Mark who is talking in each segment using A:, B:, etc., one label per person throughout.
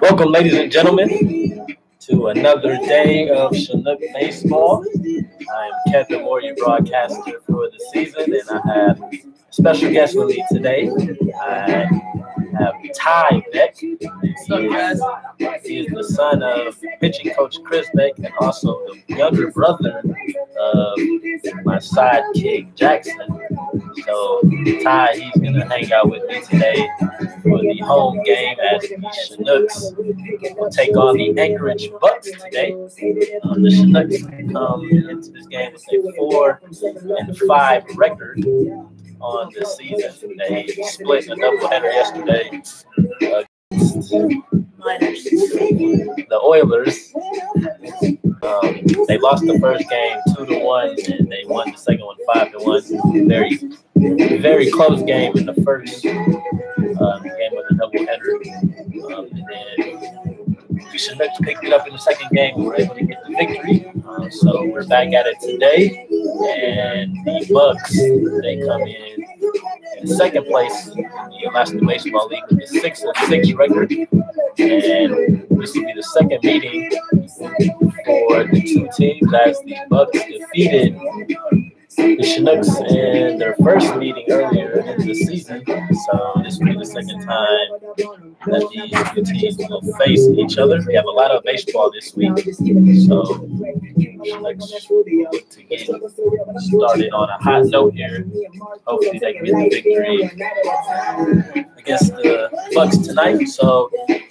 A: Welcome, ladies and gentlemen, to another day of Chinook baseball. I am Kevin Moore, your broadcaster for the season, and I have a special guest with me today. I have Ty Beck. What's up, guys? He is the son of pitching coach Chris Beck and also the younger brother of my sidekick Jackson. So Ty, he's going to hang out with me today for the home game as the Chinooks will take on the Anchorage Bucs today. The Chinooks come into this game with a 4-5 record on the season. They split a doubleheader yesterday against the Oilers. They lost the first game 2-1, and they won the second one 5-1. Very close game in the first game of the doubleheader. And then the Chinooks picked it up in the second game. We were able to get the victory. So we're back at it today. And the Bucs, they come in second place in the National Baseball League with a 6-6 record. And this will be the second meeting for the two teams as the Bucs defeated the Chinooks in their first meeting earlier in the season. So this will be the second time that these two teams will face each other. We have a lot of baseball this week, so Chinooks look to get started on a hot note here. Hopefully they can get the victory against the Bucs tonight. So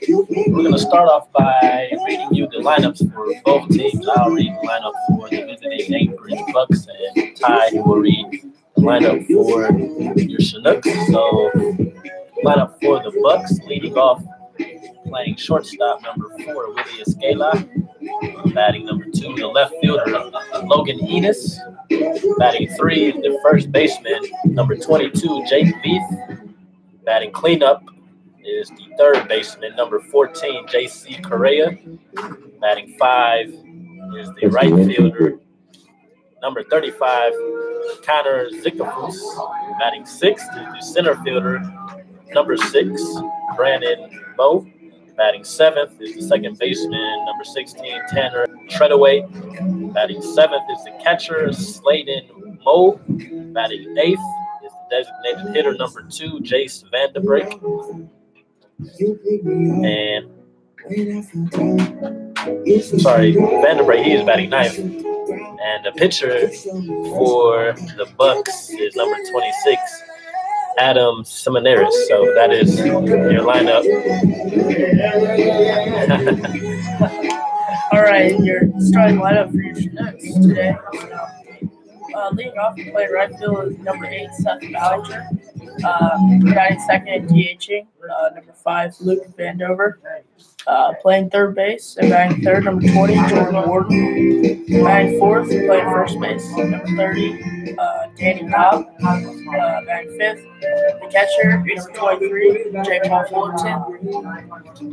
A: we're going to start off by reading you the lineups for both teams. I'll read the lineup for the visiting Anchorage Bucs, and Ty will read the lineup for your Chinooks. So lineup for the Bucs, leading off, playing shortstop, number 4, Willie Escala. Batting number 2, the left fielder, Logan Enos. Batting 3, the first baseman, number 22, Jake Veith. Batting cleanup is the third baseman, number 14, J.C. Correa. Batting 5 is the right fielder, number 35, Connor Zikafus. Batting 6 is the center fielder, number 6, Brandon Moe. Batting 7th is the second baseman, number 16, Tanner Treadaway. Batting 7th is the catcher, Sladen Moe. Batting 8th is the designated hitter, number 2, Jace Vanderbrake. And Vanderbrake, he is batting 9th. And the pitcher for the Bucs is number 26, Adam Seminaris. So that is your lineup.
B: All right, your starting lineup for your Chinooks today. Leading off, playing right field is number 8, Seth Ballinger. Batting second, DHing, number 5, Luke Vandover. Playing third base and batting third, number 20, Jordan Warden. Batting fourth, playing first base, number 30, Danny Cobb. Batting fifth, the catcher, number 23, J. Paul Fullerton.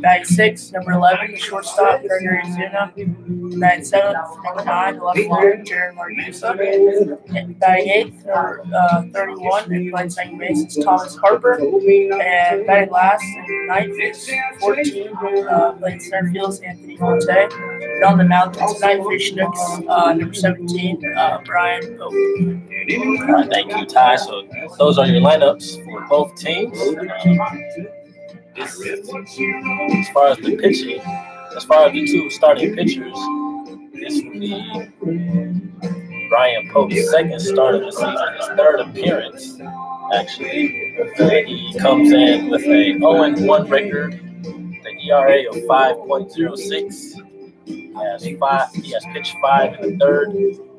B: Batting sixth, number 11, the shortstop, Gregory Zuna. Batting seventh, number 9, the left fielder, Jared Margusa. Batting eighth, number 31, and playing second base is Thomas Harper. And batting last and ninth is 14, playing center field is Anthony Forte. And on the mound tonight for Chinooks, number 17, Brian Pope.
A: All right, thank you, Ty. So those are your lineups for both teams. As far as the pitching, as far as the two starting pitchers, this will be Brian Pope's second start of the season, his third appearance, actually. He comes in with a 0-1 record, the ERA of 5.06. He has pitched 5 in the third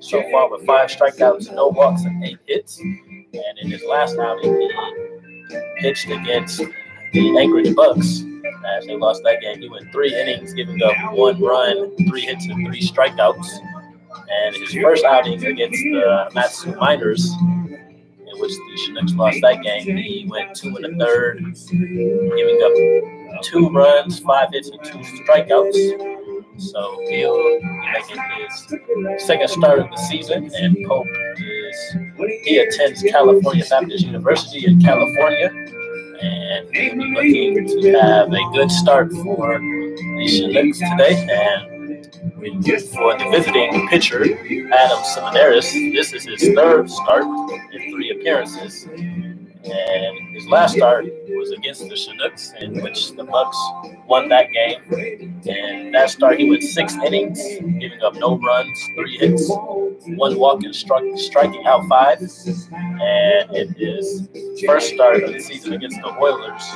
A: so far with 5 strikeouts, no walks, and 8 hits. And in his last outing, he pitched against the Anchorage Bucs. As they lost that game, he went 3 innings, giving up 1 run, 3 hits, and 3 strikeouts. And his first outing against the Matsu Miners, in which the Chinooks lost that game, he went 2 in the third, giving up 2 runs, 5 hits, and 2 strikeouts. So Beal making his second start of the season, and Pope he attends California Baptist University in California, and he'll be looking to have a good start for the Chinooks today. And for the visiting pitcher, Adam Seminaris, this is his third start in 3 appearances. And his last start was against the Chinooks, in which the Bucs won that game. And that start, he went 6 innings, giving up no runs, 3 hits, 1 walk, and striking out 5. And in his first start of the season against the Oilers,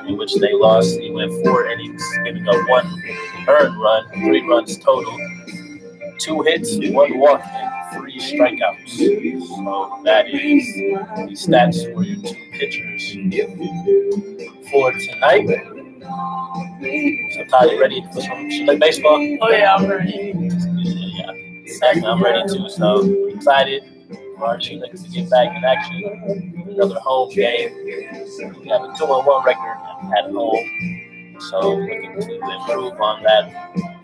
A: in which they lost, he went 4 innings, giving up 1 earned run, 3 runs total, 2 hits, 1 walk, and 3 strikeouts. So that is the stats for your 2 pitchers for tonight. So Todd, you ready for some Chinook baseball?
B: Oh yeah, I'm ready.
A: Yeah. I'm ready too. So excited for our Chinooks to get back in action. Another home game. We have a 2-1 record at home. So looking to improve on that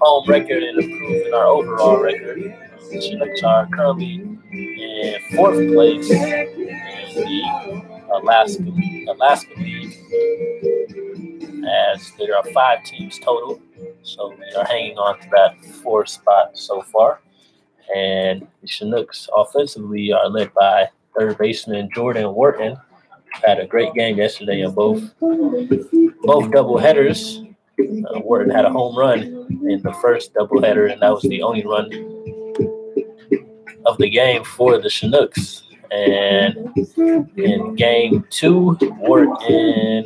A: home record and improve in our overall record. The Chinooks are currently in 4th place in the Alaska League, as there are 5 teams total. So we are hanging on to that 4th spot so far. And the Chinooks offensively are led by third baseman Jordan Wharton. Had a great game yesterday in both doubleheaders. Wharton had a home run in the first doubleheader, and that was the only run of the game for the Chinooks. And in game 2, Wharton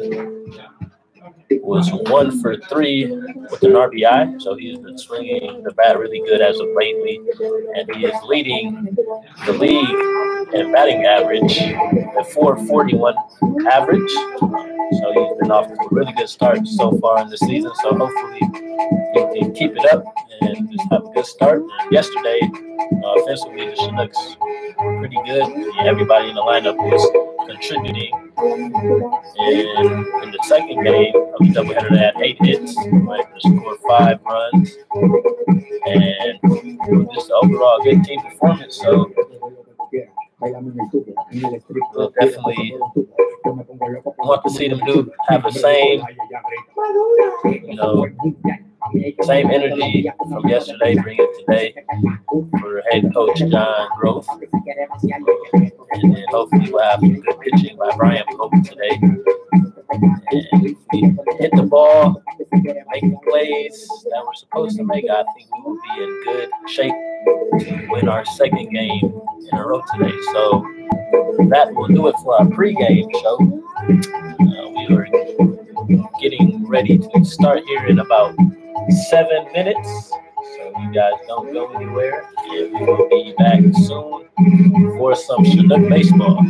A: was 1 for 3 with an RBI. So he's been swinging the bat really good as of lately, and he is leading the league in batting average at 441 average. So he's been off to a really good start so far in the season. So hopefully he can keep it up and just have a good start. And yesterday, offensively, the Chinooks were pretty good. Everybody in the lineup was contributing. And in the second game of the doubleheader, they had 8 hits, right? They scored 5 runs, and just overall good team performance. So we'll definitely want to see them have the same, same energy from yesterday, bring it today for head coach John Grove. And then hopefully we'll have some good pitching by Brian Pope today. And we hit the ball, make the plays that we're supposed to make. I think we will be in good shape to win our second game in a row today. So that will do it for our pregame show. We are getting ready to start here in about 7 minutes. So you guys don't go anywhere, and we will be back soon for some Chinook baseball.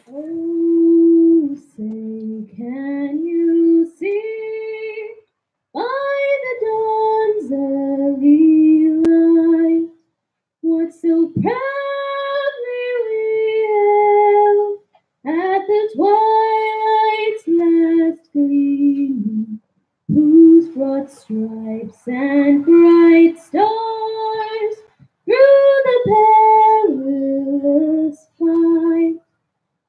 C: Oh, say, can you see by the dawn's early light what so proudly we hailed at the twilight's last gleaming, whose broad stripes and bright stars through the perilous fight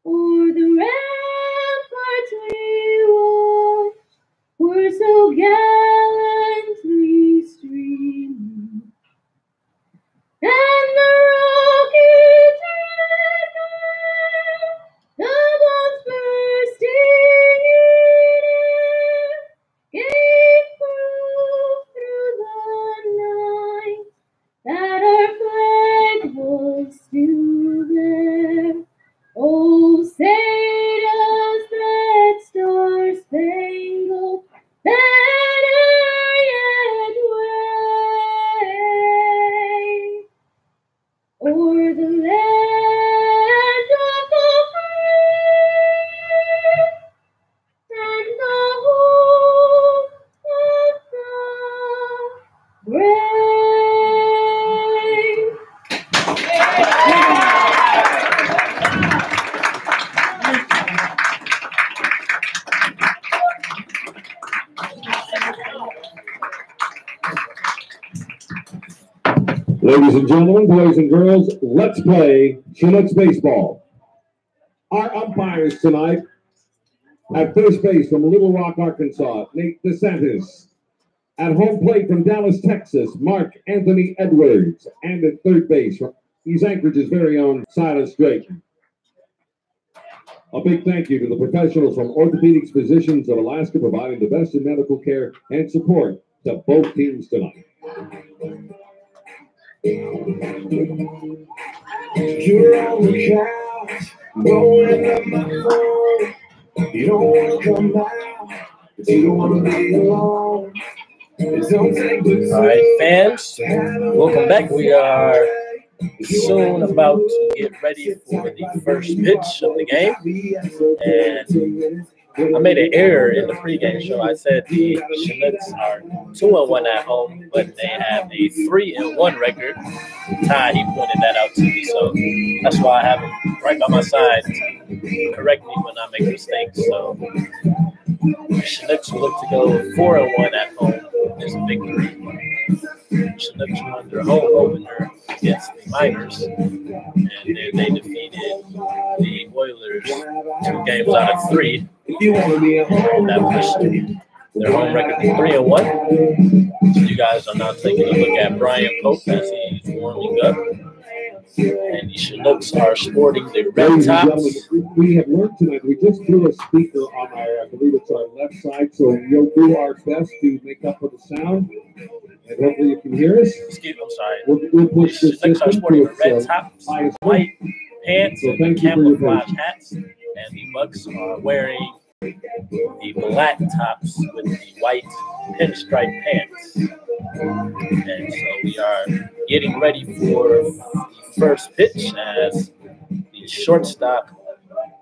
C: o'er the ramparts we watched were so gallantly streaming, and the rockets red, the bombs bursting in air, gave proof through the night that our flag was still there. Oh, say does that star-spangled banner yet wave o'er the land of the free and the home of the brave?
D: Ladies and gentlemen, boys and girls, let's play Chinooks baseball. Our umpires tonight at first base from Little Rock, Arkansas, Nate DeSantis. At home plate from Dallas, Texas, Mark Anthony Edwards. And at third base, he's Anchorage's very own Silas Drake. A big thank you to the professionals from Orthopedics Physicians of Alaska, providing the best in medical care and support to both teams tonight.
E: You're on the couch, blowing up my phone. You don't want to come out, but you don't want to be alone.
A: All right, fans, welcome back. We are soon about to get ready for the first pitch of the game. And I made an error in the pregame show. I said the Chinooks are 2-1 at home, but they have a 3-1 record. Ty, he pointed that out to me, so that's why I have him right by my side to correct me when I make mistakes. So the Chinooks will look to go 4-1 at home with this victory. Chinooks won their home opener against the Miners, and then they defeated the Oilers 2 games out of 3. That pushed their home record to 3-1. So you guys are now taking a look at Brian Pope as he's warming up. And the Chinooks are sporting the red tops.
D: We have learned tonight, we just threw a speaker on our, I believe it's our left side, so we'll do our best to make up for the sound. And hopefully you can hear us.
A: I'm sorry.
D: We'll push
A: the
D: the
A: Chinooks are sporting the red
D: its,
A: tops, white pants,
D: So
A: and
D: thank you for your
A: camouflage
D: patience.
A: hats. And the Bucs are wearing the black tops with the white pinstripe pants. And so we are getting ready for the first pitch as the shortstop,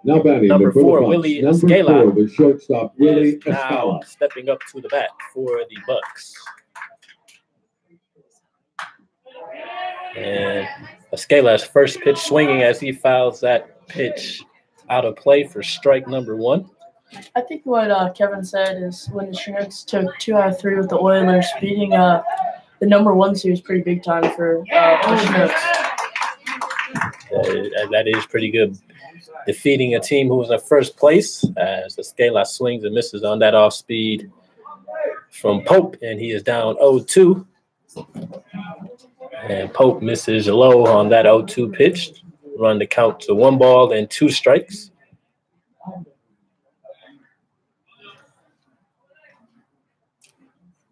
D: Now batting
A: number
D: for the
A: 4,
D: Bucs.
A: Willie
D: Number
A: Escala,
D: 4, the shortstop, Willie
A: is now
D: Escala.
A: stepping up to the bat for the Bucs. And Escala's first pitch swinging as he fouls that pitch out of play for strike number 1.
B: I think what Kevin said is when the Chinooks took 2 out of 3 with the Oilers, beating the number 1 seed was pretty big time for the Chinooks.
A: That is pretty good. Defeating a team who was in first place as Escala swings and misses on that off speed from Pope, and he is down 0-2. And Pope misses low on that 0-2 pitch. Run the count to 1 ball and 2 strikes.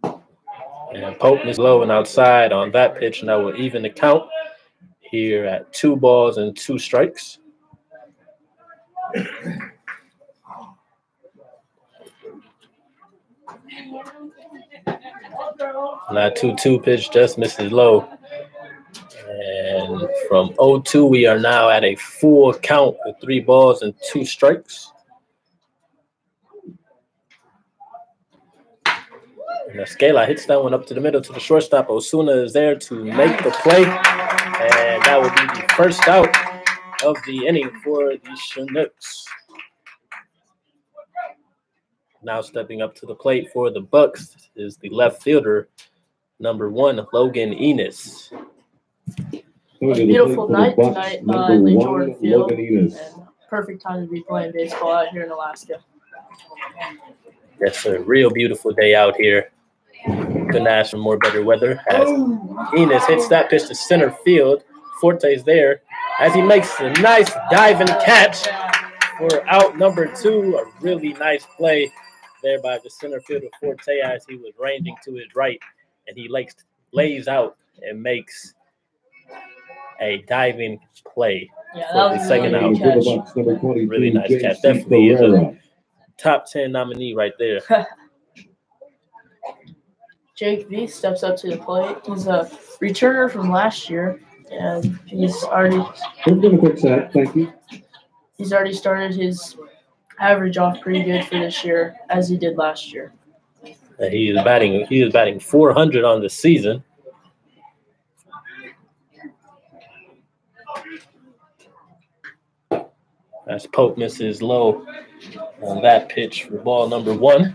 A: And Pope is low and outside on that pitch, and that will even the count here at 2 balls and 2 strikes. And that 2-2 pitch just misses low. And from 0-2, we are now at a full count with 3 balls and 2 strikes. And Escala hits that one up to the middle to the shortstop. Osuna is there to make the play. And that will be the first out of the inning for the Chinooks. Now stepping up to the plate for the Bucs is the left fielder, number 1, Logan Enos.
B: A beautiful night tonight in Lee Jordan Field, and perfect time to be playing baseball out here in Alaska.
A: It's a real beautiful day out here. Couldn't ask for more better weather. As Enos hits that pitch to center field, Forte's there as he makes a nice diving catch for out number 2. A really nice play there by the center fielder Forte as he was ranging to his right, and he lays out and makes a diving play for the second out. Really nice catch. Definitely is a top 10 nominee right there.
B: Jake V steps up to the plate. He's a returner from last year, and he's already started his average off pretty good for this year, as he did last year.
A: He is batting 400 on the season. As Pope misses low on that pitch for ball number 1.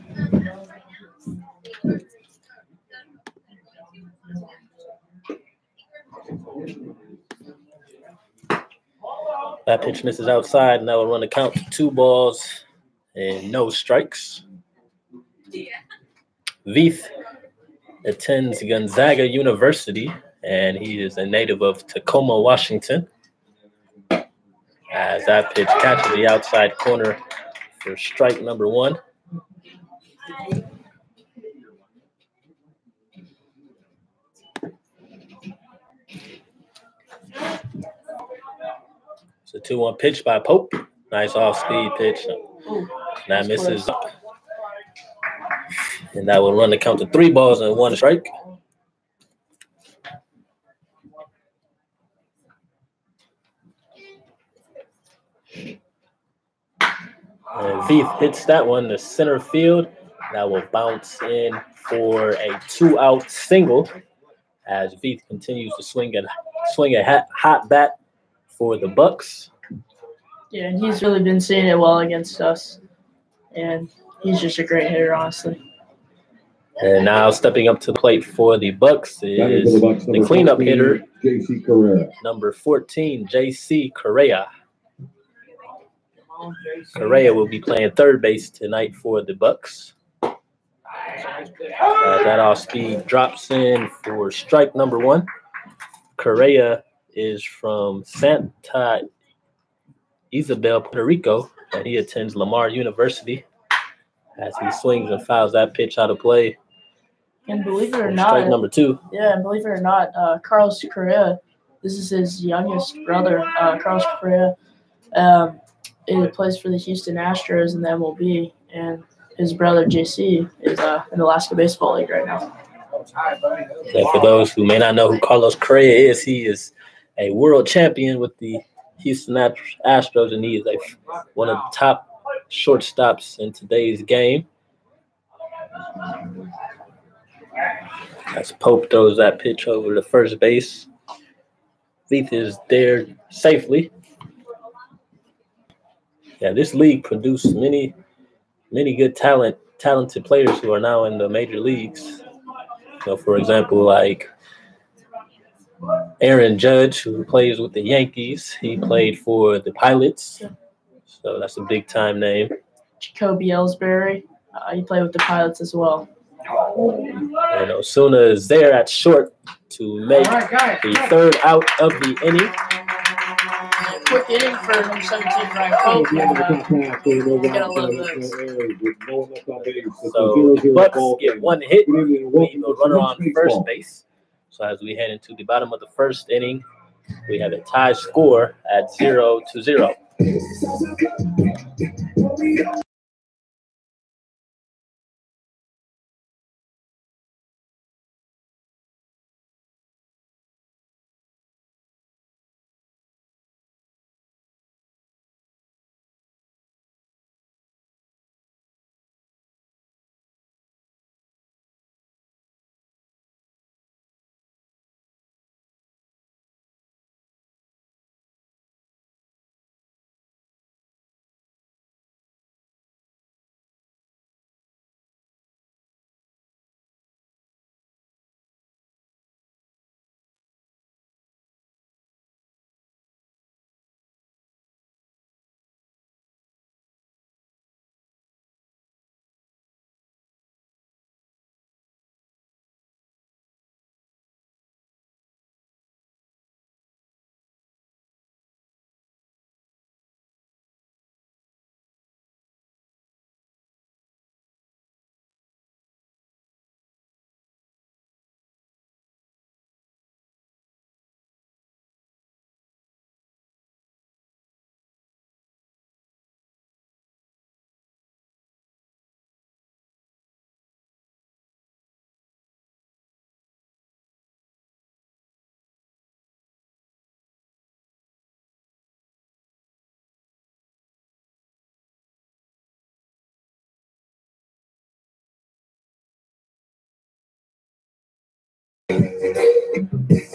A: That pitch misses outside, and that will run the count to 2 balls and no strikes. Veith attends Gonzaga University, and he is a native of Tacoma, Washington. As that pitch catches the outside corner for strike number 1. It's a 2-1 pitch by Pope. Nice off-speed pitch. That misses up. And that will run the count to 3 balls and 1 strike. And Veith hits that one to center field. That will bounce in for a 2-out single as Veith continues to swing a hot bat for the Bucs.
B: Yeah, and he's really been seeing it well against us. And he's just a great hitter, honestly.
A: And now stepping up to the plate for the Bucs is the cleanup hitter, number 14, J.C. Correa. Correa will be playing third base tonight for the Bucs. That off-speed drops in for strike number 1. Correa is from Santa Isabel, Puerto Rico, and he attends Lamar University as he swings and fouls that pitch out of play.
B: And believe it or not,
A: strike number 2.
B: Yeah, and believe it or not, Carlos Correa, this is his youngest brother, Carlos Correa. He plays for the Houston Astros in the MLB, and his brother JC is in the Alaska Baseball League right now.
A: And for those who may not know who Carlos Correa is, he is a world champion with the Houston Astros, and he is one of the top shortstops in today's game. As Pope throws that pitch over to first base, Veith is there safely. Yeah, this league produced many good talented players who are now in the major leagues. So, for example, like Aaron Judge, who plays with the Yankees. He played for the Pilots, so that's a big-time name.
B: Jacoby Ellsbury, he played with the Pilots as well.
A: And Osuna is there at short to make the third out of the inning.
B: Quick inning for number 17, Ryan Pope. Gotta love those.
A: So the Bucs get 1 hit, leave a runner on first base. So as we head into the bottom of the first inning, we have a tie score at 0-0.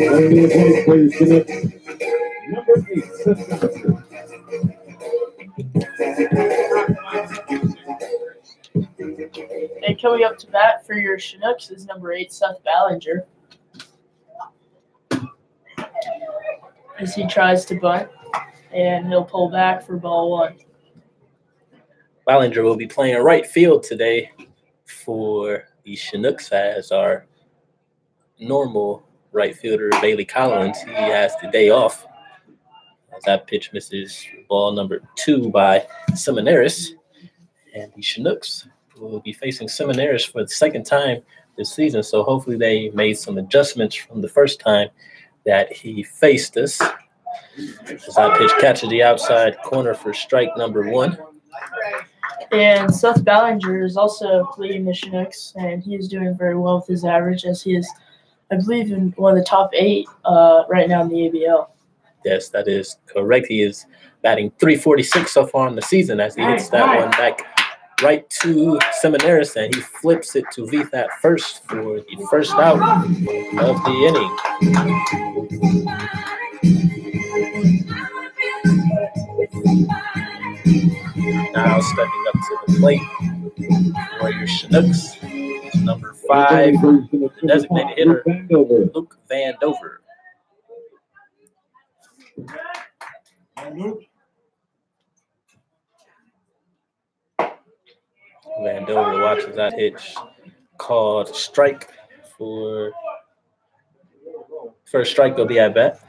D: Going to the plate for your Chinooks, number 8, Seth Ballinger.
B: And coming up to bat for your Chinooks is number 8, Seth Ballinger. As he tries to bunt, and he'll pull back for ball 1.
A: Ballinger will be playing right field today for the Chinooks, as our normal right fielder, Bailey Collins, he has the day off. As that pitch misses ball number 2 by Seminaris. And the Chinooks will be facing Seminaris for the second time this season. So hopefully they made some adjustments from the first time that he faced us. As that pitch catches the outside corner for strike number 1.
B: And Seth Ballinger is also leading the Chinooks, and he is doing very well with his average, as he is, I believe, in one of the top 8 right now in the ABL.
A: Yes, that is correct. He is batting .346 so far in the season, as he hits that one back right to Seminaris, and he flips it to Veith at first for the first out of the inning. Now stepping up to the plate for your Chinooks, number 5, the designated hitter, Luke Vandover. Vandover watches that pitch called strike for first strike. Will be at bat.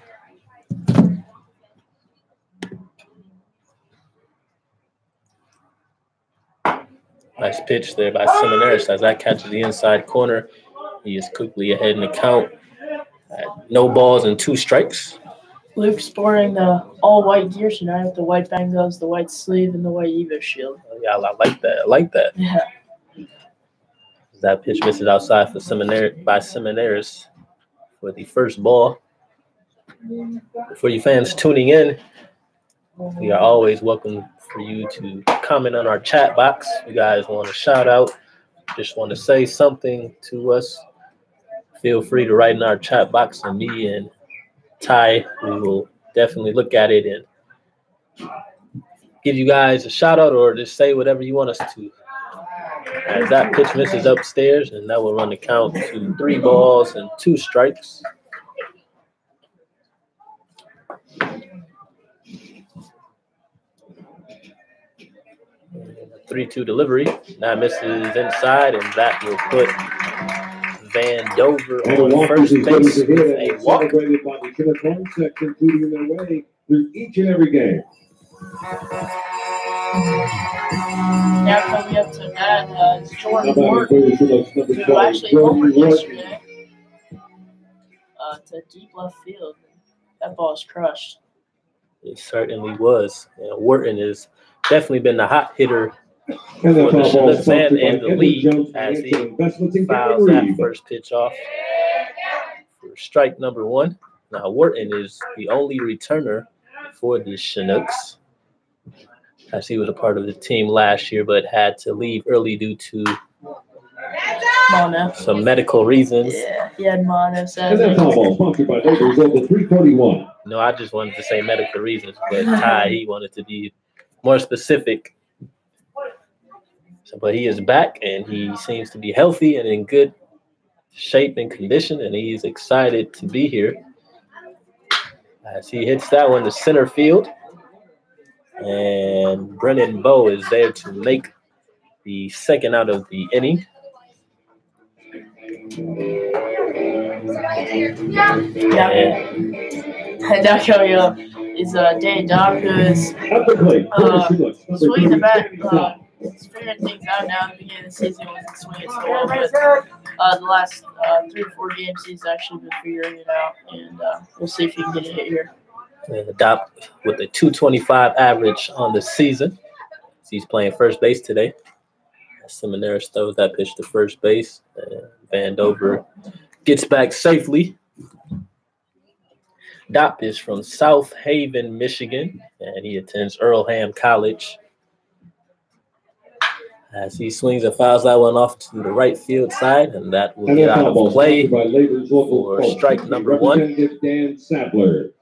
A: Nice pitch there by Seminaris as that catches the inside corner. He is quickly ahead in the count. No balls and 2 strikes.
B: Luke sporting the all-white gear tonight with the white bangles, the white sleeve, and the white Evo shield.
A: Yeah, I like that. I like that.
B: Yeah.
A: That pitch misses outside for Seminaris for the first ball. For you fans tuning in, we are always welcome for you to comment on our chat box. If you guys want a shout out, just want to say something to us, feel free to write in our chat box, and me and Ty, we will definitely look at it and give you guys a shout out, or just say whatever you want us to. As that pitch misses upstairs, and that will run the count to 3 balls and 2 strikes. 3-2 delivery. That misses inside, and that will put Vandover on first base with a walk.
D: Celebrated by the Chinook home section, including their way through each and every game.
B: Now coming up to that, it's Jordan Morton, who actually homered yesterday to deep left field. That ball is crushed.
A: It certainly was. And Wharton has definitely been the hot hitter for the Chinooks and the league, as he fouls that first pitch off for strike number 1. Now, Wharton is the only returner for the Chinooks, as he was a part of the team last year but had to leave early due to
B: mono.
A: Some medical reasons.
B: Yeah, he had mono.
D: And that foul ball sponsored by Neighbors over 341.
A: No, I just wanted to say medical reasons, but Ty, he wanted to be more specific. So, but he is back, and he seems to be healthy and in good shape and condition, and he's excited to be here. As he hits that one to center field, and Brennan Bowe is there to make the second out of the inning.
B: And now coming up is Dane Dock, who is swinging the bat. He's figuring things out now. At the beginning of the season, he wasn't swinging so well, but the last 3 or 4 games, he's actually been figuring it out, and we'll see if he can get a hit here.
A: And Dock with a .225 average on the season. He's playing first base today. Seminaris throws that pitch to first base, and Vandover gets back safely. Dopp is from South Haven, Michigan, and he attends Earlham College. As he swings and fouls that one off to the right field side, and that will get out of play for strike number one.
D: Dan Sadler.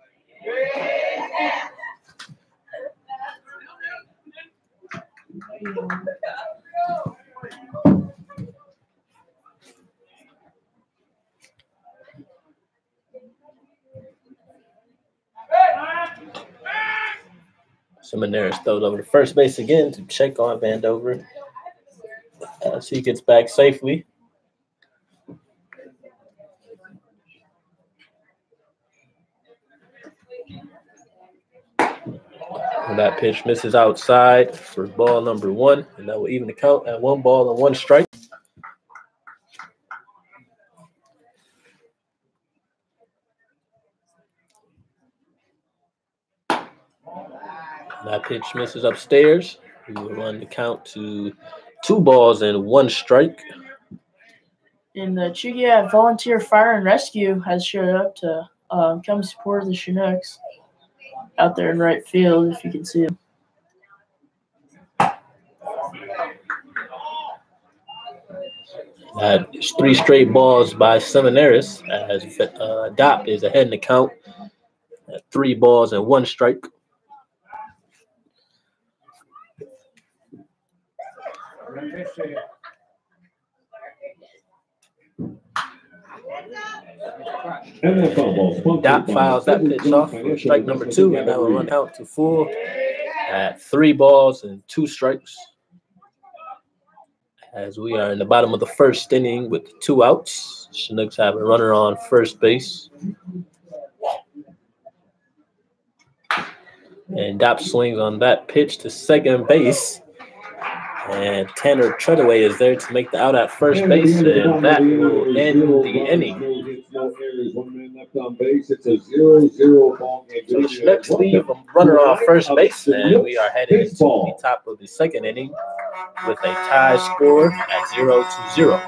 A: Seminaris throws over to first base again to check on Vandover as he gets back safely. And that pitch misses outside for ball number one, and that will even the count at 1 ball and 1 strike. That pitch misses upstairs. We will run the count to 2 balls and 1 strike.
B: And the Chugiak Volunteer Fire and Rescue has showed up to come support the Chinooks out there in right field, if you can see them.
A: That's 3 straight balls by Seminaris as Dop is ahead in the count at 3 balls and 1 strike. Dot fouls that pitch off for strike number 2, and that will run out to full at 3 balls and 2 strikes. As we are in the bottom of the first inning with 2 outs, Chinooks have a runner on first base. And Dop swings on that pitch to second base. And Tanner Treadaway is there to make the out at first base, and that will end the inning. So the Chinooks leave a runner on first base, and we are heading into the top of the second inning with a tie score at 0-0.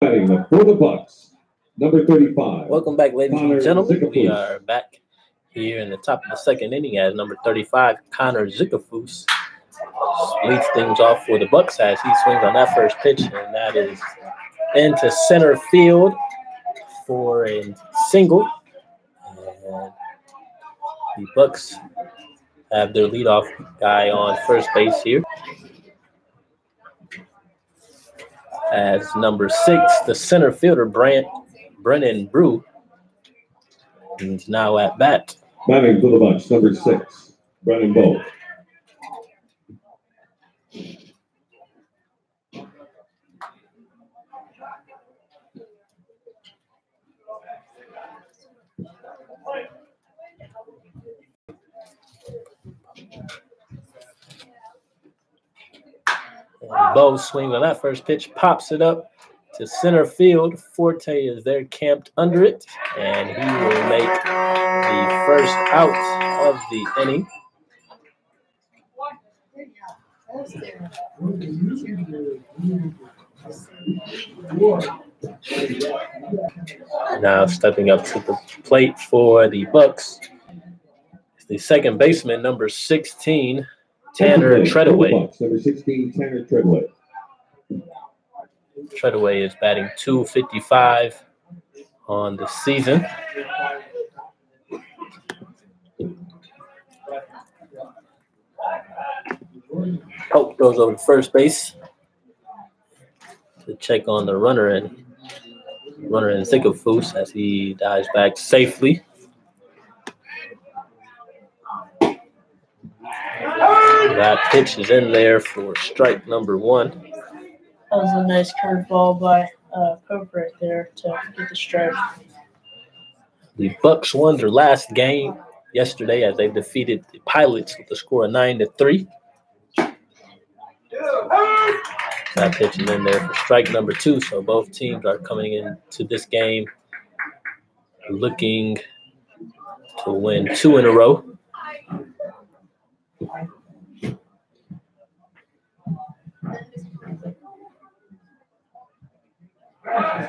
D: For the Bucs, number 35.
A: Welcome back, ladies and gentlemen. We are back here in the top of the second inning as number 35, Connor Zickafoose, leads things off for the Bucs as he swings on that first pitch, and that is into center field for a single. And the Bucs have their leadoff guy on first base here. As number 6, the center fielder, Brennan Brew, is now at bat.
D: Batting for the Bucs, number 6, Brennan Brew.
A: And Bo swings on that first pitch, pops it up to center field. Forte is there camped under it, and he will make the first out of the inning. Now stepping up to the plate for the Bucs is the second baseman, number 16, Tanner Treadaway.
D: Number 16, Tanner Treadaway.
A: Treadaway is batting .255 on the season. Pope goes over to first base to check on the runner in Zickafoos as he dives back safely. That pitch is in there for strike number 1.
B: That was a nice curveball by Pope right there to get the strike.
A: The Bucs won their last game yesterday as they defeated the Pilots with a score of 9-3. That pitch is in there for strike number 2. So both teams are coming into this game looking to win 2 in a row.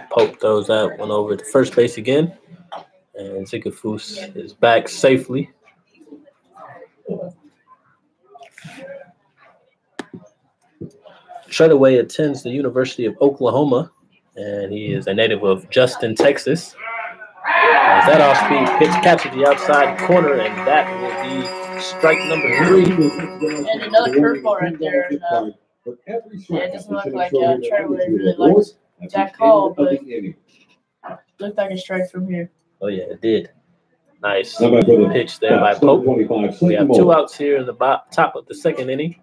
A: Pope throws that one over to first base again. And Zickafoos is back safely. Treadaway attends the University of Oklahoma, and he is a native of Justin, Texas. As that off-speed pitch catches the outside corner, and that will be strike number 3.
B: And another curveball right there. And, yeah, it doesn't look like Treadaway really likes that call, but it looked like a strike from here.
A: Oh, yeah, it did. Nice pitch there by Pope. We have 2 outs here in the top of the second inning.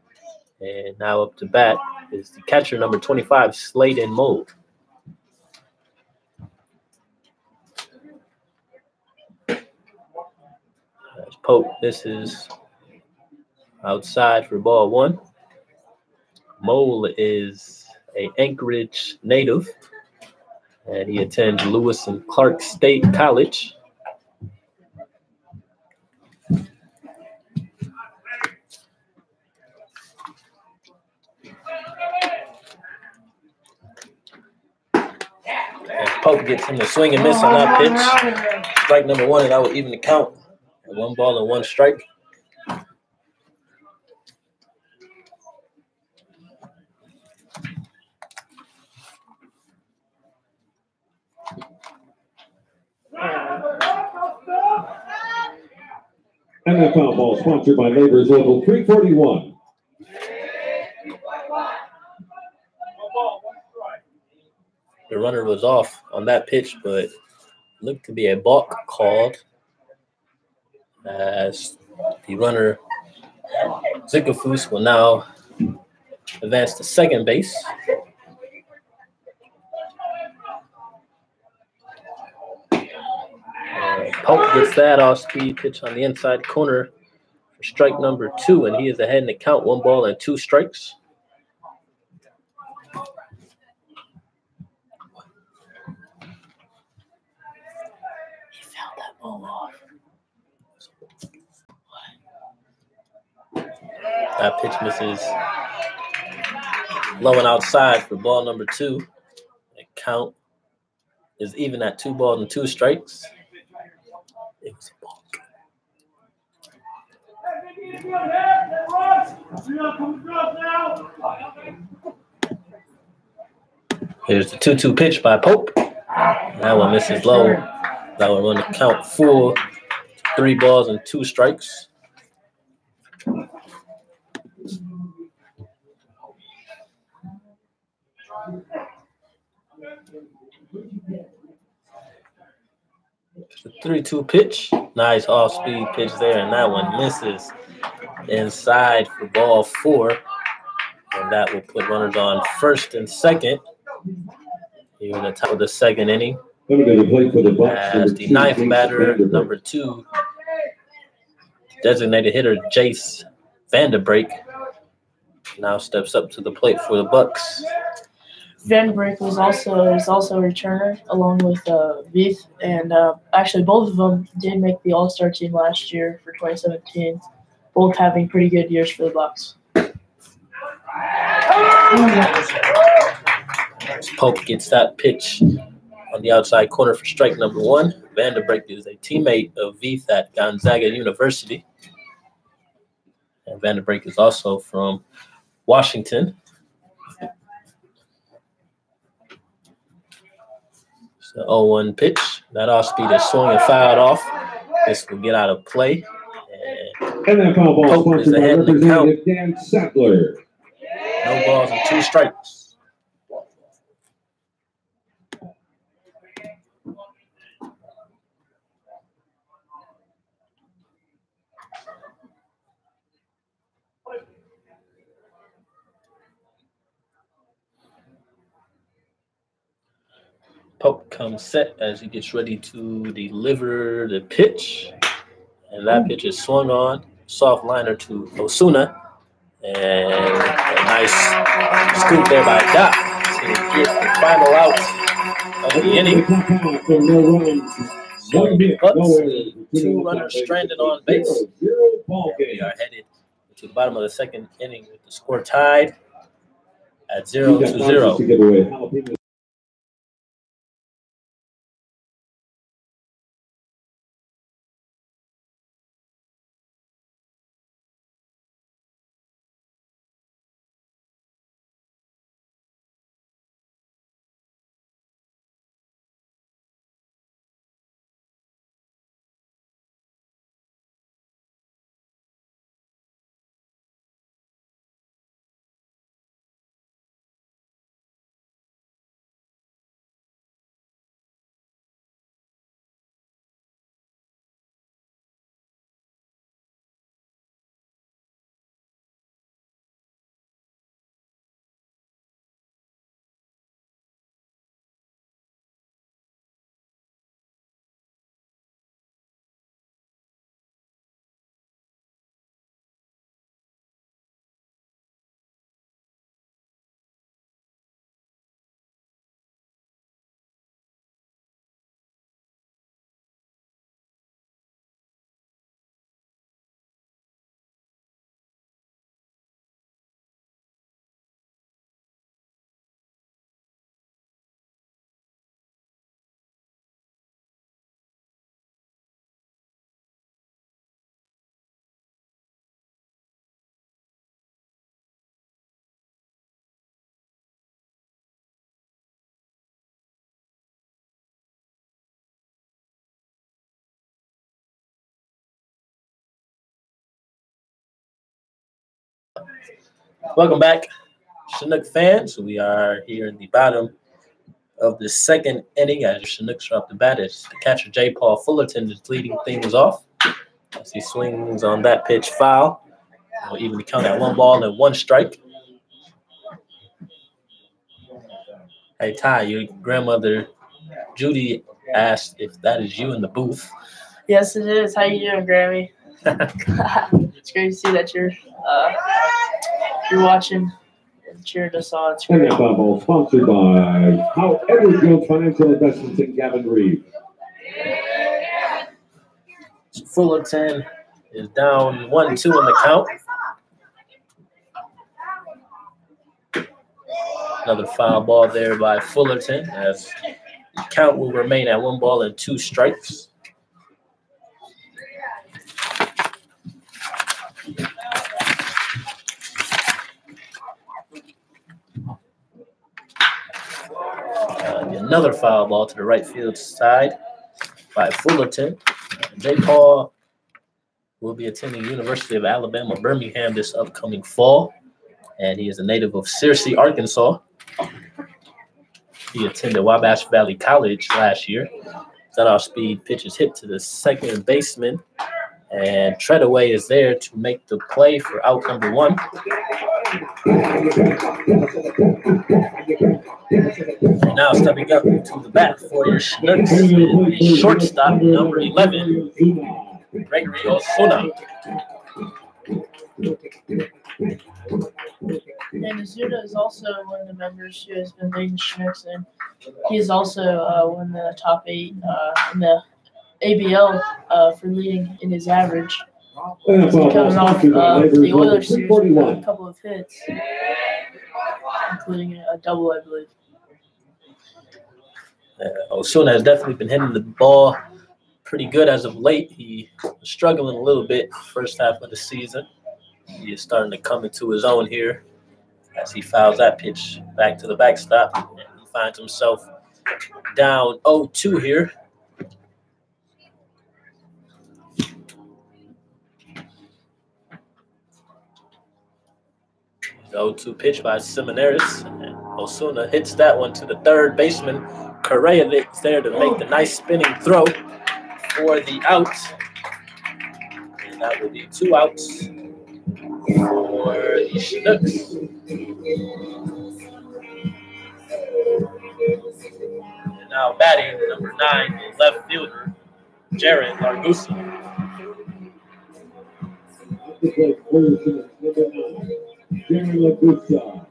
A: And now up to bat is the catcher, number 25, Sladen Mold. As Pope misses outside for ball 1. Mole is an Anchorage native, and he attends Lewis and Clark State College. And Pope gets him to swing and miss on that pitch. Strike number 1, and that will even the count. 1 ball and 1 strike.
D: NFL ball sponsored by Labor's Local 341.
A: The runner was off on that pitch, but looked to be a balk called as the runner Zickafoos will now advance to second base. Pope gets that off-speed pitch on the inside corner for strike number 2, and he is ahead in the count. 1 ball and 2 strikes.
B: He fouled that ball off.
A: That pitch misses low and outside for ball number 2. The count is even at 2 balls and 2 strikes. It was a balk. Here's the 2-2 pitch by Pope. That one misses low. That one run the count full. 3 balls and 2 strikes. The 3-2 pitch. Nice off-speed pitch there, and that one misses inside for ball 4. And that will put runners on first and second here in the top of the second inning. As the 9th batter, number 2, designated hitter Jace Vanderbrake now steps up to the plate for the Bucs.
B: Van Brink is also a returner along with Veith, and actually both of them did make the All-Star team last year for 2017. Both having pretty good years for the Bucs.
A: Pope gets that pitch on the outside corner for strike number 1. Vanderbrink is a teammate of Veith at Gonzaga University. And Vanderbrink is also from Washington. It's the 0-1 pitch. That off-speed is swung and fouled off. This will get out of play.
D: And that foul ball
A: Pope is
D: sponsored by
A: ahead in the count.
D: Representative Dan Sackler.
A: No balls and 2 strikes. Pope comes set as he gets ready to deliver the pitch. And that pitch is swung on. Soft liner to Osuna. And a nice scoop there by Doc to get the final out of the inning. So the Bucs with 2 runners stranded on base. We are headed to the bottom of the 2nd inning with the score tied at 0-0. Welcome back, Chinook fans. We are here in the bottom of the 2nd inning as the Chinooks are up the bat. It's the catcher, J. Paul Fullerton, is leading things off as he swings on that pitch foul. We'll even count at 1 ball and 1 strike. Hey, Ty, your grandmother, Judy, asked if that is you in the booth.
B: Yes, it is. How you doing, Grammy? It's great to see that you're watching and cheering us on. It's
D: And
B: great.
D: that foul ball sponsored by How Edward Jones Financial Investments in Gavin Reed.
A: Fullerton is down 1-2 in the count. Another foul ball there by Fullerton as the count will remain at 1 ball and 2 strikes. Another foul ball to the right field side by Fullerton. J. Paul will be attending University of Alabama, Birmingham this upcoming fall, and he is a native of Searcy, Arkansas. He attended Wabash Valley College last year. That off-speed pitch is hit to the 2nd baseman, and Treadaway is there to make the play for out number 1. And now stepping up to the bat for your Chinooks is the shortstop, number 11, Gregory Osuna.
B: And Azuda is also one of the members who has been leading Chinooks, and he is also one of the top 8 in the ABL for leading in his average. He's coming off the Oilers series with a couple of hits, including a double, I believe.
A: Osuna has definitely been hitting the ball pretty good as of late. He was struggling a little bit first half of the season. He is starting to come into his own here as he fouls that pitch back to the backstop. And he finds himself down 0-2 here. 0-2 pitch by Seminaris. And Osuna hits that one to the third baseman. Correa is there to make the nice spinning throw for the out. And that will be 2 outs for the Chinooks. And now batting, number 9, left fielder, Jared Largusa.
D: Jared Largusa.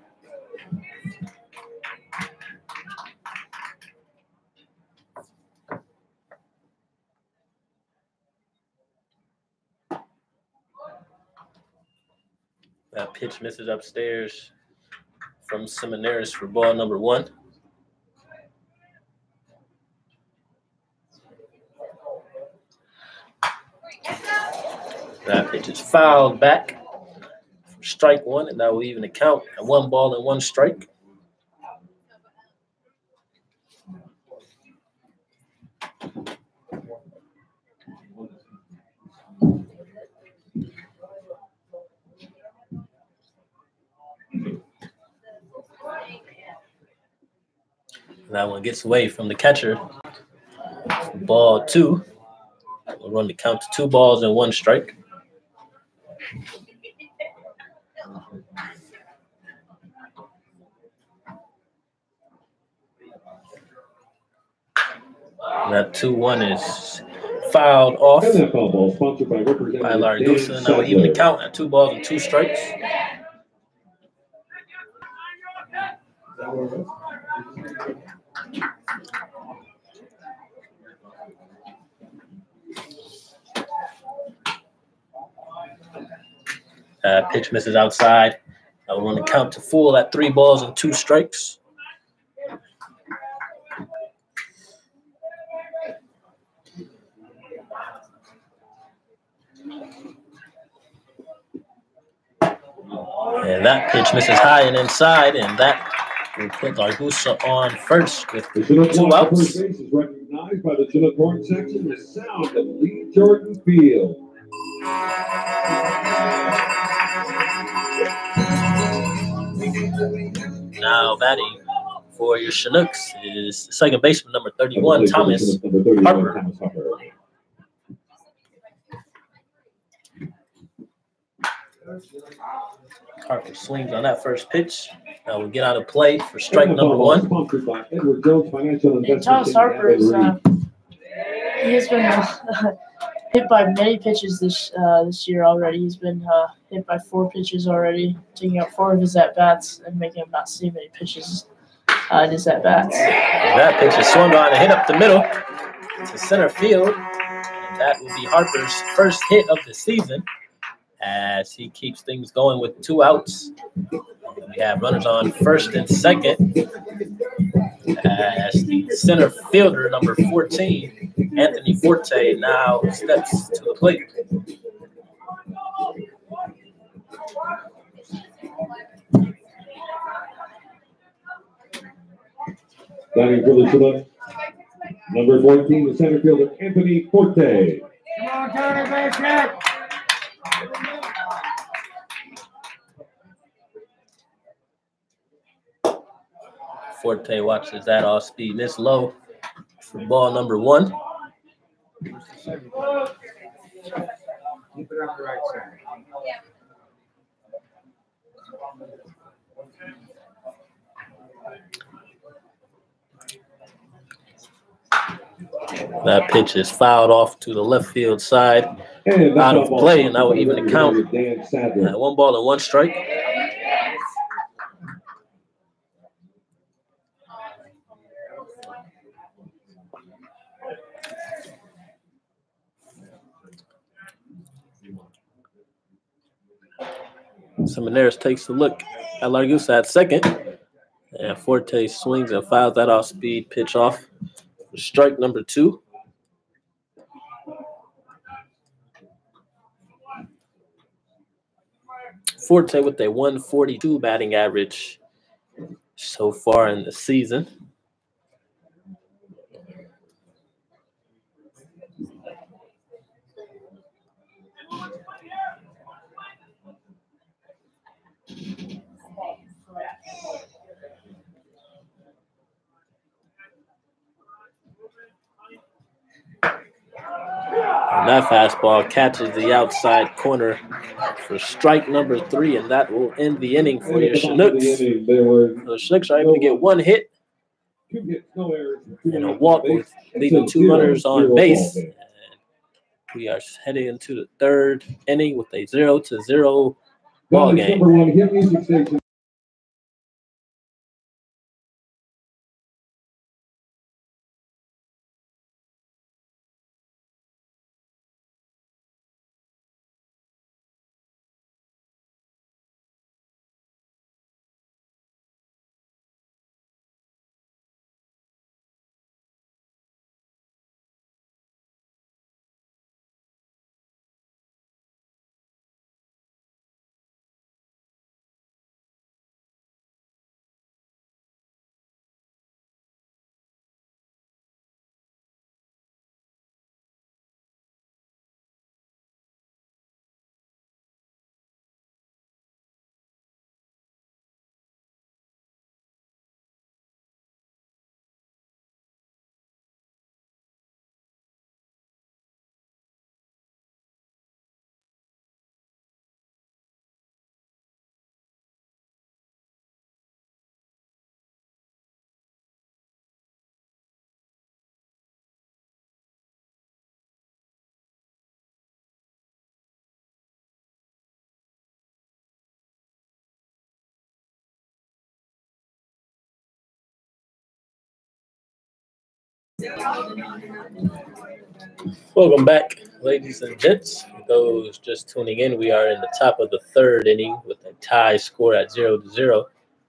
A: That pitch misses upstairs from Seminaris for ball number 1. That pitch is fouled back for strike 1, and that will even the count at 1 ball and 1 strike. That one gets away from the catcher. Ball 2. We'll run the count to 2 balls and 1 strike. That 2-1 is fouled off by Largusa. Now we even the count at 2 balls and 2 strikes. Pitch misses outside. We'll run the count to full at 3 balls and 2 strikes. And that pitch misses high and inside, and that will put Largusa on first with 2 outs.
D: First base is recognized by the Chinook horn section. The sound of Lee Jordan Field.
A: Now batting for your Chinooks is second baseman number 31, Thomas Harper. Harper swings on that first pitch. That will get out of play for strike number 1.
B: And Thomas Harper is he has been hit by many pitches this year already. He's been hit by 4 pitches already, taking out 4 of his at-bats and making him not see many pitches in his at-bats.
A: That pitch is swung on and hit up the middle to center field. And that will be Harper's first hit of the season as he keeps things going with 2 outs. We have runners on first and second as the center fielder, number 14, Anthony Forte, now steps to the plate.
D: Batting for the Chinook, number 14, the center fielder, Anthony Forte.
E: Come on, Tony, base hit.
A: Forte watches that off speed miss low for ball number 1.
E: Keep it on the right side.
A: That pitch is fouled off to the left field side, out of play, and that will even the count at 1 ball and 1 strike. Seminaris takes a look at Largusa at second. And Forte swings and fouls that off speed pitch off. Strike number 2. Forte with a 142 batting average so far in the season. And that fastball catches the outside corner for strike number 3, and that will end the inning for your Chinooks. The Chinooks are able to get 1 hit and a walk with leaving 2 runners on base. And we are heading into the 3rd inning with a 0-0 ball game. Welcome back, ladies and gents. For those just tuning in, we are in the top of the 3rd inning with a tie score at 0-0.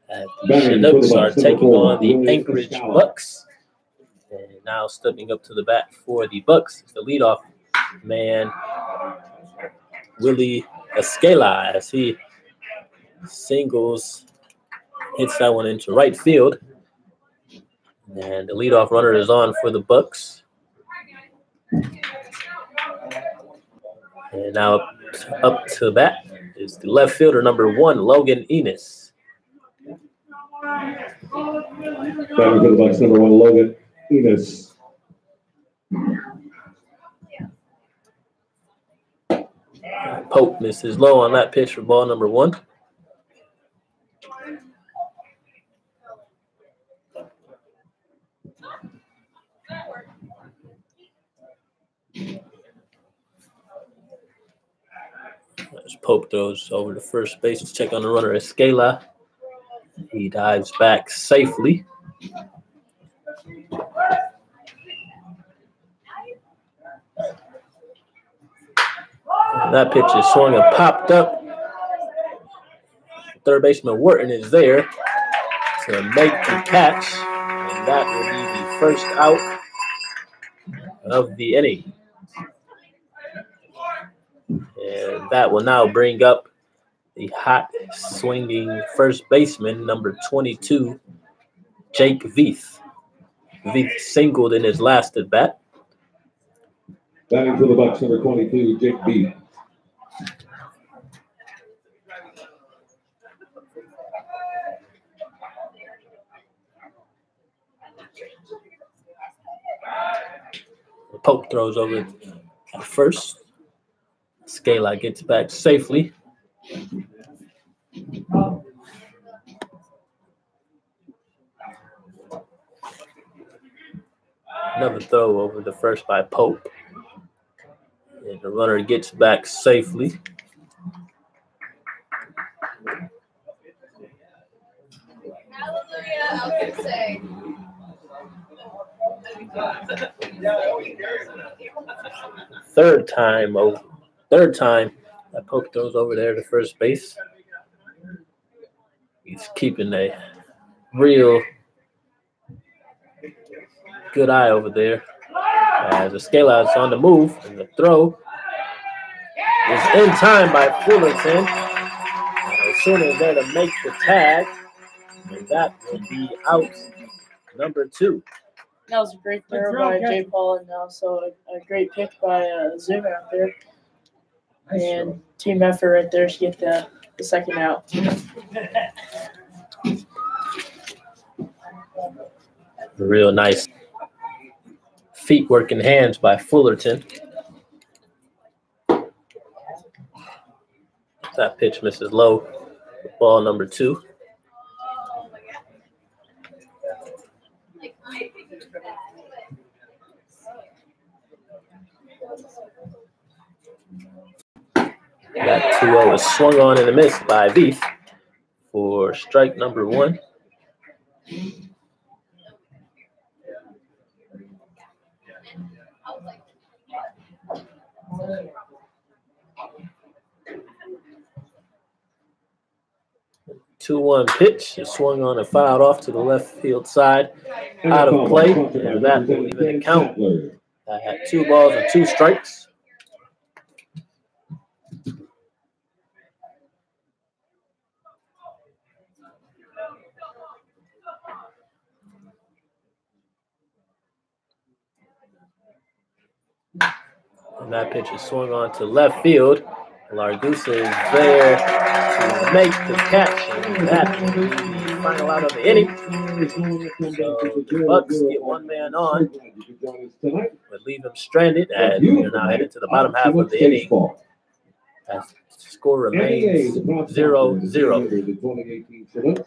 A: The Chinooks are taking on the Anchorage Bucs. And now stepping up to the bat for the Bucs is the leadoff man, Willie Escala, as he singles, hits that one into right field. And the leadoff runner is on for the Bucs. And now up to bat is the left fielder, number 1, Logan Enos.
D: Batting for the Bucs, number 1, Logan Enos.
A: Pope misses low on that pitch for ball number 1. As Pope throws over to first base to check on the runner, Escala. He dives back safely. That pitch is swung and popped up. Third baseman Wharton is there to make the catch, and that will be the first out of the inning. And that will now bring up the hot swinging first baseman, number 22, Jake Veith. Veith singled in his last at bat.
D: Batting for the Bucs, number 22, Jake Veith.
A: Pope throws over at first. Scala gets back safely. Another throw over the first by Pope. And the runner gets back safely.
C: Hallelujah, I was gonna say.
A: Third time that Pope throws over there to first base. He's keeping a real good eye over there. As the scale-out's on the move, and the throw is in time by Fullerton. And soon as there to make the tag, and that will be out number 2.
B: That was a great throw by J. Paul, and also a great pick by Zuma out there. And team effort right there to get the second out.
A: Real nice feet working hands by Fullerton. That pitch misses low. Ball number 2. That 2-0 is swung on and a miss by Beef for strike number 1. Two-one pitch is swung on and fouled off to the left field side, out of play, and that will even count. I had 2 balls and 2 strikes. And that pitch is swung on to left field. Largusa is there to make the catch, and that will be the final out of the inning. So the Bucs get 1 man on, but leave them stranded as we're now headed to the bottom half of the inning. As the score remains 0-0.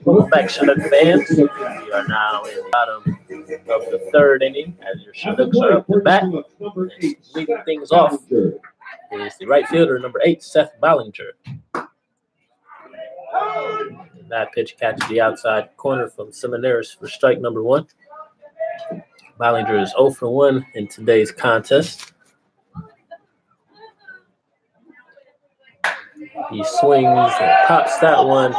A: Welcome back, Chinook fans. We are now in the bottom of the 3rd inning as your Chinooks are up to bat. And leading things off is the right fielder, number 8, Seth Ballinger. And that pitch catches the outside corner from Seminaris for strike number 1. Ballinger is 0 for 1 in today's contest. He swings and pops that one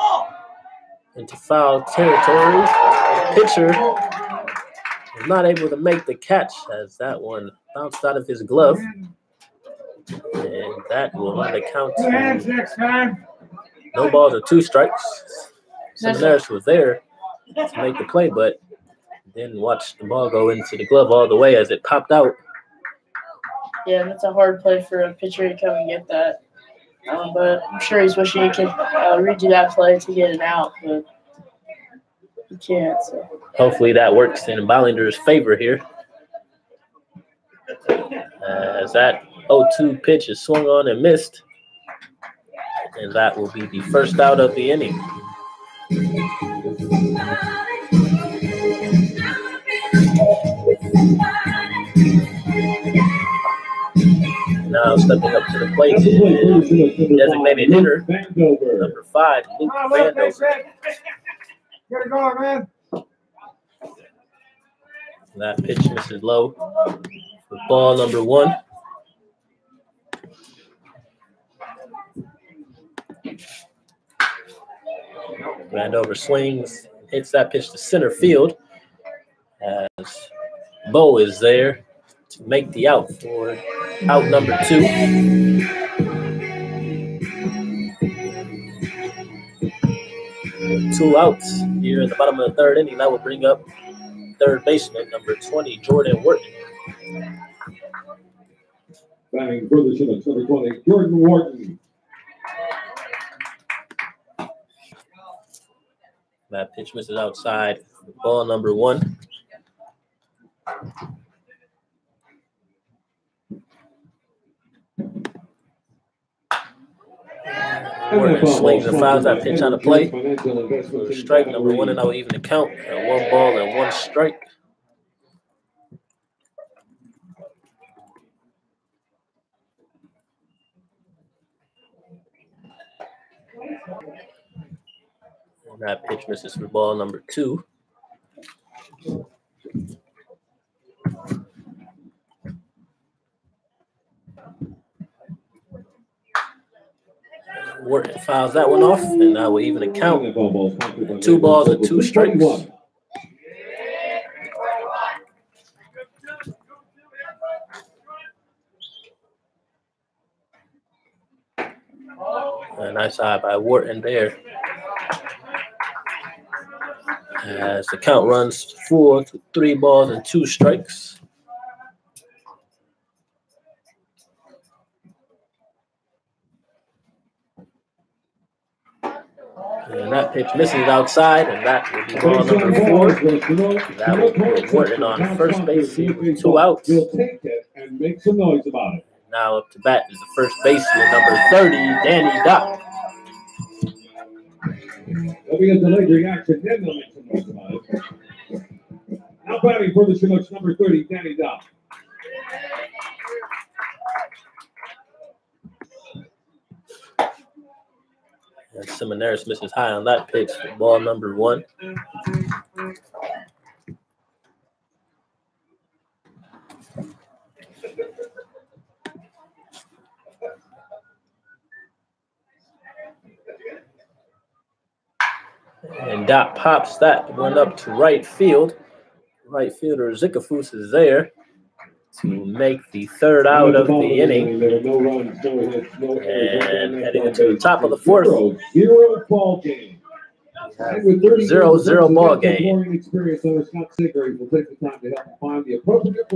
A: into foul territory. The pitcher was not able to make the catch as that one bounced out of his glove. And that will not account to no balls or 2 strikes. Seminaris was there to make the play, but didn't watch the ball go into the glove all the way as it popped out.
B: Yeah, that's a hard play for a pitcher to come and get that. But I'm sure he's wishing he could redo that play to get it out, but he can't. So
A: hopefully that works in Ballinger's favor here. As that 0-2 pitch is swung on and missed, and that will be the first out of the inning. Now stepping up to the plate is designated hitter, number 5, Luke Vandover.
E: Get it going, man.
A: That pitch misses low for ball number 1. Vandover swings, hits that pitch to center field. as Bo is there to make the out for out number 2. Two outs here at the bottom of the third inning. That will bring up third baseman, number 20, Jordan Wharton.
D: Batting for the Chinooks, number 20, Jordan Wharton.
A: That pitch misses outside. Ball number 1. Wharton swings and fouls that pitch out of play. Strike number 1, and I will even the count at 1 ball and 1 strike. And that pitch misses for ball number 2. Wharton fouls that one off, and now we even account 2 balls and 2 strikes. A nice eye by Wharton there. As the count runs full to 3 balls and 2 strikes. And that pitch misses outside, and that will be ball number 4. That will put Wharton on first base with 2 outs.
D: He'll take it and make some noise about it.
A: Now up to bat is the first baseman, number 30, Danny Dopp.
D: There'll be a delayed reaction, then they'll make some noise about it. Now batting for the Chinooks, number 30, Danny Dopp.
A: And Seminaris misses high on that pitch for ball number 1. And Dopp pops that one up to right field. Right fielder Zikafus is there to make the 3rd out of the inning. And heading into the top of the 4th.
D: 0 ball game.
A: 0-0 ball game.
D: Experience under Scott Siggers will take the time to help find the appropriate.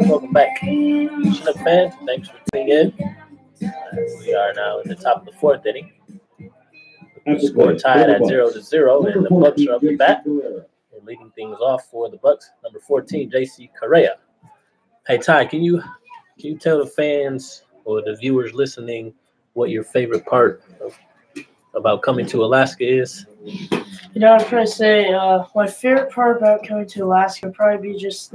A: Welcome back, Chinook fans. Thanks for tuning in. We are now in the top of the 4th inning. The score tied at 0-0, and the Bucs are up to bat. And leading things off for the Bucs, number 14, J.C. Correa. Hey, Ty, can you tell the fans or the viewers listening what your favorite part about coming to Alaska is?
B: You know, I'd probably say my favorite part about coming to Alaska would probably be just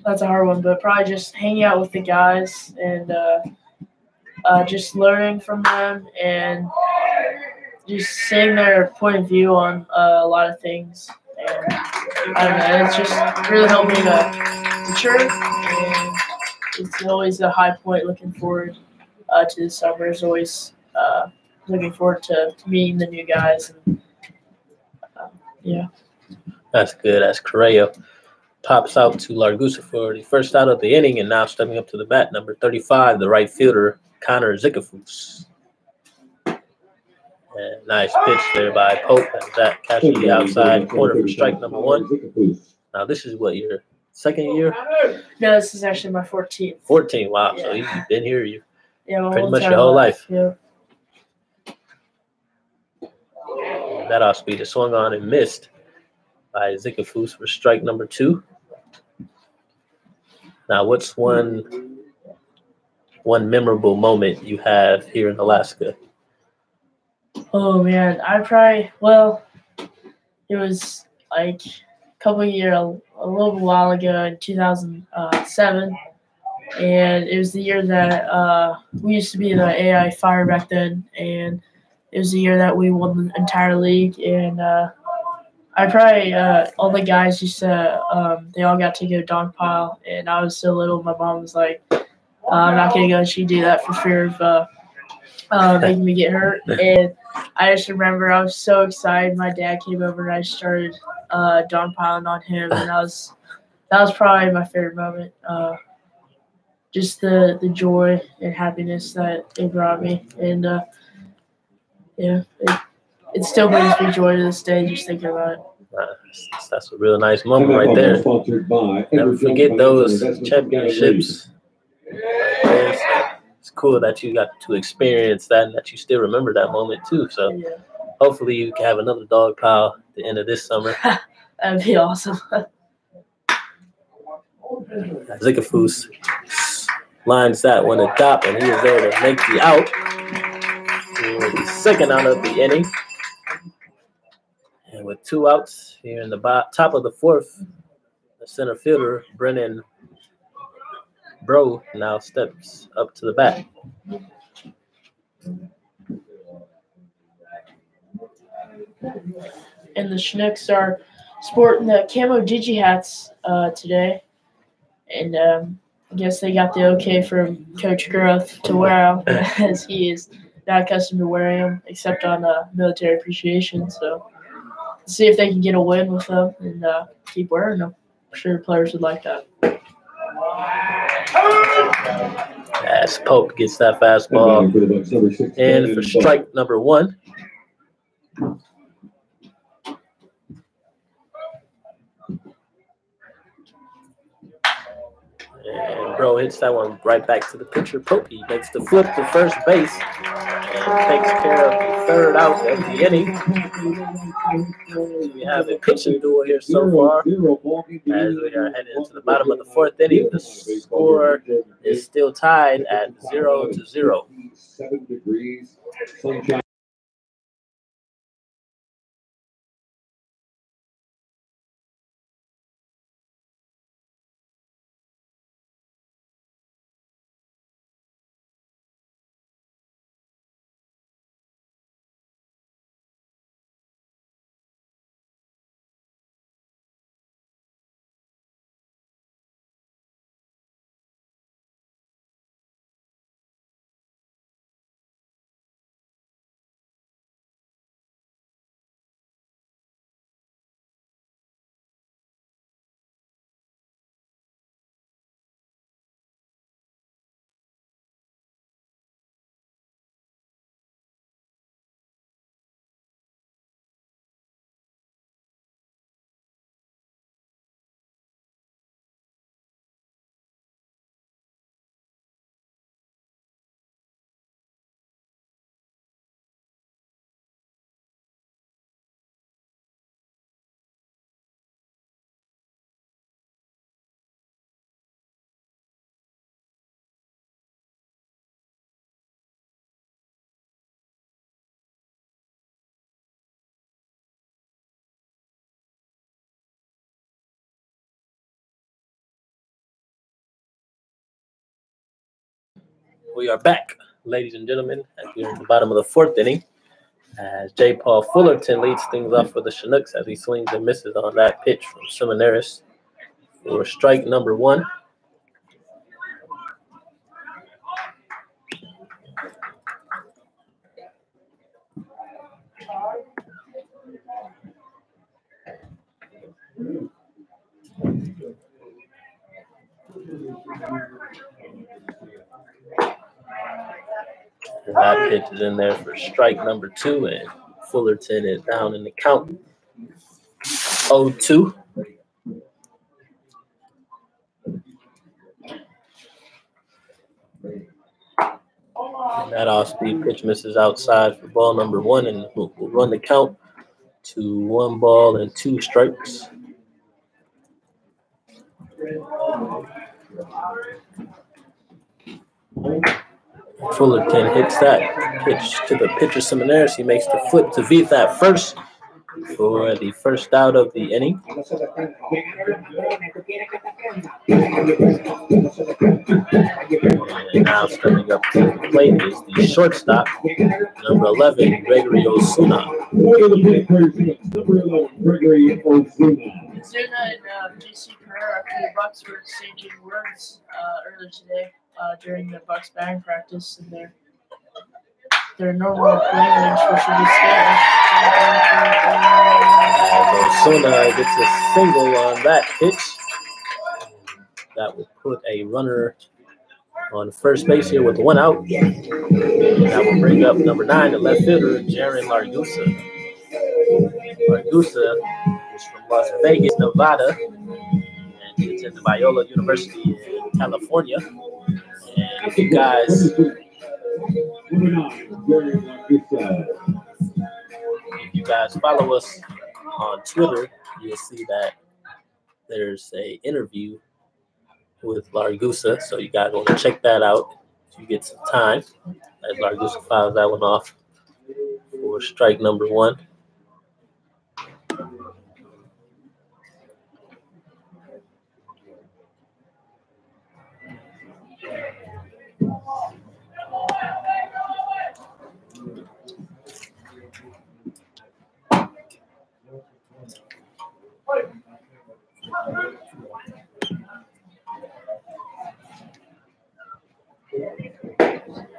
B: that's a hard one, but probably just hanging out with the guys and just learning from them and just seeing their point of view on a lot of things. And I don't know, it's just really helped me to mature, and it's always a high point looking forward to the summer. Is always looking forward to meeting the new guys. And, yeah.
A: That's good. That's Correa. Pops out to Largusa for the first out of the inning, and now stepping up to the bat, number 35, the right fielder, Connor Zickerfoos. And nice pitch there by Pope. That catches the outside corner for strike number 1. Now, this is what, your second year?
B: No, this is actually my 14th.
A: 14, wow.
B: Yeah.
A: So you've been here
B: Pretty
A: much your whole life.
B: Yeah.
A: That off speed is swung on and missed by Zickerfoos for strike number 2. Now, what's one memorable moment you have here in Alaska?
B: Oh, man. It was like a little while ago in 2007. And it was the year that we used to be the AI Fire back then. And it was the year that we won the entire league. And all the guys used to, they all got to go dog pile. And I was so little, my mom was like, I'm not going to go. She'd do that for fear of making me get hurt. And I just remember I was so excited. My dad came over and I started dog piling on him. And that was probably my favorite moment. Just the joy and happiness that it brought me. And, it still brings me joy to this day just thinking about it.
A: That's a real nice moment right there. Never forget those championships. It's cool that you got to experience that and that you still remember that moment too. So hopefully you can have another dog pile at the end of this summer.
B: That'd be awesome.
A: Zickerfoos lines that one at top, and he is there to make the out. The second out of the inning. And with 2 outs here in the top of the 4th, the center fielder, Brennan Bro, now steps up to the bat.
B: And the Chinooks are sporting the camo digi hats today. And I guess they got the okay from Coach Groth to wear them, as he is not accustomed to wearing them except on military appreciation. So let's see if they can get a win with them and keep wearing them. I'm sure players would like that.
A: As Pope gets that fastball in for strike number 1. And Bro hits that one right back to the pitcher. Pope, he makes the flip to first base and takes care of the 3rd out of the inning. We have a pitching duel here so far as we are heading into the bottom of the 4th inning. The score is still tied at 0-0.
D: 7 degrees, sunshine.
A: We are back, ladies and gentlemen, as we're in the bottom of the 4th inning. As J. Paul Fullerton leads things off for the Chinooks as he swings and misses on that pitch from Seminaris for strike number 1. That pitch is in there for strike number 2, and Fullerton is down in the count. 0-2. And that off-speed pitch misses outside for ball number 1, and we'll run the count to 1 ball and 2 strikes. Fullerton hits that pitch to the pitcher Seminaris. He makes the flip to beat that first for the first out of the inning. And now stepping up to the plate is the shortstop, number 11, Gregory Osuna.
B: Osuna and J.C. Pereira for the Bucs were exchanging words earlier today during the Bucs batting practice, and their normal language, which should be Spanish.
A: Osuna gets a single on that pitch. That will put a runner on first base here with 1 out. That will bring up number 9, the left fielder, Jaron Largusa. Largusa is from Las Vegas, Nevada, and he attended Biola University in California. And if you guys follow us on Twitter, you'll see that there's a interview with Largusa, so you guys want to check that out if you get some time, as Largusa files that one off for strike number 1.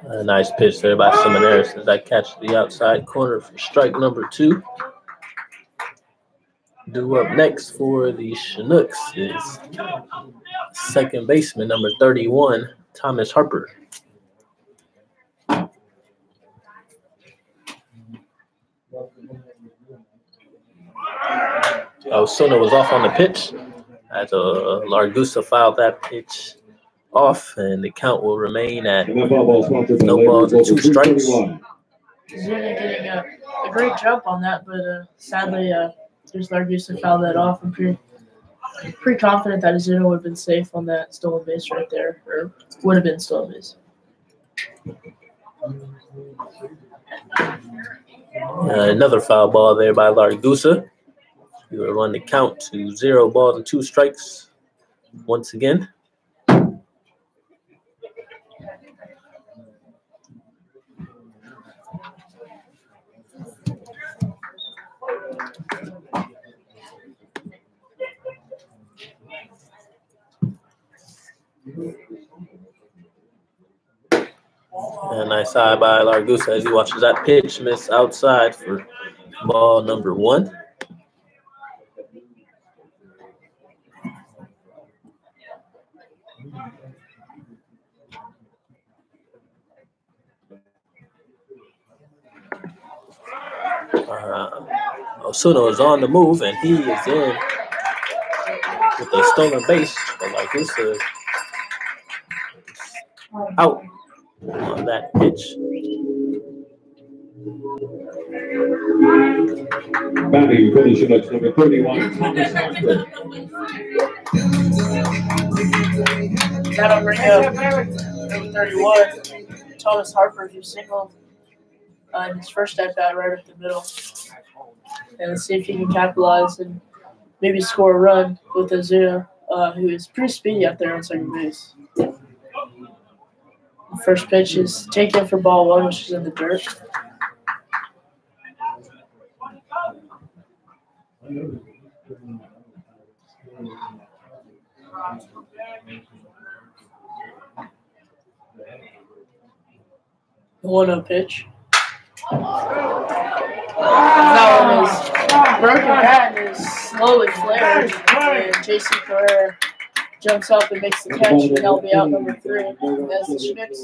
A: A nice pitch there by Seminaris as I catch the outside corner for strike number 2. Due up next for the Chinooks is second baseman, number 31, Thomas Harper. Osuna was off on the pitch as Largusa fouled that pitch off, and the count will remain at no balls and 2 strikes.
B: Zuna getting a great jump on that, but sadly, there's Largusa fouled that off. I'm pretty confident that Zuna would have been safe on that stolen base right there, or would have been stolen base.
A: Another foul ball there by Largusa. We will run the count to 0 balls and 2 strikes once again. A nice eye by Largusa as he watches that pitch miss outside for ball number 1. Osuna is on the move, and he is in with a stolen base. But Largusa out on that pitch.
D: Batting for the Chinooks, number 31, Thomas Harper.
B: That'll bring up number 31, Thomas Harper, who singled in his first at-bat right up the middle. And let's see if he can capitalize and maybe score a run with Osuna, who is pretty speedy out there on second base. The first pitch is taken for ball 1, which is in the dirt. The 1-0 pitch. That one is broken bat and is slowly flared. And J.C. Pereira jumps up and makes the catch, and that'll be out number 3. As the Chinooks,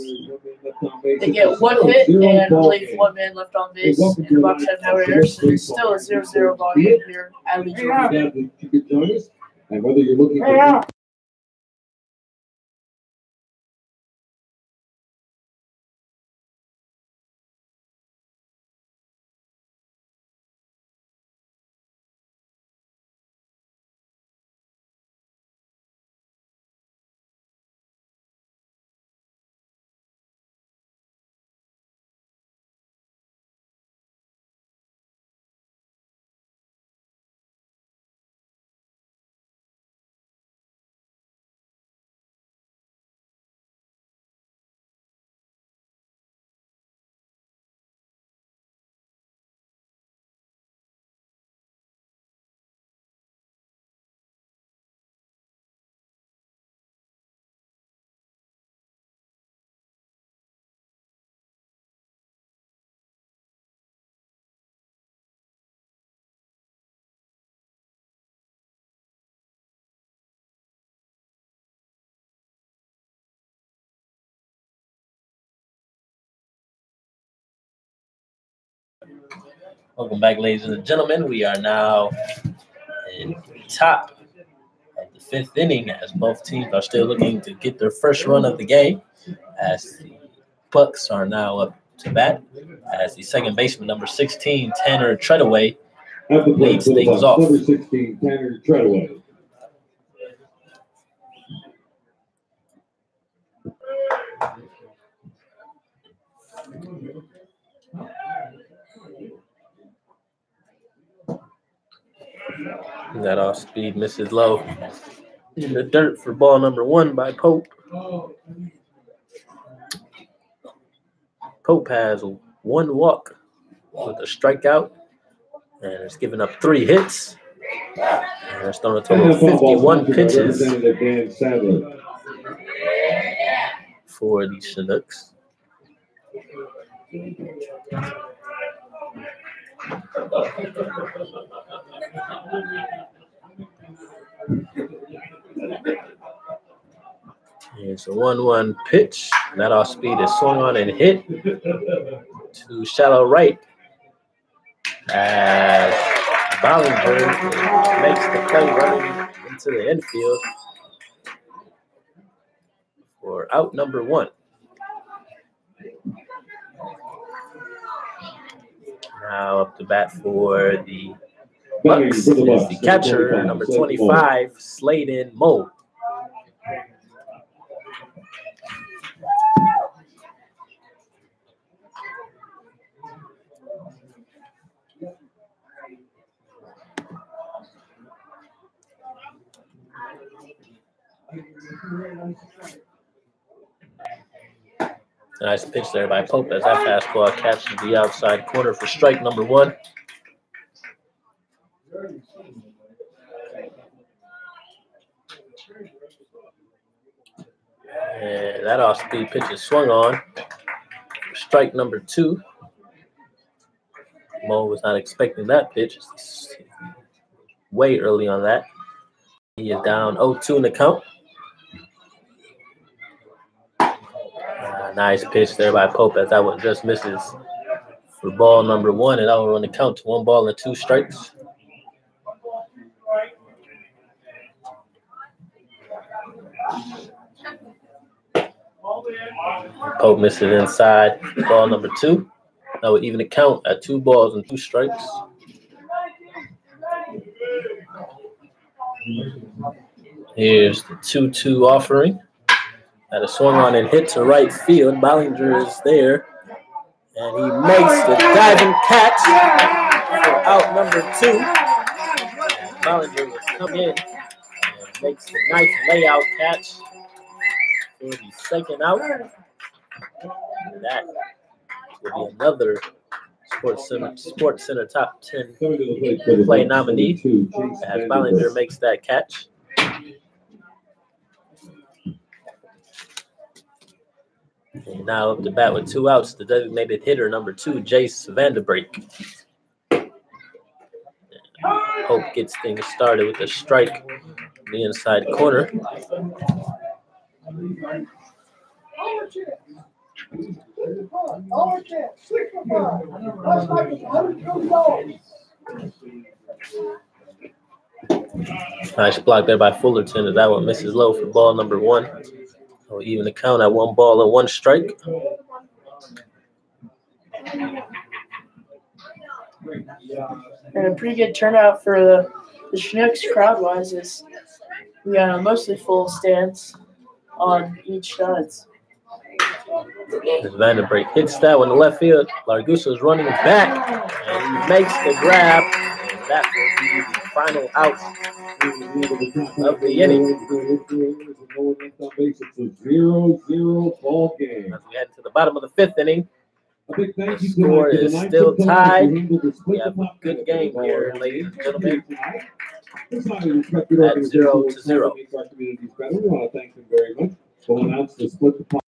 B: they get 1 hit and I believe 1 man left on base, and the Bucs have no errors, so it's still a 0-0 ball game here at Lee Jordan.
D: Glad that you could join us. And whether you're looking for
A: Welcome back, ladies and gentlemen. We are now in top of the 5th inning as both teams are still looking to get their first run of the game, as the Bucs are now up to bat as the second baseman, number 16, Tanner Treadaway, leads things off.
D: Number 16, Tanner Treadaway.
A: That off speed misses low in the dirt for ball number 1 by Pope. Pope has 1 walk with a strikeout and has given up 3 hits. And has thrown a total of 51 pitches for the Chinooks. Here's a 1-1 pitch. That off speed is swung on and hit to shallow right as Ballinger makes the play running into the infield for out number 1. Now up to bat for the Bucs is the catcher, number 25, Sladen Moe. Nice pitch there by Pope as that fastball catches the outside corner for strike number 1. And that off-speed pitch is swung on for strike number 2. Mo was not expecting that pitch. Way early on that. He is down 0-2 in the count. Nice pitch there by Pope as that one just misses for ball number 1, and that will run the count to 1 ball and 2 strikes. Pope misses inside ball number 2. That would even the count at 2 balls and 2 strikes. Here's the 2-2 offering. That is swung on and hit to right field. Ballinger is there, and he makes the diving catch for out number 2. Ballinger will come in and makes the nice layout catch for the second out. And that will be another Sports Center top 10 play nominee as Ballinger makes that catch. And now up to bat with 2 outs, the designated hitter, number 2, Jace Vanderbeek. Hope gets things started with a strike the inside corner. Nice block there by Fullerton, and that one misses low for ball number 1. So even the count at 1 ball and 1 strike.
B: And a pretty good turnout for the Chinooks crowd-wise is we got a mostly full stands on each sides.
A: As Vandenbrink hits that one to left field, Largusa is running back, and he makes the grab. That will be the final out of the inning.
D: It's a 0-0 ball game.
A: As we head to the bottom of the 5th inning,
D: A big thank
A: the
D: you
A: score
D: to the
A: is
D: nine
A: still
D: football
A: tied.
D: who handled the split
A: We have
D: the
A: a
D: top
A: good
D: half
A: game
D: of the
A: here,
D: ball.
A: ladies and gentlemen.
D: This highly respected
A: At
D: organization
A: 0-0.
D: works hard to make our communities better. We want to thank them very much. We'll announce the split the top.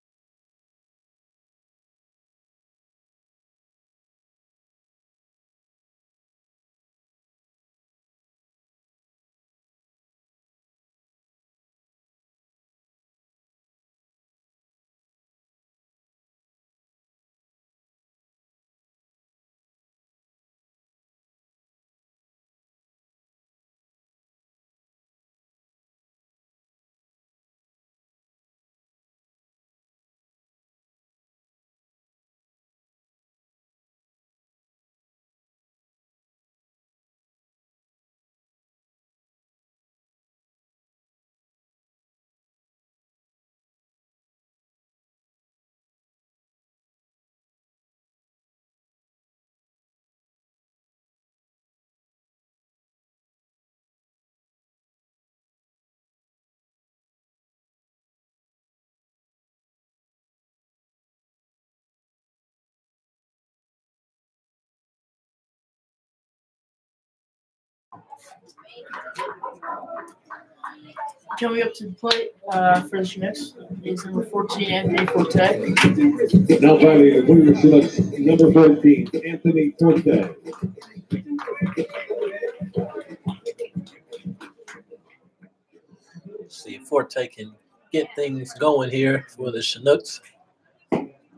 B: Coming up to the plate for the Chinooks is number 14, Anthony Forte.
D: Now batting the Cleveland Chinooks, number 14, Anthony Forte.
A: See if Forte can get things going here for the Chinooks.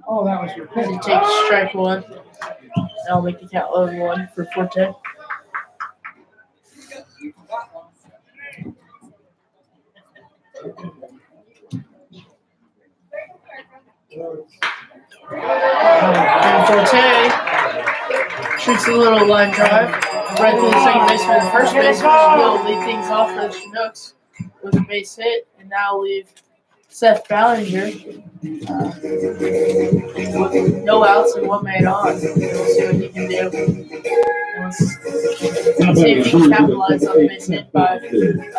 B: Oh, that was your pick. He takes strike 1. That'll make the count 11-1 for Forte. And Forte shoots a little line drive right to the second baseman and first baseman. Will lead things off for the Chinooks with a base hit, and now leave Seth Ballinger with no outs and 1 man on. We'll see what he can do. Let's see if he can capitalize on the base hit by Forte.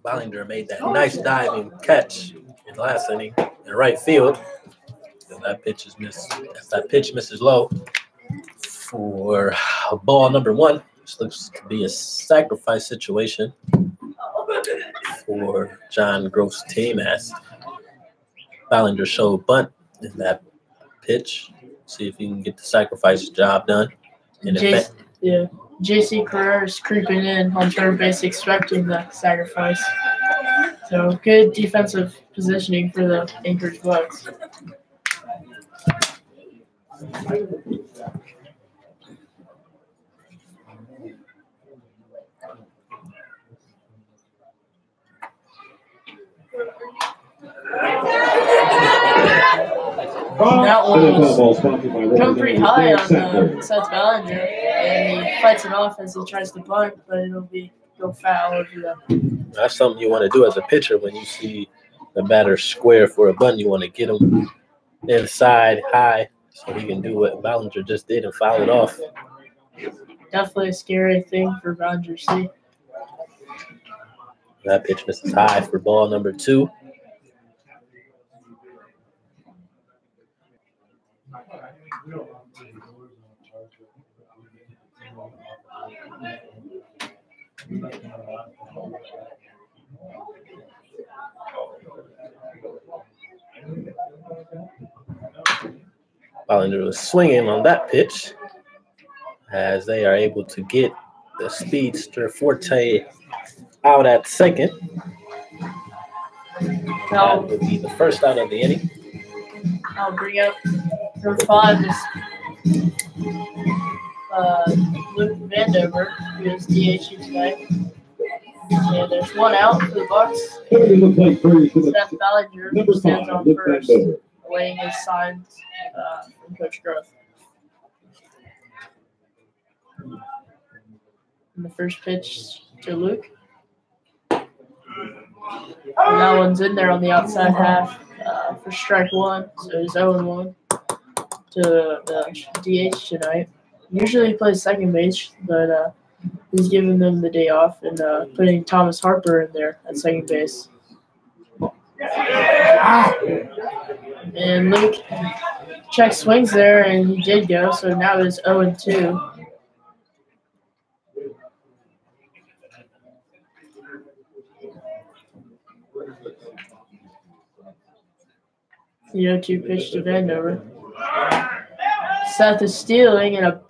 A: Ballinger made that nice diving catch in the last inning in right field. And that pitch misses low for ball number 1. This looks to be a sacrifice situation for John Groff's team as Ballinger showed bunt in that pitch. See if he can get the sacrifice job done. And
B: JC Carrera is creeping in on third base, expecting the sacrifice. So good defensive positioning for the Anchorage Bucs. That one was coming pretty high on Seth Ballinger, and he fights it off as he tries to bunt, but it'll go foul over the.
A: That's something you want to do as a pitcher when you see the batter square for a bunt. You want to get him inside high so he can do what Ballinger just did and foul it off.
B: Definitely a scary thing for Ballinger to see.
A: That pitch misses high for ball number 2. Ballinger was swinging on that pitch as they are able to get the speedster Forte out at second. That would be the first out of the inning.
B: I'll bring up number 5 is Luke Vandover, who is DH tonight. And there's one out for the Bucs. Seth Ballinger stands on first, awaiting his signs from Coach Groth. And the first pitch to Luke. And that one's in there on the outside half for strike 1. So he's 0-1 to the DH tonight. Usually he plays second base, but he's giving them the day off and putting Thomas Harper in there at second base. And Luke check swings there, and he did go, so now it's 0-2. The 0-2 pitch to Vandover. Seth is stealing, and a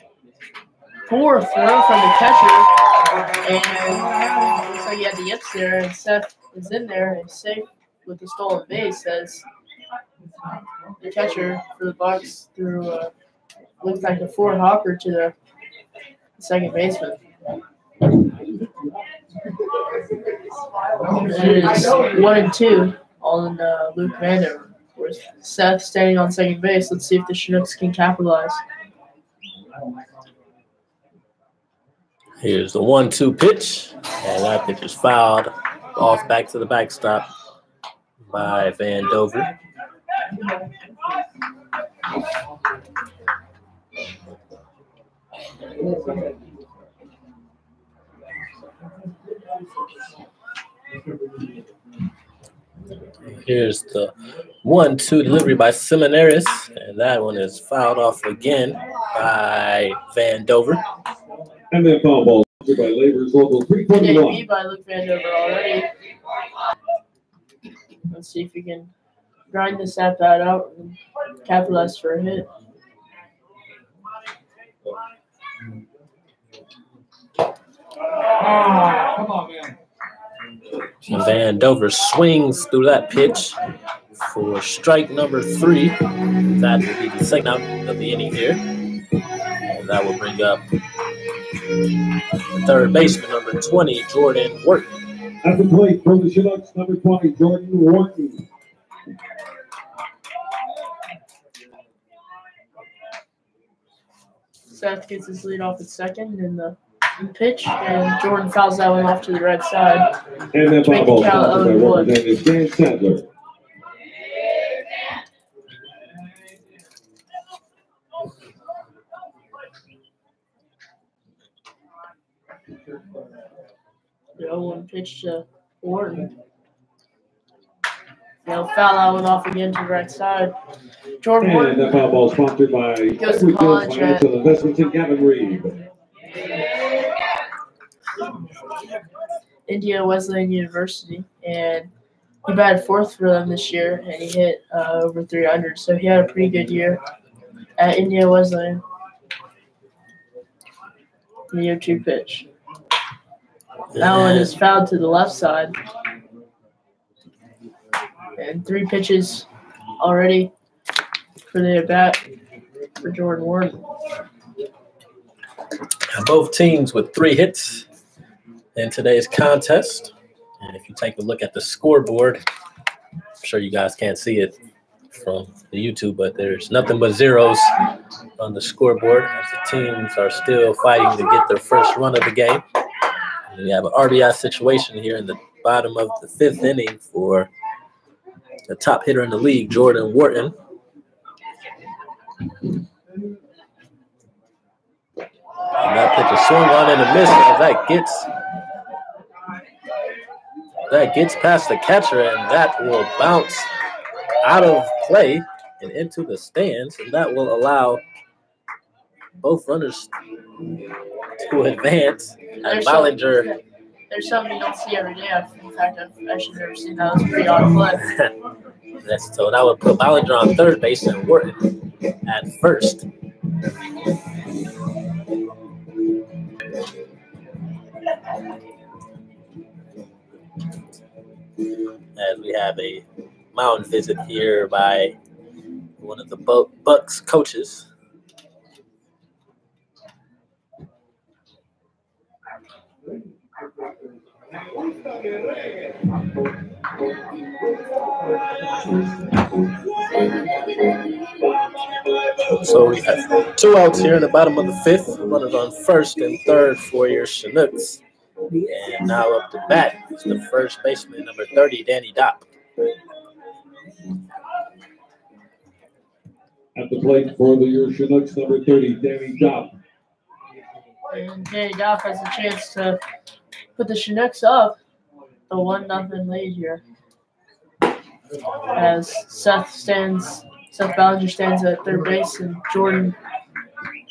B: poor throw from the catcher. And looks like he had the yips there, and Seth is in there and safe with the stolen base as the catcher for the Bucs threw looks like a forward hopper to the second baseman. And it's 1-2 on Luke Vandover with Seth standing on second base. Let's see if the Chinooks can capitalize.
A: Here's the 1-2 pitch, and that pitch is fouled off back to the backstop by Vandover. Here's the 1-2 delivery by Seminaris, and that one is fouled off again by Vandover.
D: And then foul ball by Labor's Local 321.
B: Beat by Luke Vandover already. Let's see if we can grind this at bat out and capitalize for a hit.
D: Come on, man.
A: Vandover swings through that pitch for strike number 3. That will be the second out of the inning here. And that will bring up third baseman number 20, Jordan Wharton.
D: At the plate for the Chinooks, number 20, Jordan Wharton.
B: Seth gets his lead off at second in the pitch, and Jordan fouls that one off to the right side.
D: And then foul ball by Representative Dan Sadler.
B: The 0-1 pitch to Wharton. They'll foul that one off again to the right side. Jordan
D: And
B: Wharton
D: that foul ball sponsored by
B: goes to college at
D: Financial Investments in Gavin Reed.
B: India Wesleyan University, and he batted fourth for them this year, and he hit over 300. So he had a pretty good year at India Wesleyan. The 0-2 pitch. That one is fouled to the left side. And 3 pitches already for the at-bat for Jordan Wharton.
A: Both teams with 3 hits in today's contest. And if you take a look at the scoreboard, I'm sure you guys can't see it from the YouTube, but there's nothing but zeros on the scoreboard as the teams are still fighting to get their first run of the game. And we have an RBI situation here in the bottom of the 5th inning for the top hitter in the league, Jordan Wharton. And that pitch is swung on and a miss as that gets past the catcher, and that will bounce out of play and into the stands, and that will allow both runners to advance. And Ballinger.
B: There's something you don't see every day. In fact, I've actually never seen that. That was pretty odd play.
A: So that would put Ballinger on third base and Wharton at first. As we have a mound visit here by one of the Bucs coaches. So we have 2 outs here in the bottom of the 5th. Runners on first and third for your Chinooks. And now up to bat is the first baseman, number 30, Danny Dopp.
D: At the plate for your Chinooks, number 30, Danny Dopp.
B: And Danny Dopp has a chance to put the Chinooks up a 1-0 lead here. As Seth Ballinger stands at third base and Jordan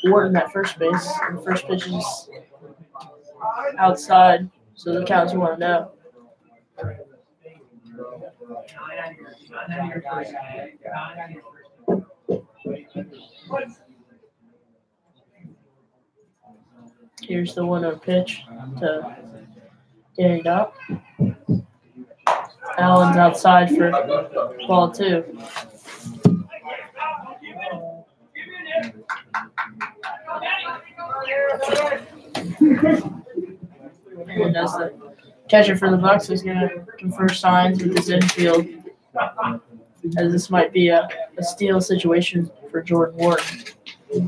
B: Wharton at first base. And the first pitch is outside, so the count's 1-0. Here's the 1-0 pitch to Danny Dopp. Allen's outside for ball 2. And as the catcher for the Bucs is going to confer signs with his infield, as this might be a steal situation for Jordan Wharton. He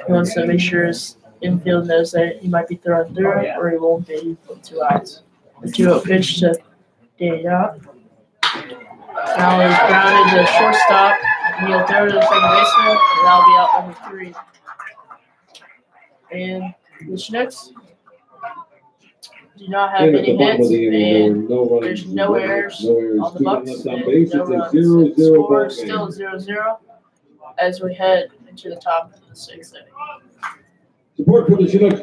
B: wants to make sure his infield knows that he might be thrown through it or he won't be with 2 outs. The 2-0 pitch to Danny Dopp. Allen is grounded to shortstop, and he'll throw to the second baseman, and that'll be out number 3. And the Chinooks do not have any hits, and there's no errors on the Bucs. No runs. The score is still 0-0 as we head into the top of the 6th inning.
D: Support for the Chinooks.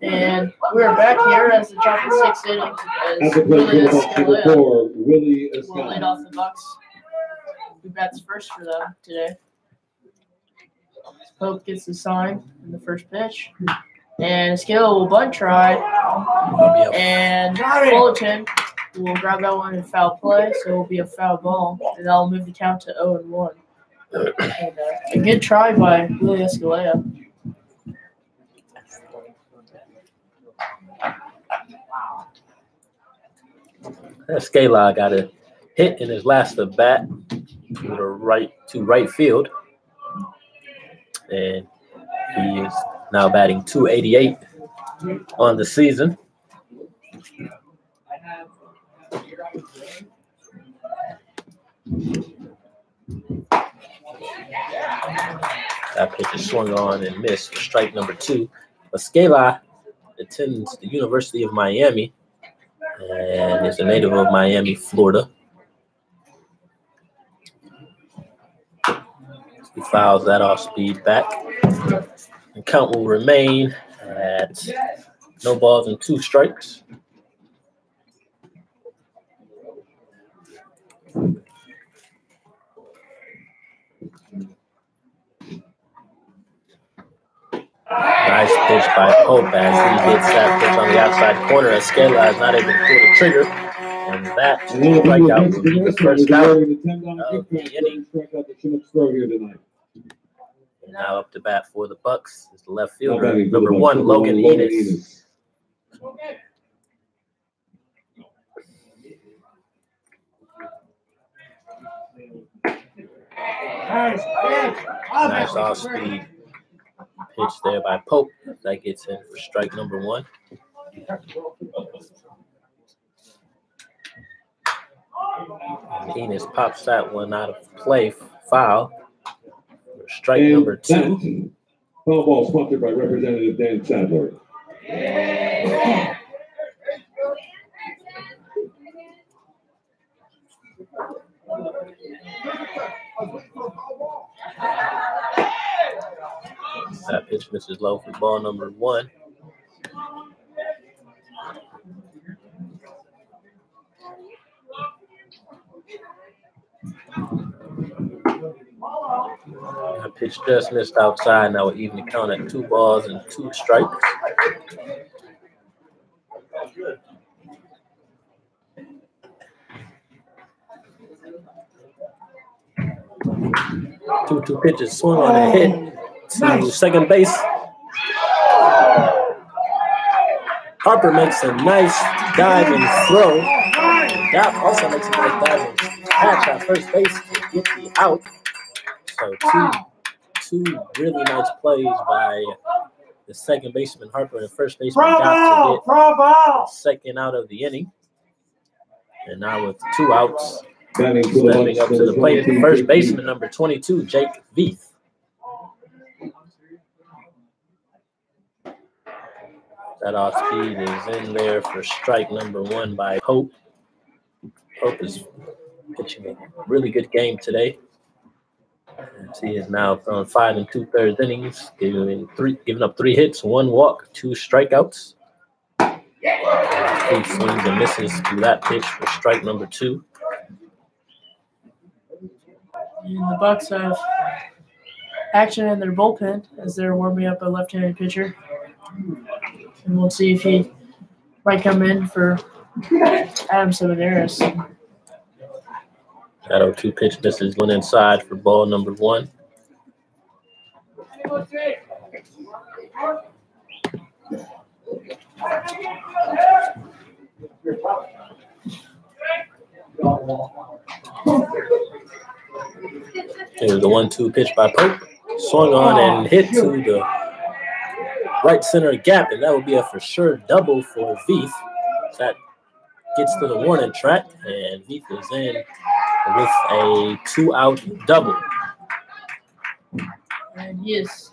B: And we're back here as the top of the 6th inning.
D: At the plate for the Bucs, number 4, Willie
B: will lead off the Bucs. Who bats first for them today? Pope gets the sign in the first pitch. And Skill will bunt try. And Fullerton will grab that one in foul play, so it will be a foul ball. And that'll move the count to 0-1. And a good try by Willie Escalera.
A: Scala got a hit in his last at bat to right field, and he is now batting .288 on the season. That pitch is swung on and missed for strike number 2. Scala attends the University of Miami And is a native of Miami, Florida. He fouls that off speed back. And count will remain at no balls and 2 strikes. Nice pitch by Pope as he hits that pitch on the outside corner. Escala is not able to pull the trigger. And that strikeout will be the first out of the inning. Now up to bat for the Bucs is the left fielder, number 1, Logan Enos. Nice off-speed pitch there by Pope. That gets in for strike number 1. And Enos pops that one out of play, foul. Strike number 2.
D: Foul ball sponsored by Representative Dan Sadler.
A: That pitch misses low for ball number 1. That pitch just missed outside. Now we're even the count at 2 balls and 2 strikes. Two pitches swung on and hit to second base. Harper makes a nice dive and throw. That also makes a nice dive and catch at first base to get the out. So two really nice plays by the second baseman Harper and first baseman got to get the second out of the inning. And now with 2 outs, stepping up to the plate, first baseman number 22, Jake Veith. That off speed is in there for strike number 1 by Pope. Pope is pitching a really good game today. As he is now throwing 5 2/3 innings, giving up 3 hits, 1 walk, 2 strikeouts. He swings and misses to that pitch for strike number 2.
B: And the Bucs have action in their bullpen as they're warming up a left-handed pitcher. And we'll see if he might come in for Adam Seminaris.
A: That 0-2 pitch misses, went inside for ball number 1. Here's the 1-2 pitch by Pope. Swung on and hit to the right center gap, and that would be a for sure double for Veith. That gets to the warning track, and Veith is in with a 2-out double.
B: And he is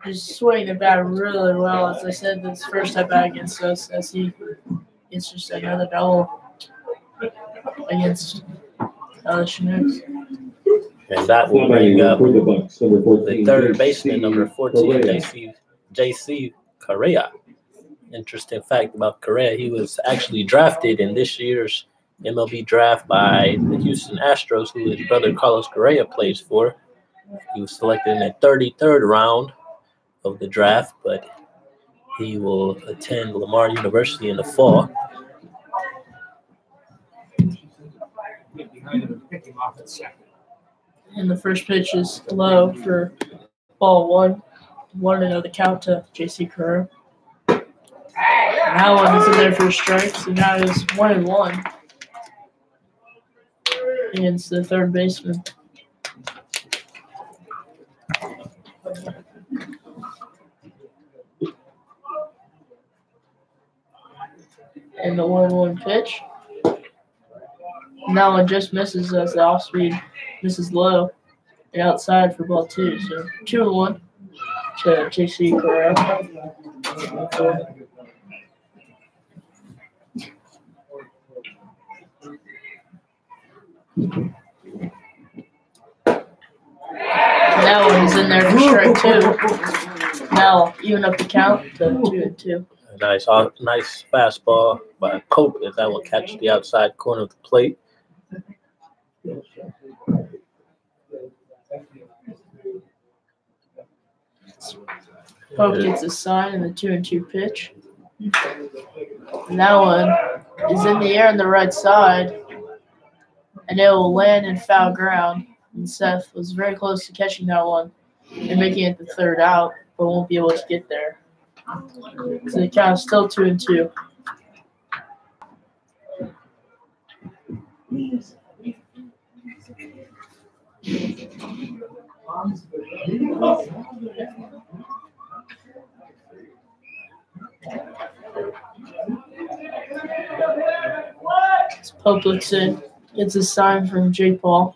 B: just swinging the bat really well. As I said, this first at bat against us, as he gets just another double against the Chinooks.
A: And that will bring up the third baseman, number 14, J.C. Correa. Interesting fact about Correa, he was actually drafted in this year's MLB draft by the Houston Astros, who his brother Carlos Correa plays for. He was selected in the 33rd round of the draft, but he will attend Lamar University in the fall.
B: And the first pitch is low for ball 1. 1-0 the count to J.C. Correa. Now one is in there for a strike, so now it is 1-1 against the third baseman. And the 1-1 pitch. Now one just misses as the off speed misses low and outside for ball 2. So 2-1 to J.C. Correa. Now he's in there for strike 2. Now even up the count to 2-2.
A: Nice fastball by Pope, as that will catch the outside corner of the plate.
B: Pope gets a sign in the 2-2 pitch. And that one is in the air on the right side, and it will land in foul ground. And Seth was very close to catching that one and making it the third out, but won't be able to get there. So the count is still 2-2. Pope looks in, gets a sign from Jake Paul,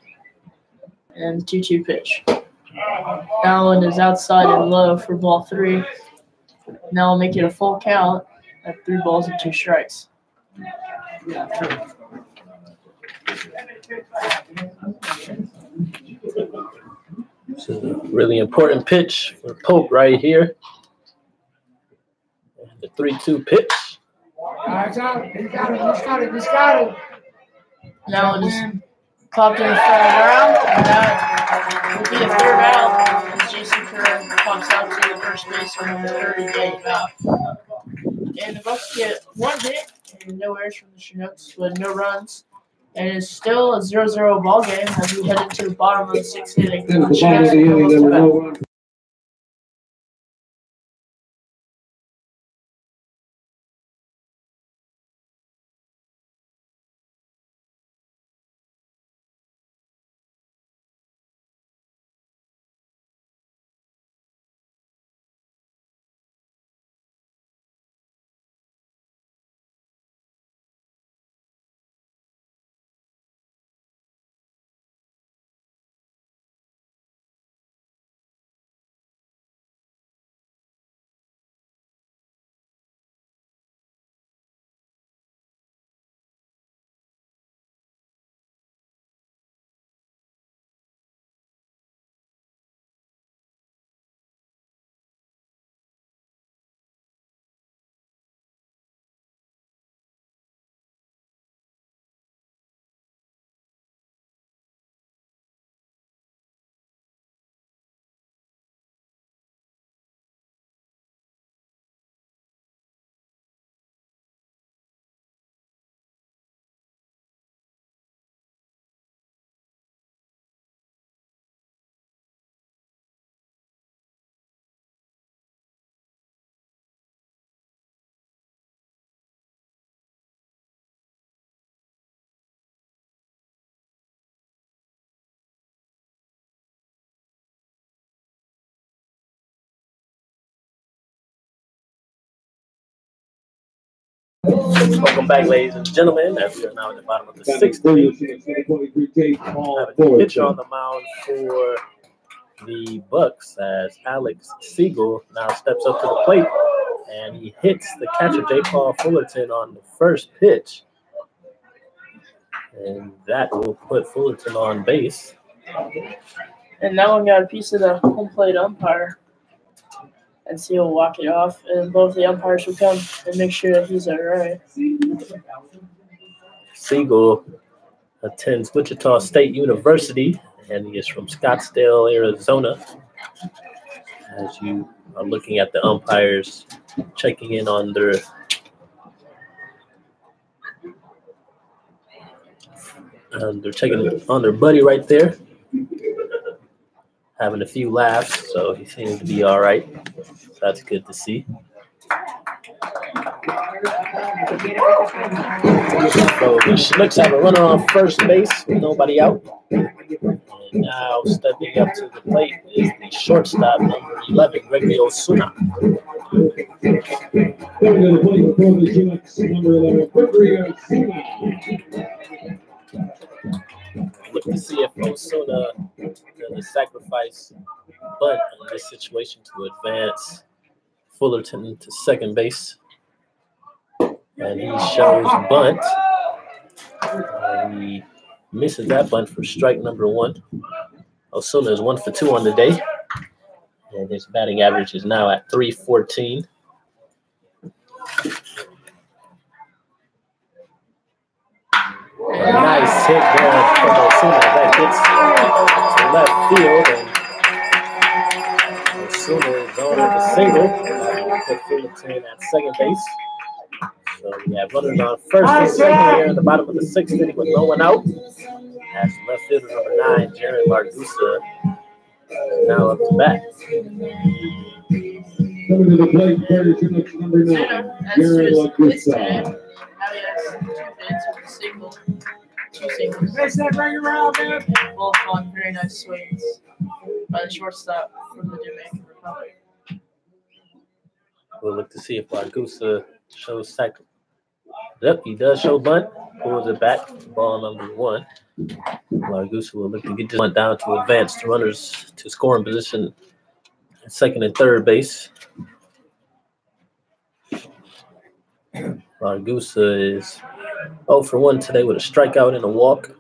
B: and the 2-2 pitch. That one is outside and low for ball 3. Now we'll make it a full count at 3 balls and 2 strikes.
A: It's a really important pitch for Pope right here. And the 3-2 pitch.
E: He's got it.
B: That one is popped in the foul ground, and that will be a third out. Jason Kerr pops out to the first baseman on the third and getting out. And the Bucs get 1 hit and no errors from the Chinooks with no runs. And it's still a 0-0 ball game as we head into the bottom of the 6th inning.
D: And at the bottom of the inning, there were no runs.
A: Welcome back, ladies and gentlemen, as we are now at the bottom of the 6th inning. Having a pitcher on the mound for the Bucs as Alex Siegel now steps up to the plate, and he hits the catcher J. Paul Fullerton on the first pitch. And that will put Fullerton on base.
B: And that one got a piece of the home plate umpire. And so he'll walk it off, and both the umpires will come and make sure that he's all right.
A: Siegel attends Wichita State University, and he is from Scottsdale, Arizona. As you are looking at the umpires checking in on their they're checking on their buddy right there, having a few laughs, so he seems to be all right. So that's good to see. So the Chinooks have a runner on first base with nobody out. And now stepping up to the plate is the shortstop, number 11, Gregory Osuna. Look to see if Osuna can sacrifice bunt in this situation to advance Fullerton to second base. And he shows bunt. And he misses that bunt for strike number 1. Osuna is 1 for 2 on the day. And his batting average is now at .314. A nice hit there from Osuna. That gets to left field. And Osuna is on with a single. Put Fullerton at second base. So we have runners on first and second here in the bottom of the 6th inning with no one out. As left fielder number 9, Jared Margusa, now up to bat.
D: Coming to the plate, Chinooks number 9, Jared Margusa.
B: Two singles. Both on very nice swings by the shortstop from the Dominican Republic.
A: We'll look to see if Margusa shows second. Yep, he does show bunt. Pulls it back. Ball number 1. Margusa will look to get this one down to advance the runners to scoring position at second and third base. Margusa is 0 for 1 today with a strikeout and a walk.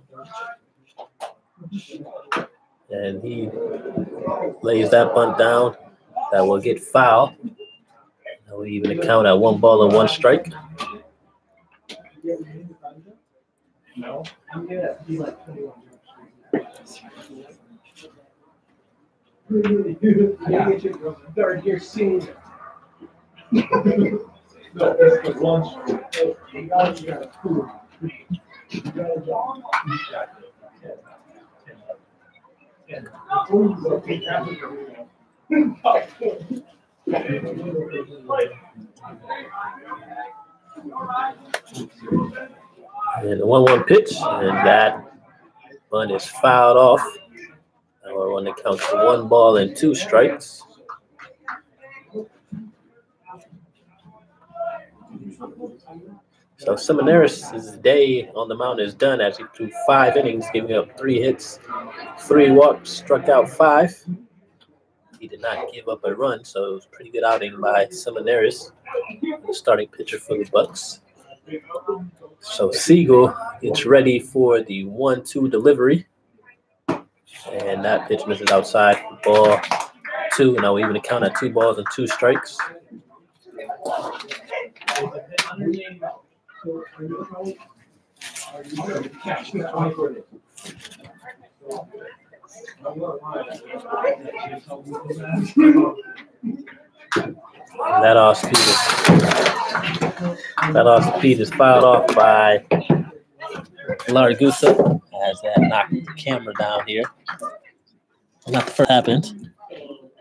A: And he lays that bunt down. That will get foul. That will even account at 1 ball and 1 strike.
E: No. Third year senior. No, it's the lunch. You got a food.
A: And the 1-1 pitch, and that bunt is fouled off. And we're on the count to 1 ball and 2 strikes. So Seminaris' day on the mound is done as he threw 5 innings, giving up 3 hits, 3 walks, struck out 5. He did not give up a run, so it was a pretty good outing by Seminaris, the starting pitcher for the Bucs. So Siegel gets ready for the 1-2 delivery. And that pitch misses outside. Ball 2. Now we even count at 2 balls and 2 strikes. That off-speed is fouled off by Largusa as that knocked the camera down here. Not the first happened.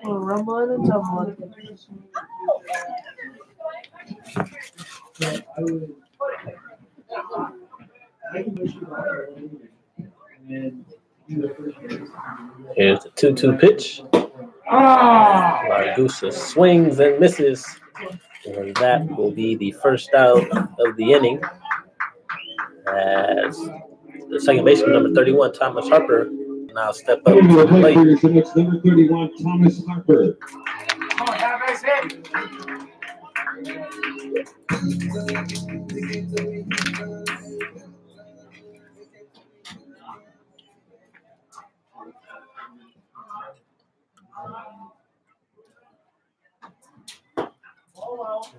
B: Oh, rumbling and tumbling.
A: Here's the 2-2 pitch. Largusa swings and misses. And that will be the first out of the inning. As the second baseman, number 31, Thomas Harper, now step up to the plate.
D: Number 31, Thomas Harper.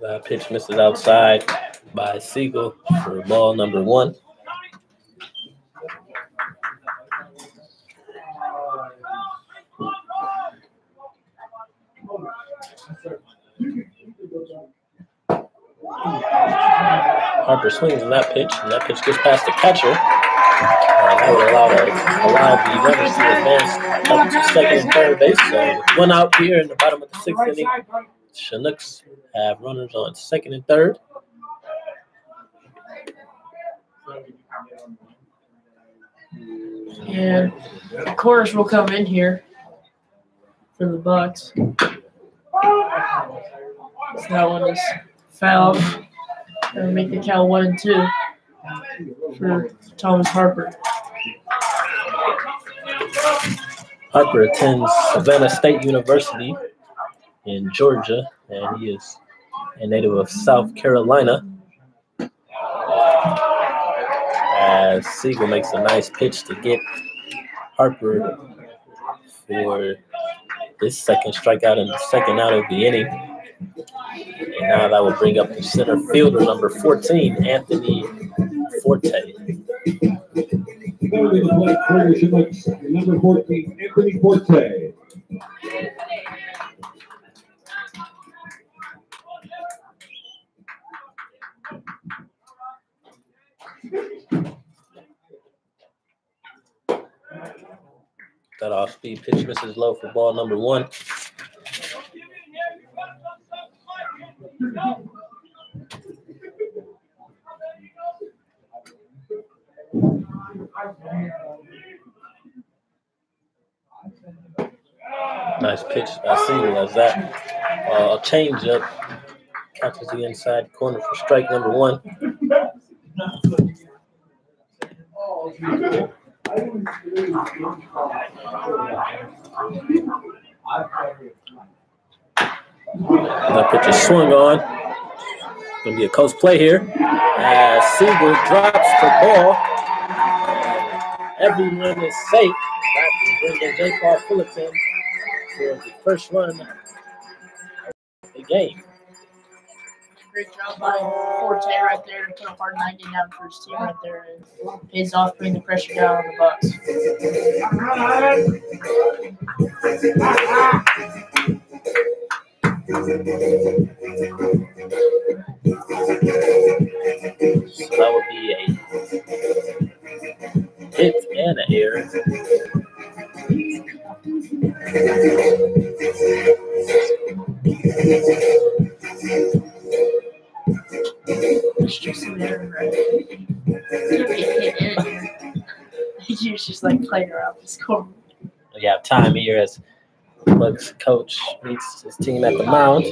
A: That pitch misses outside by Siegel for ball number 1. Harper swings in that pitch, and that pitch gets past the catcher. That would allow the runners to advance up to second and third base. So 1 out here in the bottom of the 6th inning. Chinooks have runners on second and third.
B: And the corners will come in here for the Bucs. So that one is fouled. That'll make the count 1 and 2 for Thomas Harper.
A: Harper attends Savannah State University in Georgia, and he is a native of South Carolina. as Siegel makes a nice pitch to get Harper for his second strikeout and the second out of the inning. And now that will bring up the center fielder, number 14, Anthony Forte.
D: Number 14, Anthony Forte.
A: That off-speed pitch misses low for ball number 1. Nice pitch by Siegel as that changeup catches the inside corner for strike number 1. That pitch is swung on. Going to be a close play here as Siegel drops the ball. Everyone is safe. That will bring in J. Paul Fullerton for the first run of the game.
B: Great job by Forte right there to put a hard 90 down for his team right there. And pays off putting the pressure down on the Bucs.
A: So that would be a hit and an error.
B: It's just an error, right? He was just like playing around the score.
A: We have time here as Bucs coach meets his team at the mound.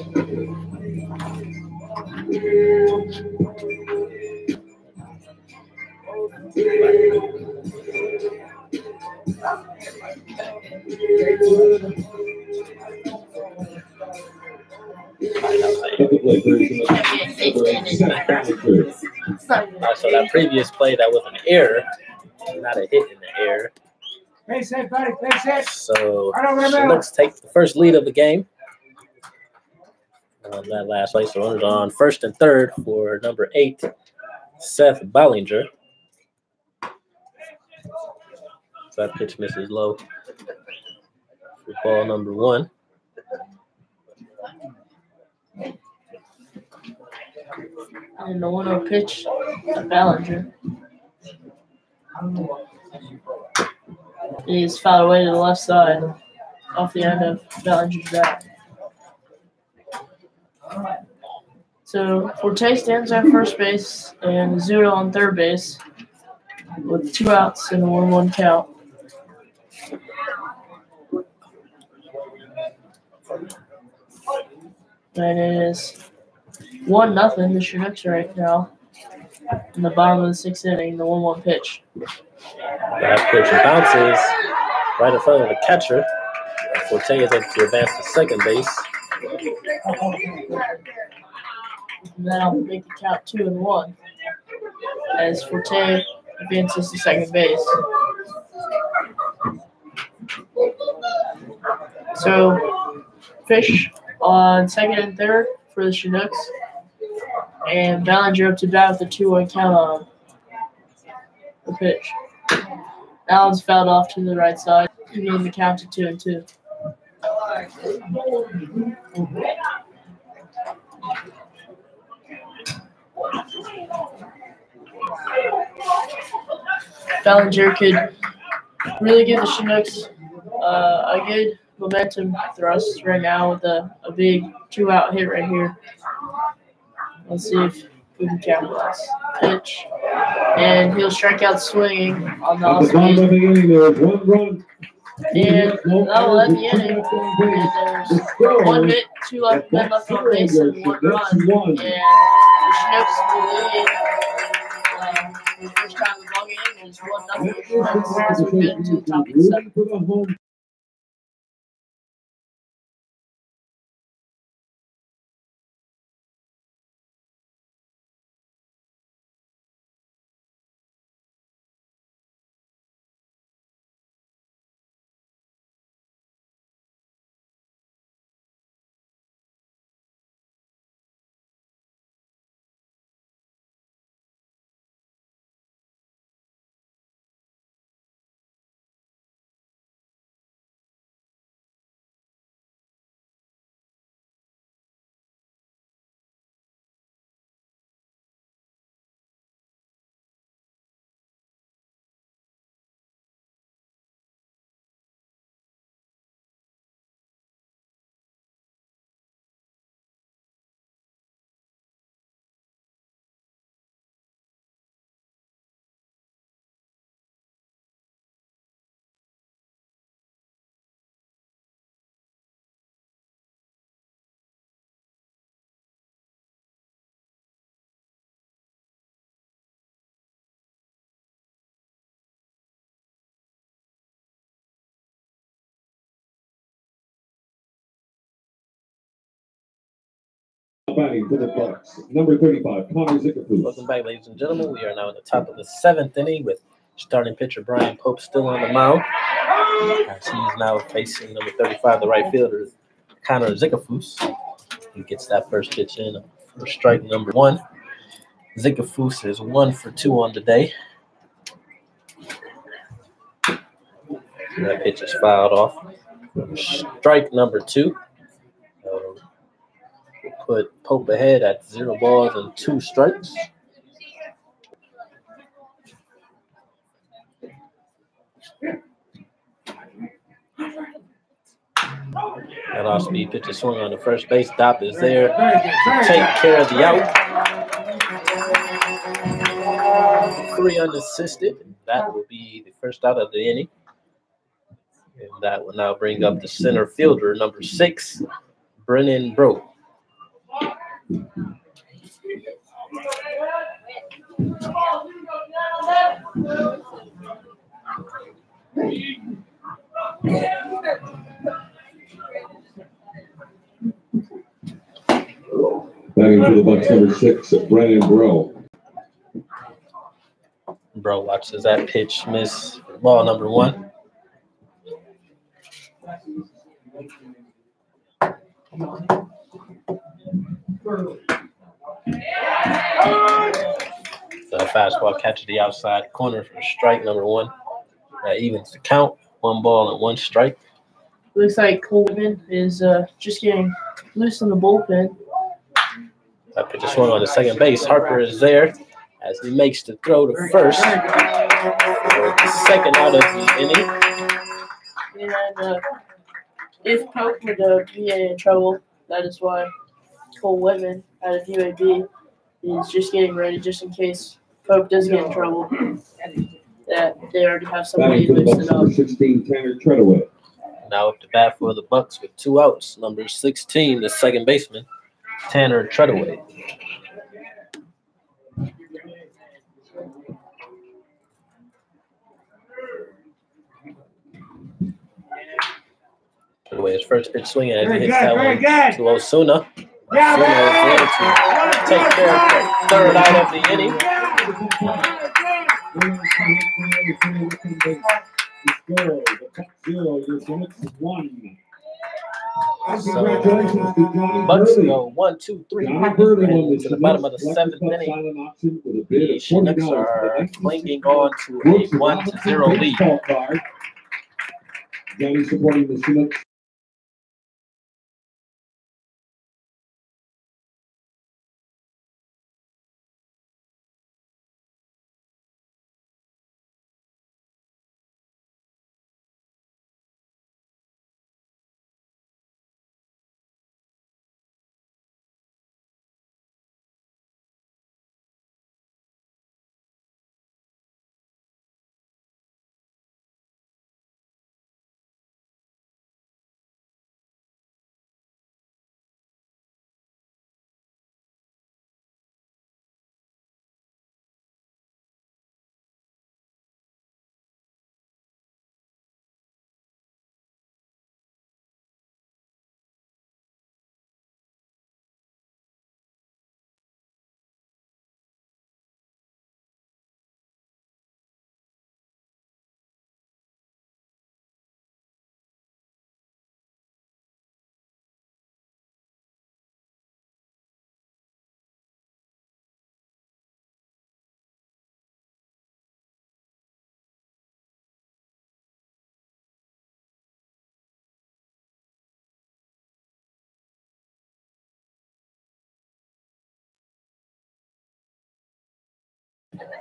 A: So that previous play, that was an error, not a hit in the air. So Chinooks take the first lead of the game on that last play. So runners on first and third for number 8, Seth Ballinger. So that pitch misses low for ball number 1.
B: And the 1-0 pitch to Ballinger. He's fouled away to the left side off the end of Ballinger's bat. So Forte stands at first base and Zudo on third base with 2 outs and a 1-1 count. And it is 1-0 the Chinooks right now in the bottom of the 6th inning, the 1-1 pitch.
A: That pitch bounces right in front of the catcher. Forte is able to advance to second base.
B: And that'll make the count 2-1 as Forte advances to second base. So Fish on second and third for the Chinooks, and Ballinger up to bat with a 2-1 count on the pitch. Allen's fouled off to the right side, giving the count to 2-2. Ballinger could really give the Chinooks a good momentum thrust right now with a big 2-out hit right here. Let's see if we can capitalize. Pitch. And he'll strike out swinging on the off speed. And that'll end the inning. And there's 1 hit, 2 left, men left on base, and 1 run. And the Chinooks will lead for the first time in the ball game. It's 1-0. As we get into the top of the 7th.
D: Batting for the Bucs, number 35, Connor Zickerfoos.
A: Welcome back, ladies and gentlemen. We are now at the top of the 7th inning with starting pitcher Brian Pope still on the mound. As he is now facing number 35, the right fielder, Connor Zickerfoos. He gets that first pitch in for strike number 1. Zickerfoos is 1 for 2 on the day. That pitch is fouled off. Strike number 2. We'll put Pope ahead at 0 balls and 2 strikes. That off-speed pitch is swung on the first base. Dopp is there to take care of the out. 3 unassisted. That will be the first out of the inning. And that will now bring up the center fielder, number 6, Brennan Bro.
D: Batting for the Bucs, number 6, Brennan Bro.
A: Bro watches that pitch miss ball number 1. The fastball catches the outside corner for strike number 1. That evens the count. 1 ball and 1 strike.
B: Looks like Coleman is just getting loose in the bullpen.
A: That pitch is swung on the second base. Harper is there as he makes the throw to first. For the second out of the inning.
B: And if Pope would be in trouble, that is why Cole Whitman out of UAB is just getting ready just in case Pope does get in trouble. That they already have somebody
D: Batting for the
B: loosened
D: Bucs,
B: up.
D: number 16, Tanner Treadaway.
A: Now up to bat for the Bucs with 2 outs. Number 16, the second baseman, Tanner Treadaway. Treadaway, his first pitch swinging as he hits that one to Osuna. Osuna is there to take care of the third out of the inning. So, Bucs go 1, 2, 3 to the bottom of the 7th inning. The Chinooks are clinging on to a 1-0 lead.
D: Johnny supporting the Chinooks.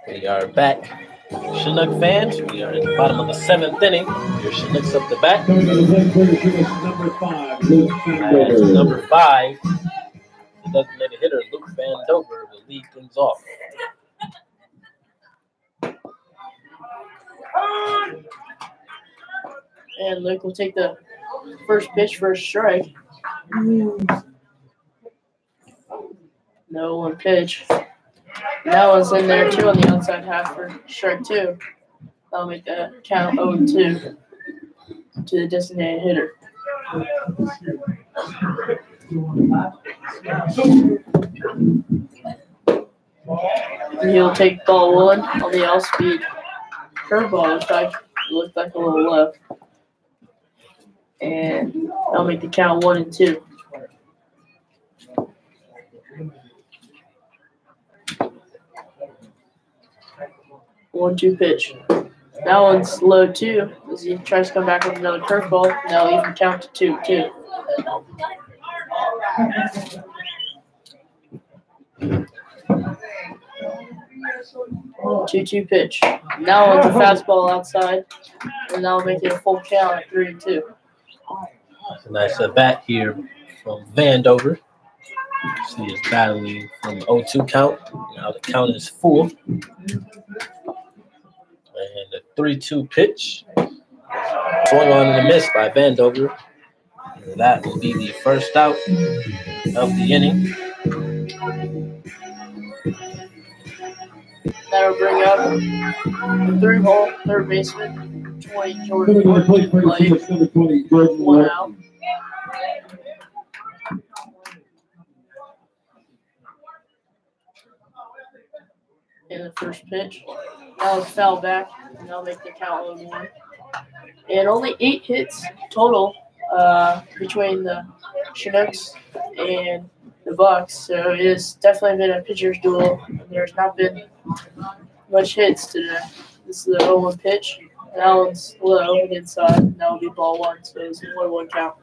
A: We are back. Chinook fans, we are at the bottom of the 7th inning. Your Chinooks up the bat. As number 5, the designated hitter, Luke Van Dover, will lead things off.
B: And Luke will take the first pitch for a strike. No 1 pitch. That one's in there too on the outside half for strike 2. That'll make the count 0-2 to the designated hitter. He'll take ball one on the off-speed curveball, which looked like a little left. And I'll make the count 1-2. One-two pitch. That one's low too, as he tries to come back with another curveball. Now even count to 2-2. 2-2 pitch. Now one's a fastball outside, and now make it a full count at 3-2.
A: A nice at bat here from Vandover. He is battling from 0-2 count. Now the count is full. And a 3-2 pitch. Swung on and a miss by Vandover. And that will be the first out of the inning.
B: That'll bring up the 3-hole third baseman, 20 Jordan Morton, play. One out. In the first pitch. Now it's foul back, and they'll make the count 1-1. And only 8 hits total between the Chinooks and the Bucs. So it has definitely been a pitcher's duel. And there's not been much hits today. This is the 0-1 pitch. That one's low inside. And that will be ball one. So it's a 1-1 count.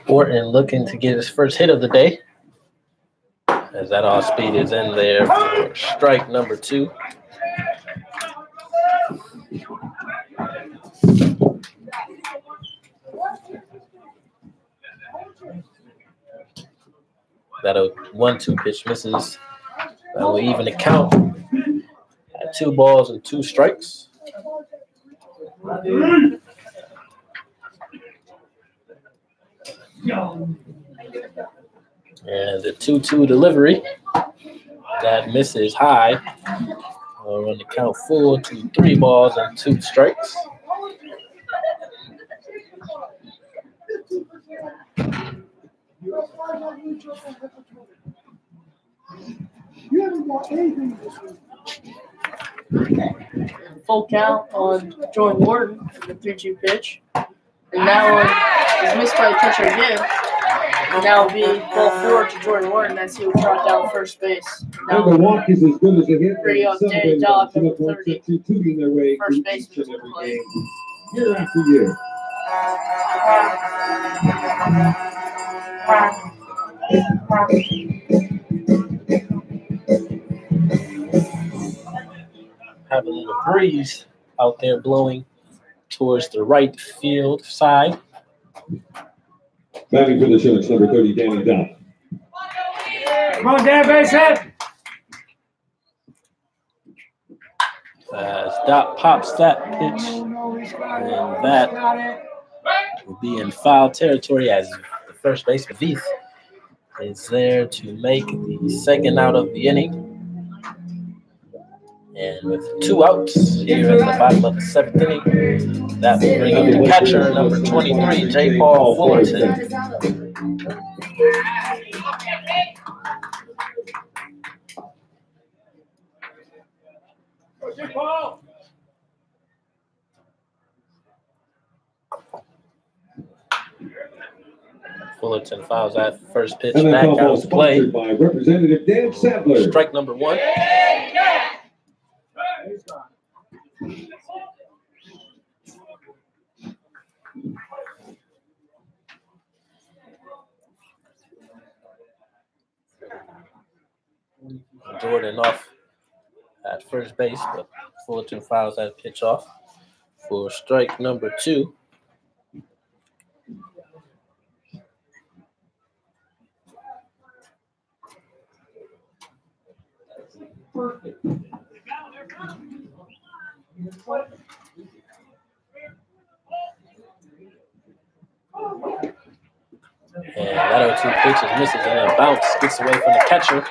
A: Orton looking to get his first hit of the day. As that off speed is in there for strike number 2. That a 1-2 pitch misses. That will even the count at 2 balls and 2 strikes. And the 2-2 delivery that misses high. We'll run the count full to 3 balls and 2 strikes.
B: Full count on Jordan Morton, the 3-2 pitch. And that one is missed by the catcher again. And that will be ball 4 to Jordan Morton as he will trot down first base.
D: Now the walk is as good as a hit.
B: Bring up Danny Dodd, number 30.
D: Tooting their way
B: First
D: through each
B: baseman
D: and every
B: play.
D: game, year after year.
A: Have a little breeze out there blowing towards the right field side.
D: Batting for the Chinooks, number 30, Danny Dodd.
E: Come on, Dan, base hit.
A: As Dot pops that pitch, and that will be in foul territory as the first baseman, Veith, is there to make the second out of the inning. And with 2 outs here at the bottom of the 7th inning, that will bring up the catcher, number 23, J. Paul Fullerton. Fullerton fouls that first pitch back out of play.
D: By Representative Dan Sadler.
A: Strike number 1. Jordan off at first base, but Fullerton fouls that pitch off for strike number 2. And that 0-2 pitch is misses and then bounce gets away from the catcher.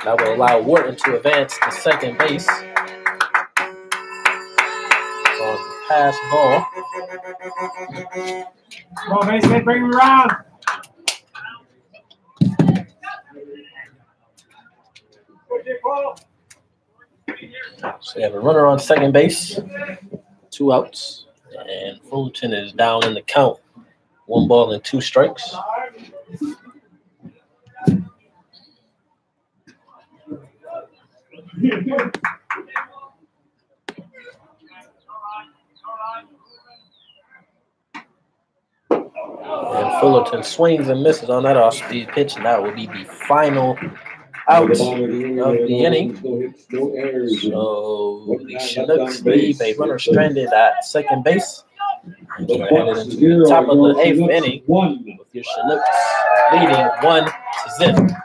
A: That will allow Wharton to advance to second base. On the pass ball.
F: Come on, Mason, bring him around.
A: So you have a runner on second base, 2 outs, and Fullerton is down in the count. 1 ball and 2 strikes. And Fullerton swings and misses on that off-speed pitch, and that will be the final out of the inning. So the Chinooks leave a runner stranded at second base. And we're headed into the top of the 8th inning with your Chinooks leading 1-0.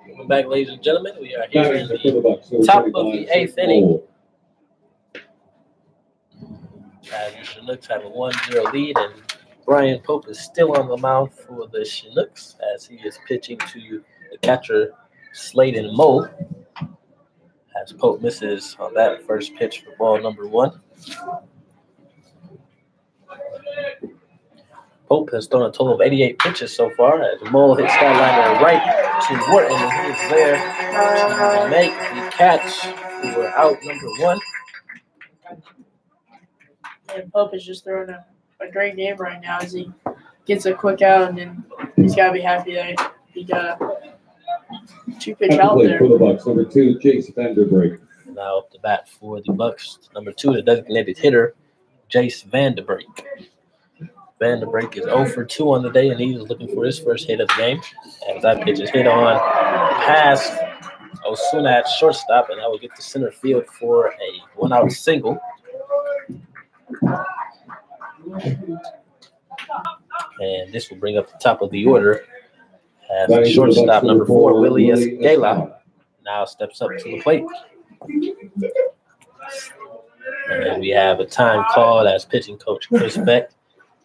A: Welcome back, ladies and gentlemen. We are here in the top of the 8th inning. As the Chinooks have a 1-0 lead, and Brian Pope is still on the mound for the Chinooks as he is pitching to the catcher Sladen Moe. As Pope misses on that first pitch for ball number 1. Pope has thrown a total of 88 pitches so far as Moe hits that liner right to Wharton, and he is there to make the catch for out number 1.
B: And Pope is just throwing a great game right now as he gets a quick out, and then he's got to be happy that he got a 2-pitch out there.
D: For the Bucs, number 2, Jace Vanderbrink.
A: Now up to bat for the Bucs, number 2, the designated hitter, Jace Vanderbrink. Vanderbrink is 0 for 2 on the day, and he is looking for his first hit of the game. As that pitch is hit on past Osuna at shortstop, and that will get to center field for a 1-out single. And this will bring up the top of the order as the shortstop, number 4, Willie Escala, now steps up to the plate. And we have a time called as pitching coach Chris Beck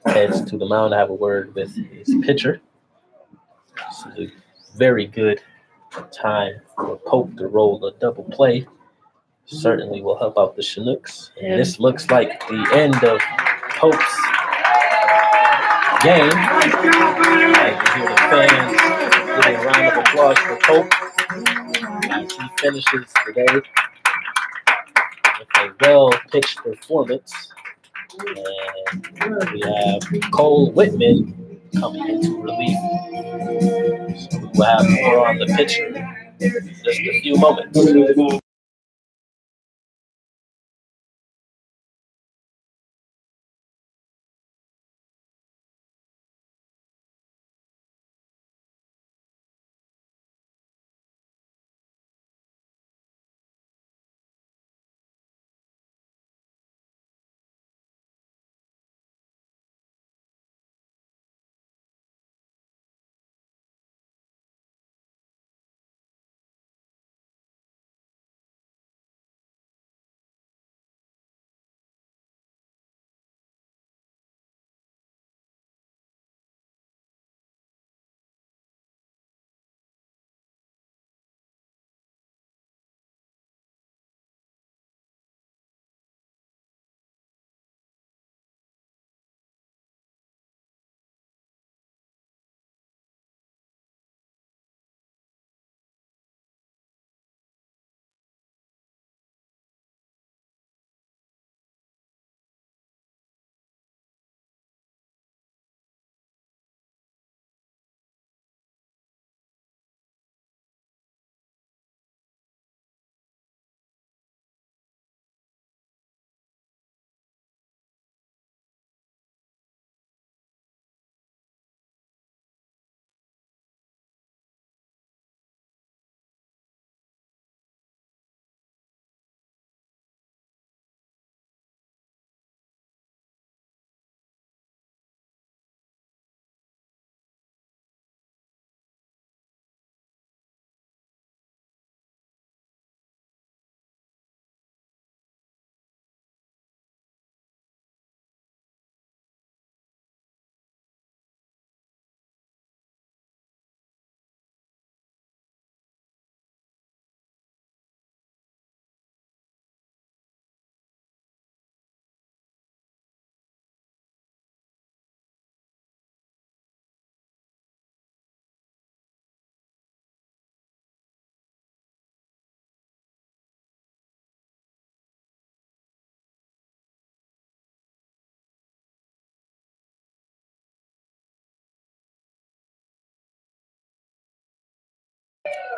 A: heads to the mound to have a word with his pitcher. This is a very good time for Pope to roll a double play. Certainly will help out the Chinooks. And this looks like the end of Pope's game. As you hear the fans giving a round of applause for Pope as he finishes the day with a well-pitched performance. And we have Cole Whitman coming into relief. So we will have more on the pitcher in just a few moments.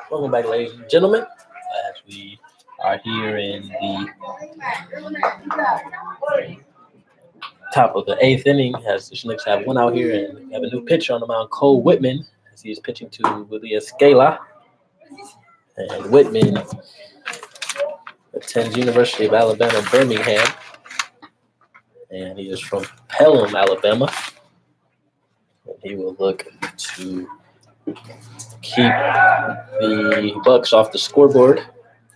A: Welcome back, ladies and gentlemen. As we are here in the top of the 8th inning, as the Chinooks have one out here and have a new pitcher on the mound, Cole Whitman, as he is pitching to Willia Scala. And Whitman attends University of Alabama, Birmingham, and he is from Pelham, Alabama. And he will look to keep the Bucs off the scoreboard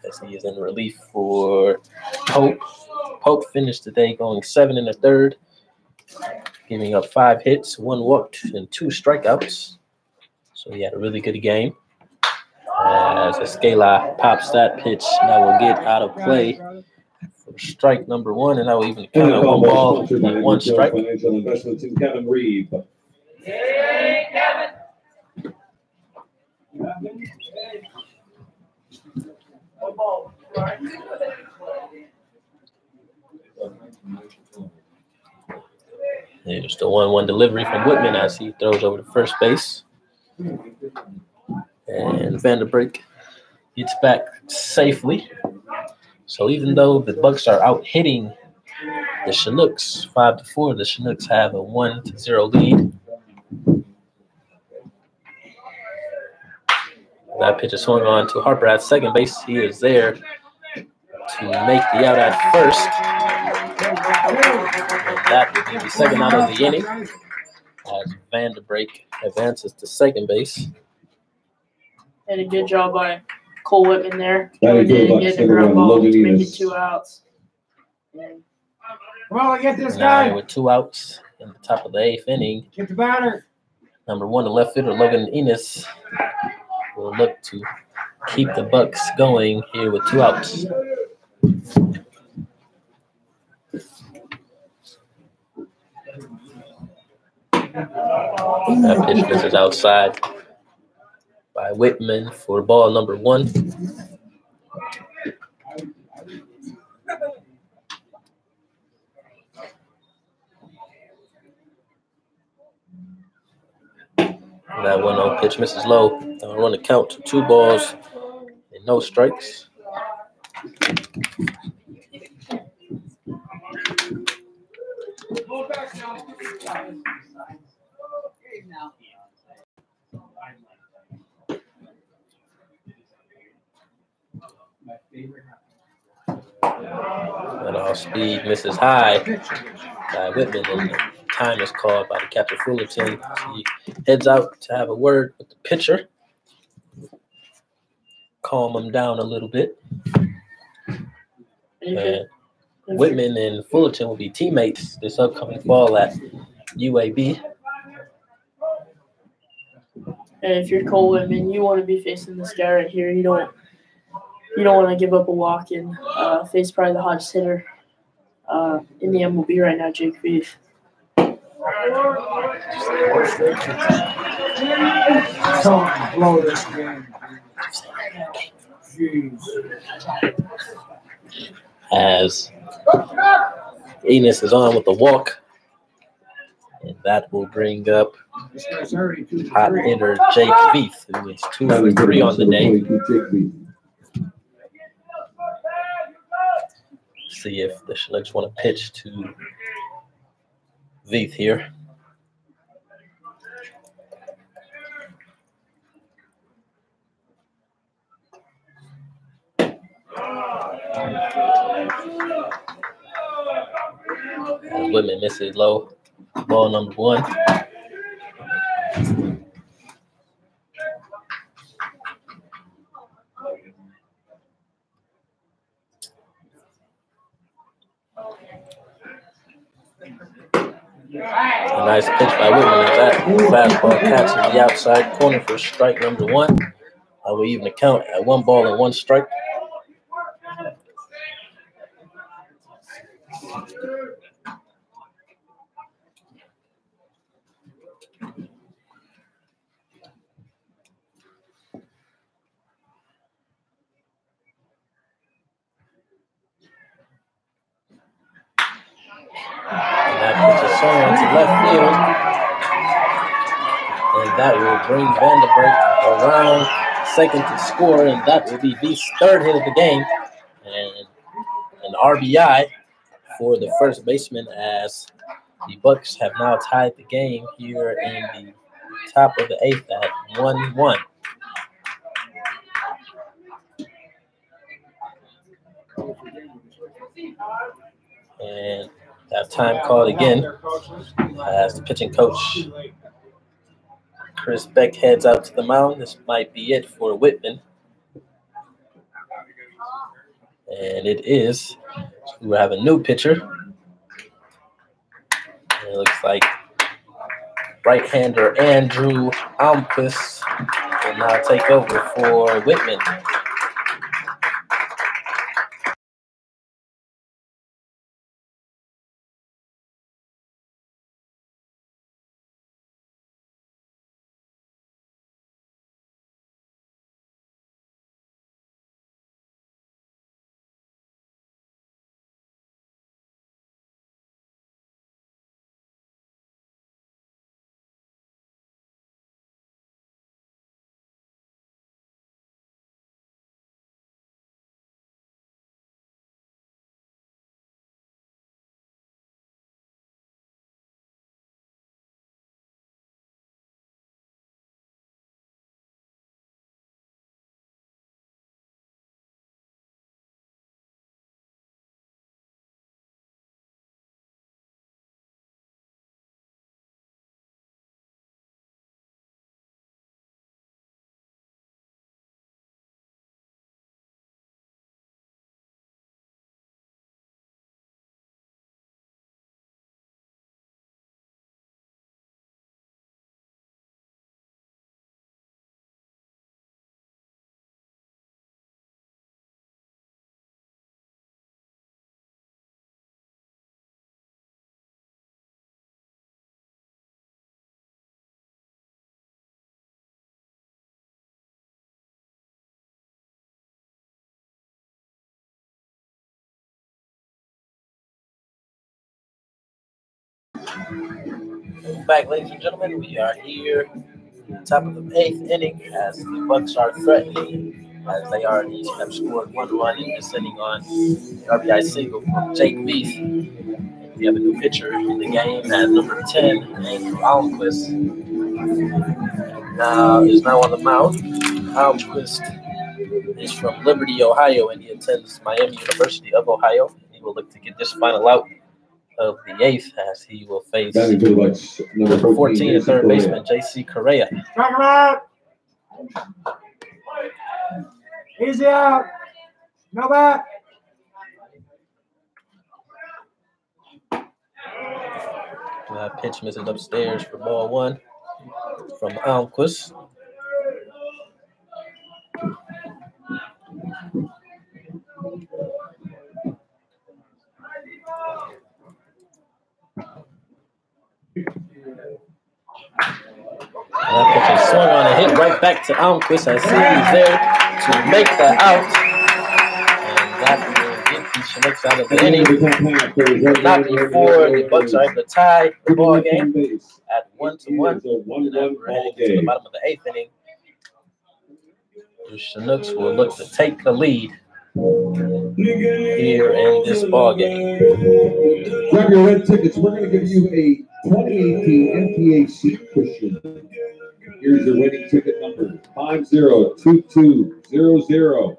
A: as he is in relief for Pope. Pope finished today going 7 1/3, giving up 5 hits, 1 walked, and 2 strikeouts. So he had a really good game. As Escala pops that pitch, that will get out of play for strike number 1, and that will even count at 1 ball and 1 strike.
D: Financial investments in Kevin Reed.
C: Hey, Kevin.
A: There's the 1-1 delivery from Whitman as he throws over to first base. And Vanderbeek gets back safely. So even though the Bucs are out hitting the Chinooks 5-4, the Chinooks have a 1-0 lead. That pitch is swung on to Harper at second base. He is there to make the out at first. And that will be the second out of the inning as Vanderbeek advances to second base.
B: Had a good job by Cole Whitman there.
D: Very good,
B: Getting
D: Bucs.
B: the ground ball to make it
D: Logan
B: 2 outs. And
F: Well, get this
A: Now
F: guy.
A: with 2 outs in the top of the 8th inning,
F: Get the batter.
A: number 1, the left fielder Logan Enos will look to keep the Bucs going here with 2 outs. That pitch misses outside by Whitman for ball number 1. That 1-0 pitch misses low. I'll run the count to 2 balls and no strikes. And off speed misses high by Whitman, and the time is called by the catcher Fullerton. He heads out to have a word with the pitcher, calm him down a little bit. And Whitman and Fullerton will be teammates this upcoming fall at UAB.
B: And if you're Cole Whitman, you want to be facing this guy right here. You don't want to give up a walk and face probably the hottest hitter in the MLB right now, Jake Veith.
F: Don't blow this game. Jeez.
A: As Enos is on with the walk, and that will bring up
F: This guy's already 2 for
A: hot
F: 3.
A: hitter Jake Veith, who is 2 for 3 on the day. See if the Chinooks want to pitch to Veith here. As Whitman misses low. Ball number 1. A nice pitch by Whitman as that fastball catches the outside corner for strike number 1. I will even count at 1 ball and 1 strike. That puts a song to left field. And that will bring Vanderbeek around second to score, and that will be Beef's third hit of the game. And an RBI for the first baseman as the Bucs have now tied the game here in the top of the eighth at 1-1. And that time called again as the pitching coach Chris Beck heads out to the mound. This might be it for Whitman. And it is. We have a new pitcher. And it looks like right-hander Andrew Almquist will now take over for Whitman. Back, ladies and gentlemen, we are here at the top of the eighth inning as the Bucs are threatening, as they already have scored one run and descending on the RBI single from Jake Beef. And we have a new pitcher in the game at number 10, Andrew Almquist. Is now on the mound. Almquist is from Liberty, Ohio, and he attends Miami University of Ohio. He will look to get this final out of the eighth as he will face number 14 and third baseman J.C. Correa.
F: Strike him out. Easy out. No back.
A: Pitch misses upstairs for ball one from Almquist. That pitch is swung on and hit right back to Almquist as he was there to make the out. And that will get the Chinooks out of the inning. Not before the Bucs are able to tie the ball game at 1-1. And then we're heading to the bottom of the eighth inning. The Chinooks will look to take the lead here in this ball game.
D: Grab your red tickets. We're going to give you a 2018 MTA seat cushion. Here's your winning ticket number, 502200.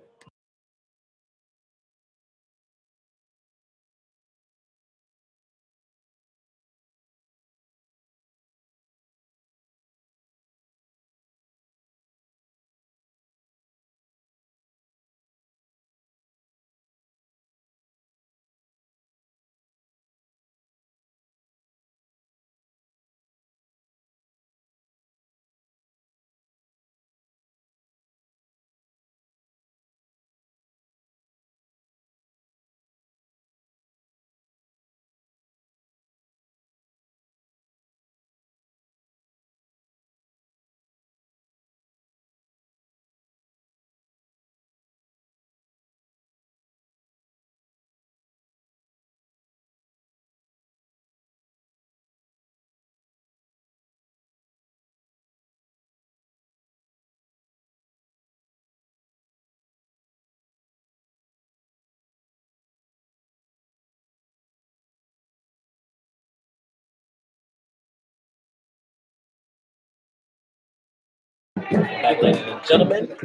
A: back, ladies and gentlemen.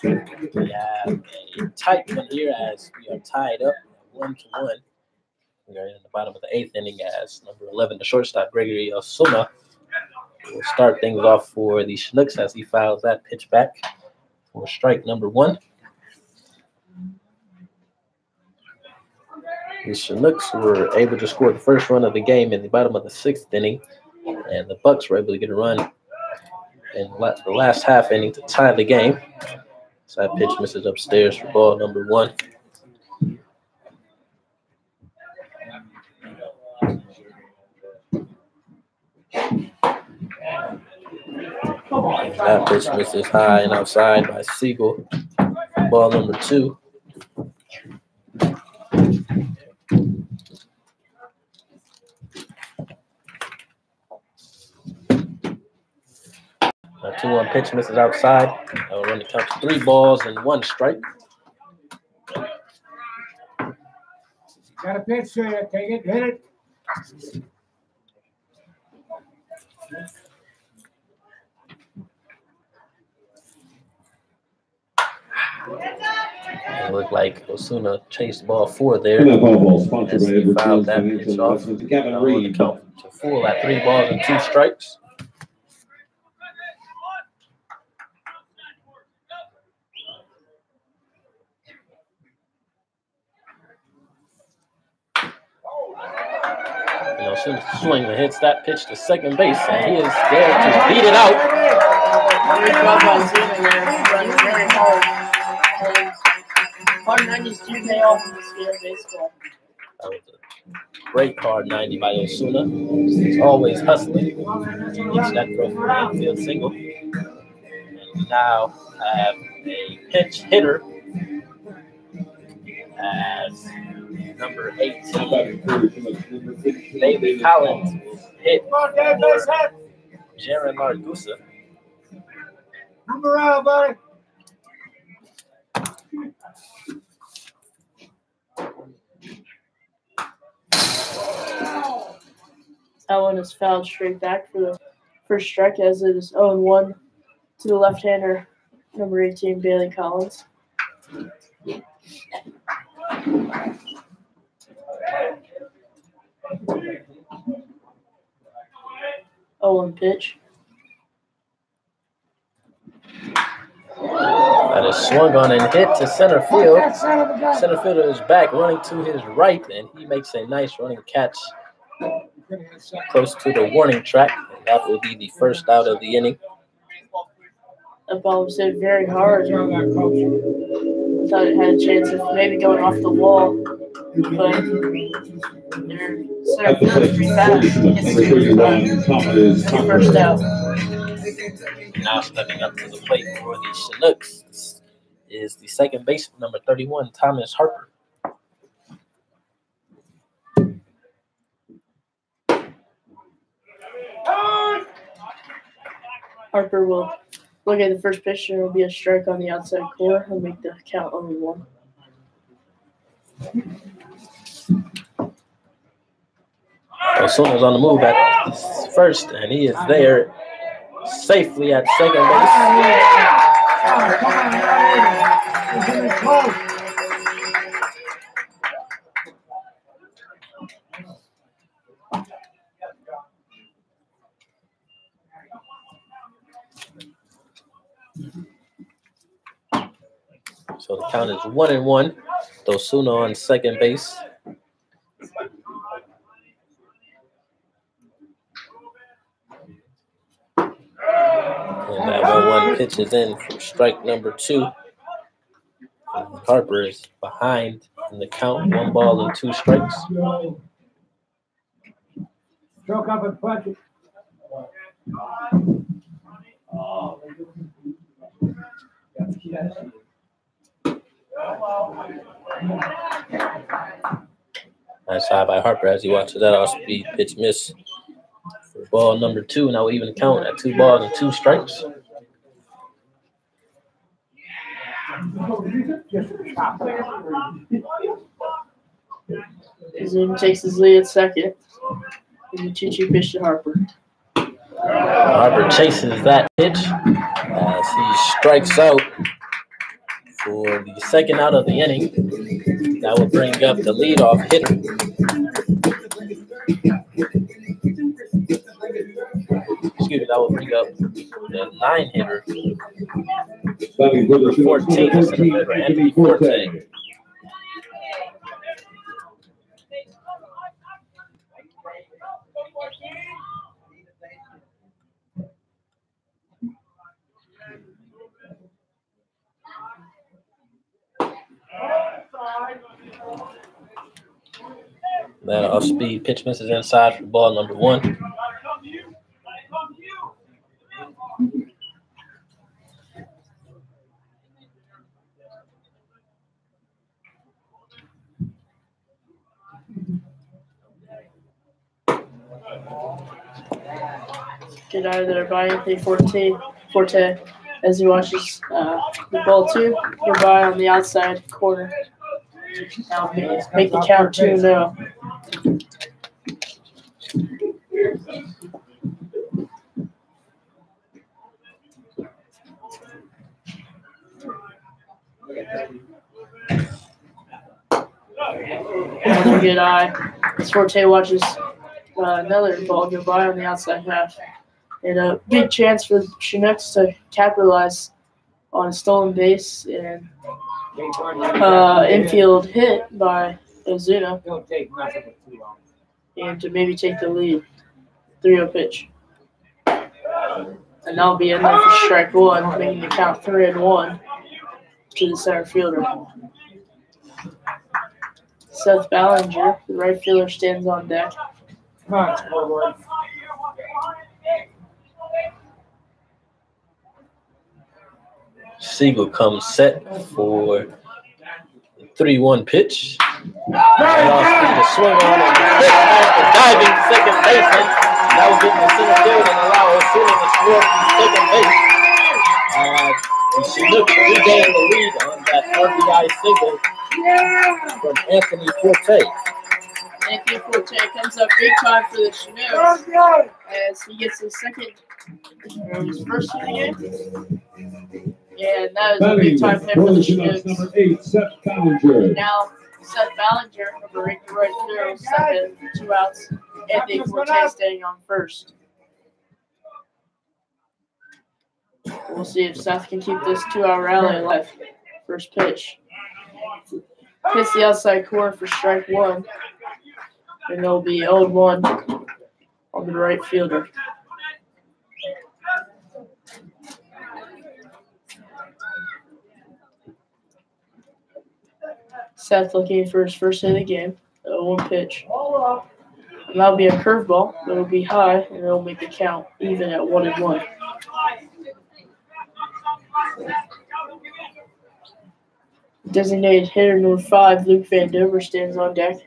A: We have a tight one here as we are tied up 1-1. We are in the bottom of the 8th inning as number 11, the shortstop, Gregory Osuna, will start things off for the Chinooks as he fouls that pitch back for strike number 1. The Chinooks were able to score the first run of the game in the bottom of the 6th inning, and the Bucs were able to get a run in the last half inning to tie the game. So that pitch misses upstairs for ball number 1. That pitch misses high and outside by Siegel. Ball number 2. A 2-1 pitch misses outside. That will run the count to 3 balls and 1 strike.
F: Got a pitch to you. Take it. Hit it.
A: It looked like Osuna chased ball 4 there.
D: NFL sponsored
A: As
D: by
A: he
D: Edward
A: fouled
D: Jones
A: that
D: Financial
A: pitch off.
D: Investments. Kevin
A: On the
D: Reed.
A: count to full at 3 balls and 2 strikes. And Osuna swings and hits that pitch to second base, and he is there to beat it out.
B: Very well by Zena there. Running very hard. Hard 90s do pay off in this game of baseball.
A: That was a great hard 90 by Osuna. He's always hustling to reach that throw for an infield single. And we now have a pinch hitter as number 18, Bailey Collins, will hit for Jaron Largusa.
F: Number out, buddy.
B: That one is fouled straight back for the first strike as it is 0-1 to the left-hander, number 18, Bailey Collins. Oh, pitch.
A: That is swung on and hit to center field. Center fielder is back running to his right, and he makes a nice running catch close to the warning track. And that will be the first out of the inning.
B: That ball was hit very hard. Thought it had a chance of maybe going off the wall, but their center field is pretty fast. Gets to first out.
A: Now stepping up to the plate for the Chinooks is the second baseman, number 31, Thomas Harper.
B: Harper will look at the first pitch, and it will be a strike on the outside corner. He'll make the count 0-1.
A: Osuna's on the move at first, and he is there safely at second base. So the count is 1-1. Osuna on second base. And that 1-1 pitch is in for strike number 2. And Harper is behind in the count, 1 ball and 2 strikes.
F: Stroke up and punch it.
A: Nice side by Harper as he watches that off-speed pitch miss for ball number 2. Now we even count at 2 balls and 2 strikes.
B: Zoom takes his lead at second. And the 2-2 pitch to Harper.
A: Harper chases that pitch as he strikes out for the second out of the inning. That will bring up the leadoff hitter. Excuse me, that will bring up the 9-hitter. Number 14 is for Anthony Forte. That off-speed pitch misses inside for ball number 1.
B: Get out of there by Anthony Forte as he watches the ball 2 go by on the outside corner. Now make the count 2-0. Another good eye as Forte watches another ball go by on the outside half. And a big chance for the Chinooks to capitalize on a stolen base and infield hit by Ozuna. And to maybe take the lead. 3-0 pitch. And that'll be enough for strike 1, making the count 3-1 to the center fielder. Seth Ballinger, the right fielder, stands on deck.
A: Siegel comes set for the 3-1 pitch. And off speed to swing on and hit past the diving second baseman. That will get in the center field and allow Ozuna to score from second base. The Chinooks regain the lead on that RBI single from Anthony Forte.
B: Anthony Forte comes up big time for the Chinooks as he gets his first hit of the game. And that is a big time hit for the Chinooks.
D: Number 8, Seth Ballinger.
B: Now, Seth Ballinger, number 8, the right fielder, second, 2 outs. Anthony Forte staying on first. We'll see if Seth can keep this 2-out rally alive. First pitch. Hits the outside corner for strike 1. And it'll be 0-1 on the right fielder. Seth looking for his first hit of the game. 0-1 pitch. And that'll be a curveball. It'll be high, and it'll make the count even at 1-1. Designated hitter number 5, Luke Van Dover, stands on deck.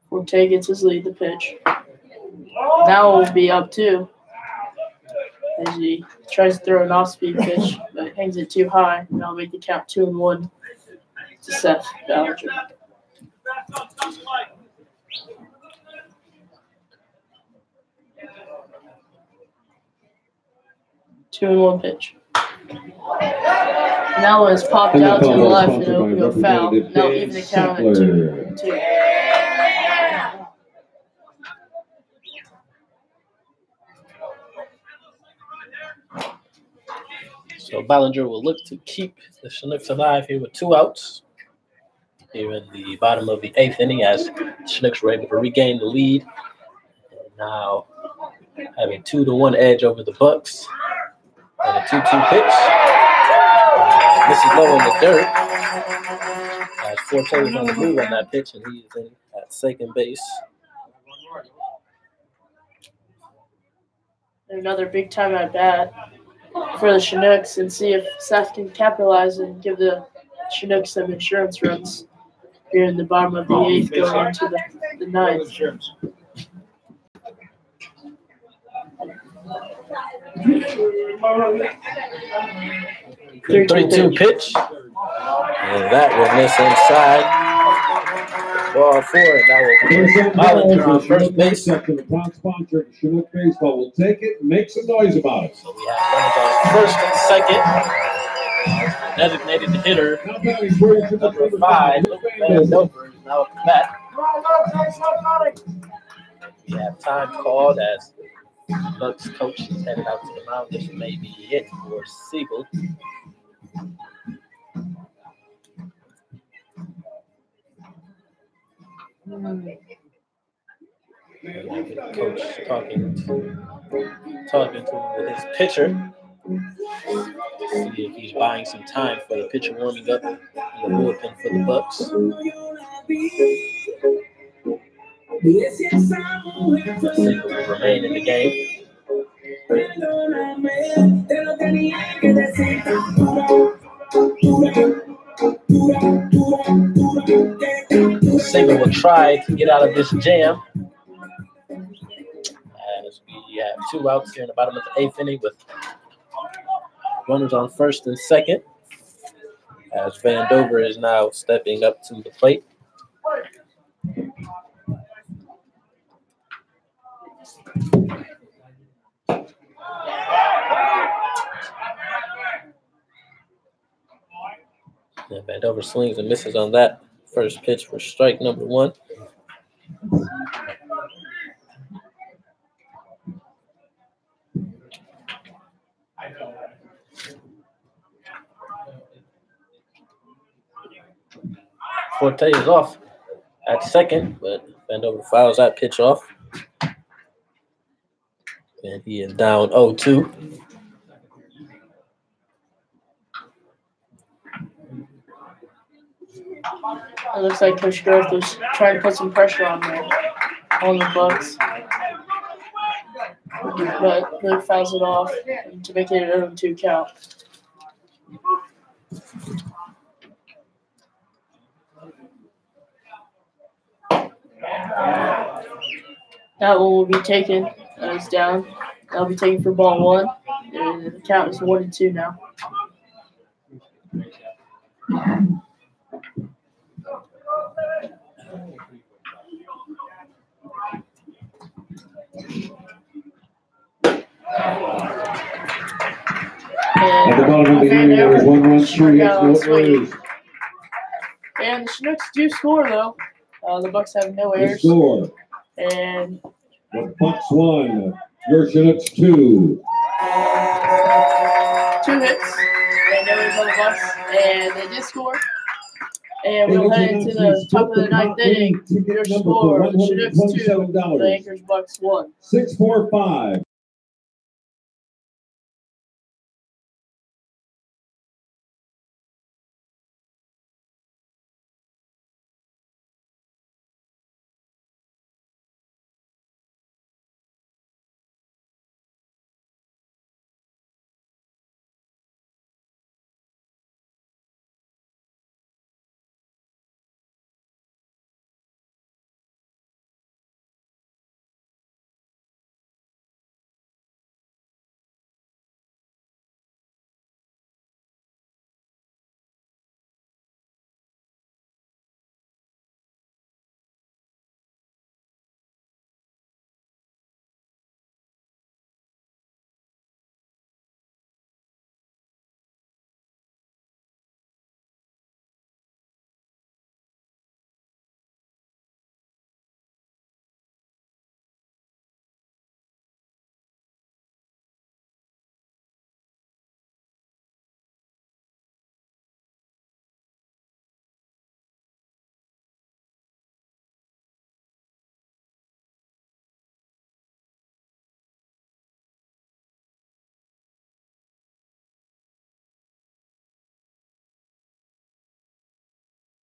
B: Forte gets his lead, the pitch. Now it'll be up 2 as he tries to throw an off-speed pitch, but hangs it too high, and that'll make the count 2-1 to Seth Ballinger. Two-1 pitch. Now it's popped out to the left and it'll go foul. Now even the count at 2-2.
A: So Ballinger will look to keep the Chinooks alive here with 2 outs. Here in the bottom of the 8th inning as Chinooks were able to regain the lead. And now have a 2-1 edge over the Bucs. And a 2-2 pitch. This is low in the dirt. As Forte is on the move on that pitch, and he is in at second base.
B: Another big time at bat for the Chinooks, and see if Seth can capitalize and give the Chinooks some insurance runs here in the bottom of the 8th going into the 9th.
A: 3-2 pitch. And that will miss inside. ball 4, and that will put Bollinger on first base.
D: Section, the proud sponsor of Chinook Baseball will take it and make some noise about it.
A: So we have runners on first and second. Designated hitter, number 5, Vandover, is now at the bat. We have time called as Bucs coach is headed out to the mound. This may be it for Siegel. Coach talking to his pitcher. See if he's buying some time for the pitcher warming up in the bullpen for the Bucs. Siegel will remain in the game. Siegel will try to get out of this jam. As we have 2 outs here in the bottom of the 8th inning with runners on first and second. As Vandover is now stepping up to the plate. And Vandover swings and misses on that first pitch for strike number 1. Forte is off at second, but Vandover fouls that pitch off. And he is down 0-2.
B: It looks like Coach Grove was trying to put some pressure on the Bucs. But Luke fouls it off to make it an 0-2 count. That one will be taken. That is down. That'll be taken for ball 1. The count is 1-2 now.
D: At the bottom of the inning, there was 1 run, Chugiak, no errors.
B: And the Chinooks do score, though. The Bucs have no
D: They
B: errors.
D: score.
B: And
D: The Bucs 1, your Chinooks 2.
B: 2 hits. And no errors on the Bucs. And they did score. And we'll head into the top of the 9th inning. Your score, the Chinooks 2, the Anchorage Bucs 1.
D: 6-4-5.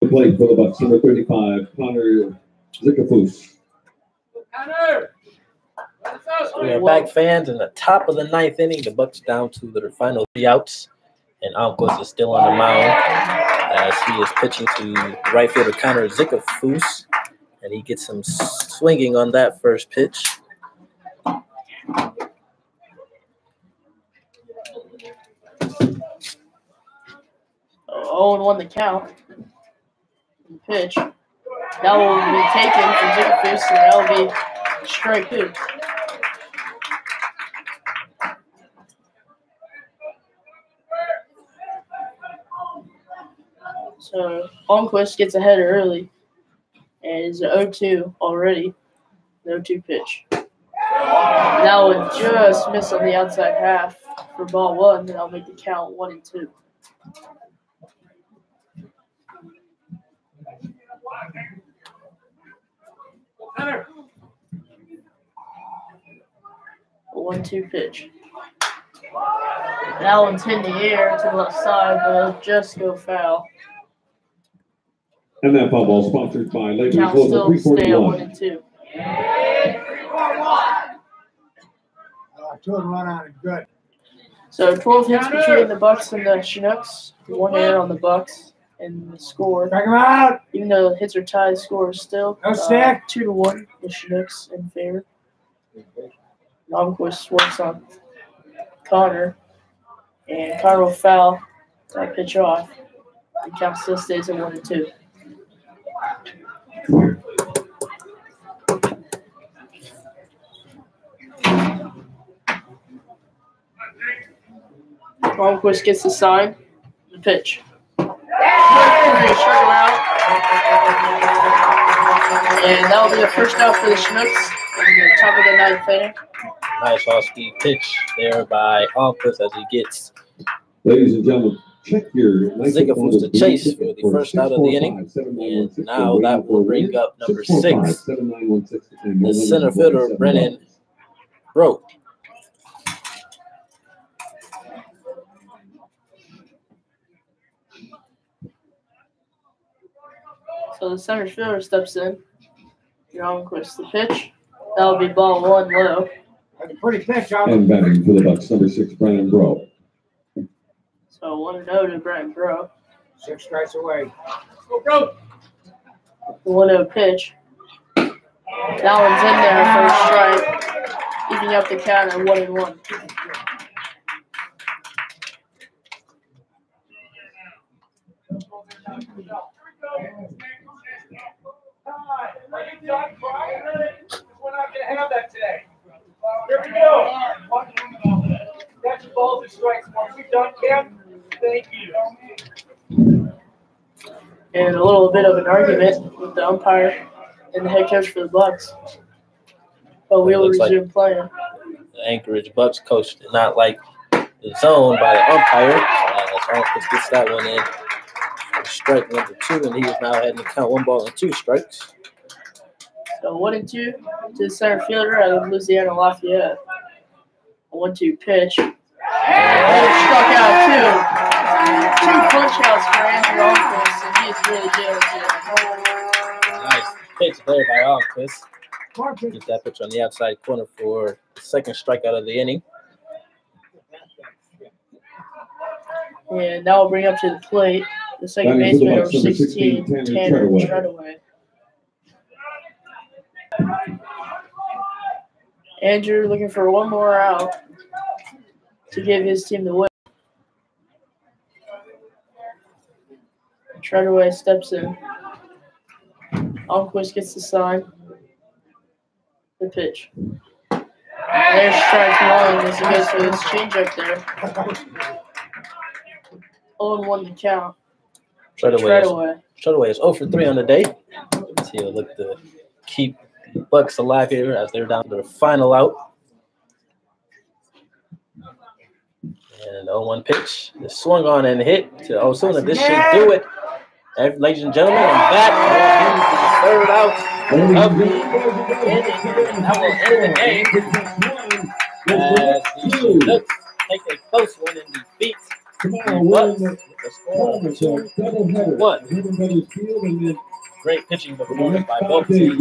D: Play for the Bucs, number 35, Connor Zicafus.
A: We are back, fans, in the top of the 9th inning. The Bucs down to their final 3 outs, and Alquist is still on the mound as he is pitching to right fielder Connor Zicafus, and he gets him swinging on that first pitch.
B: 0-1 the count. Pitch. That will be taken from Zickerfish, and that will be strike 2. So Almquist gets ahead early and is 0-2 already. The 0-2 pitch. That would just miss on the outside half for ball 1, and I'll make the count 1-2. A 1-2 pitch. That one's hit in the air to the left side, but it'll just go foul.
D: And that foul ball sponsored by Lakers
B: Count
D: Local
B: still stay at
D: 341.
B: 1-2.
F: 2 and 1 on it. Good.
B: So 12 hits between the Bucs and the Chinooks. 1 error on the Bucs, and the score.
F: Strike him out.
B: Even though the hits are tied, the score is still
F: No stick.
B: 2-1. The Chinooks in favor. Almquist works on Connor, and Connor will foul that pitch off. The count still stays at 1-2. Almquist gets the sign. The pitch. Strike him out. And that will be the first out for the Chinooks in the top of the 9th inning.
A: Nice off-speed pitch there by Almquist as he gets
D: Ladies and gentlemen, check your
A: Zickerfish to chase for the first out of the inning. And now that will bring up number 6, the center fielder, Brennan Broke.
B: So the center fielder steps in. Almquist the pitch. That'll be ball 1 low.
F: That's a pretty pitch, Almquist.
D: And batting for the Bucs, number 6, Brandon Bro.
B: So 1-0 to Brent Bro.
F: 6 strikes away.
B: The 1-0 pitch. That one's in there for a strike, evening up the count at 1-1.
C: We're not going to have that today. Here we go. That's your balls and strikes. Once we've done, Cam, thank you.
B: And a little bit of an argument with the umpire and the head coach for the Bucs. But we will resume playing.
A: The Anchorage Bucs coach did not like the zone by the umpire. As Almquist gets that one in. Strike number 2, and he is now heading to count 1 ball and 2 strikes.
B: So 1-2 to the center fielder out of Louisiana Lafayette. A 1-2 pitch. And struck out 2. 2 punch outs for Andrew Almquist, and he is really good.
A: Nice pitch there by Almquist. Get that pitch on the outside corner for the second strikeout of the inning.
B: And now we'll bring up to the plate the second baseman, number 16, Tanner Treadaway. Andrew looking for one more out to give his team the win. Treadaway steps in. Almquist gets the sign. The pitch. There's strike 1 as he goes for his changeup there. 0-1 the count.
A: Treadaway is 0 for 3 on the day. He'll look to keep the Bucs alive here as they're down to the final out. And 0-1 pitch. The swung on and hit to Osuna. This should do it. Ladies and gentlemen, and that will be the third out of the inning. And that will end the game. As the Chinooks take a close one and defeat the Bucs with a score of 2-1. Great pitching performance by both teams.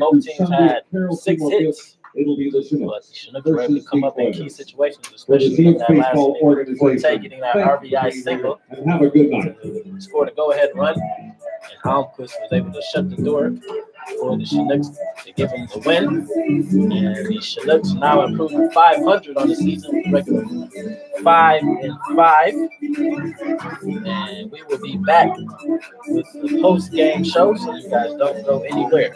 A: Both teams had 6 hits.
D: It'll be the
A: But the Chinooks were able to come up in key situations, especially in that last inning before getting that RBI single.
D: And have a good night.
A: Scored a go-ahead run, and Almquist was able to shut the door for the Chinooks to give them the win. And the Chinooks now improved to 500 on the season with a record of 5-5. And we will be back with the post-game show, so you guys don't go anywhere.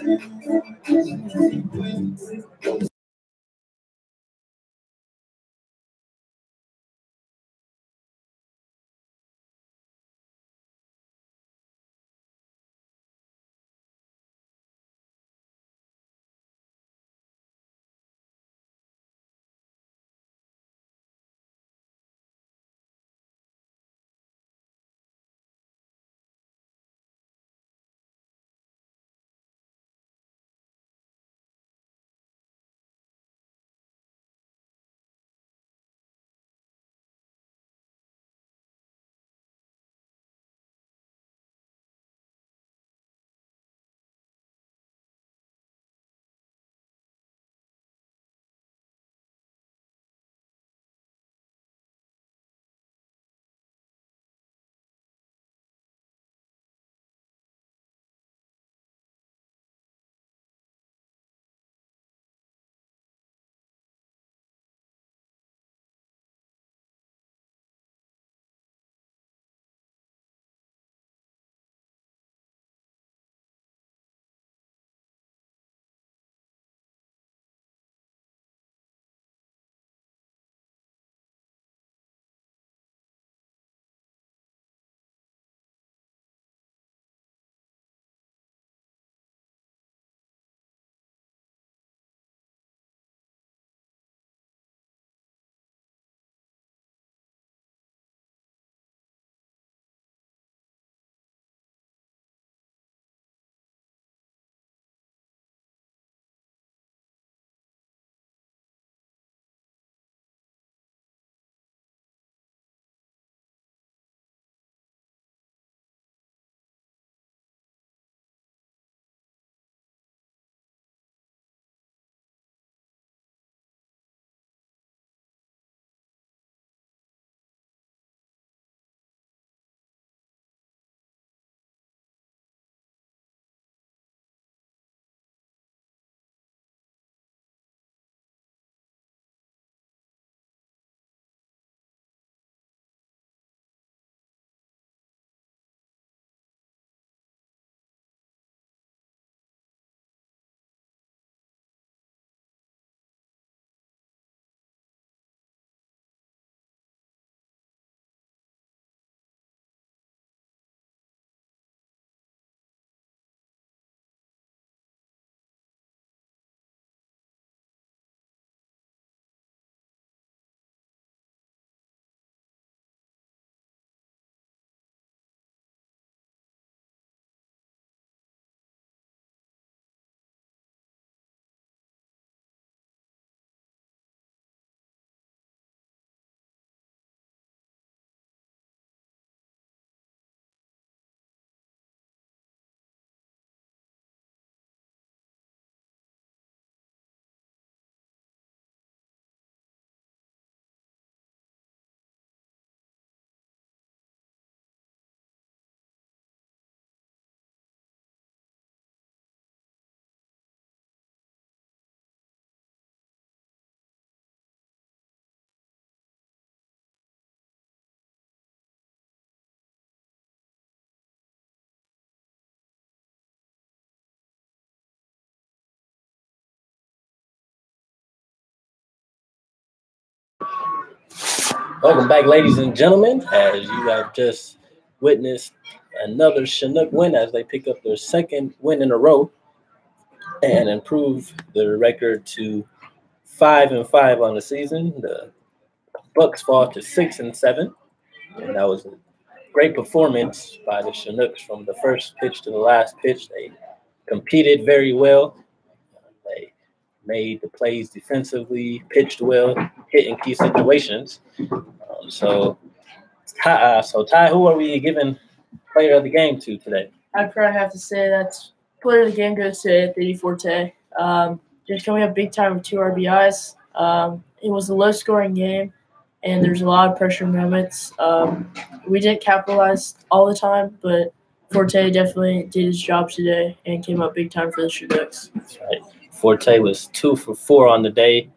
A: Welcome back, ladies and gentlemen, as you have just witnessed another Chinook win as they pick up their second win in a row and improve their record to 5-5 on the season. The Bucs fall to 6-7, and that was a great performance by the Chinooks from the first pitch to the last pitch. They competed very well. They made the plays defensively, pitched well, hit in key situations. So Ty, who are we giving player of the game to today?
B: I'd probably have to say that's player of the game goes to Anthony Forte. Just coming up big time with 2 RBIs. It was a low-scoring game, and there's a lot of pressure moments. We didn't capitalize all the time, but Forte definitely did his job today and came up big time for the Chinooks.
A: That's right. Forte was 2 for 4 on the day,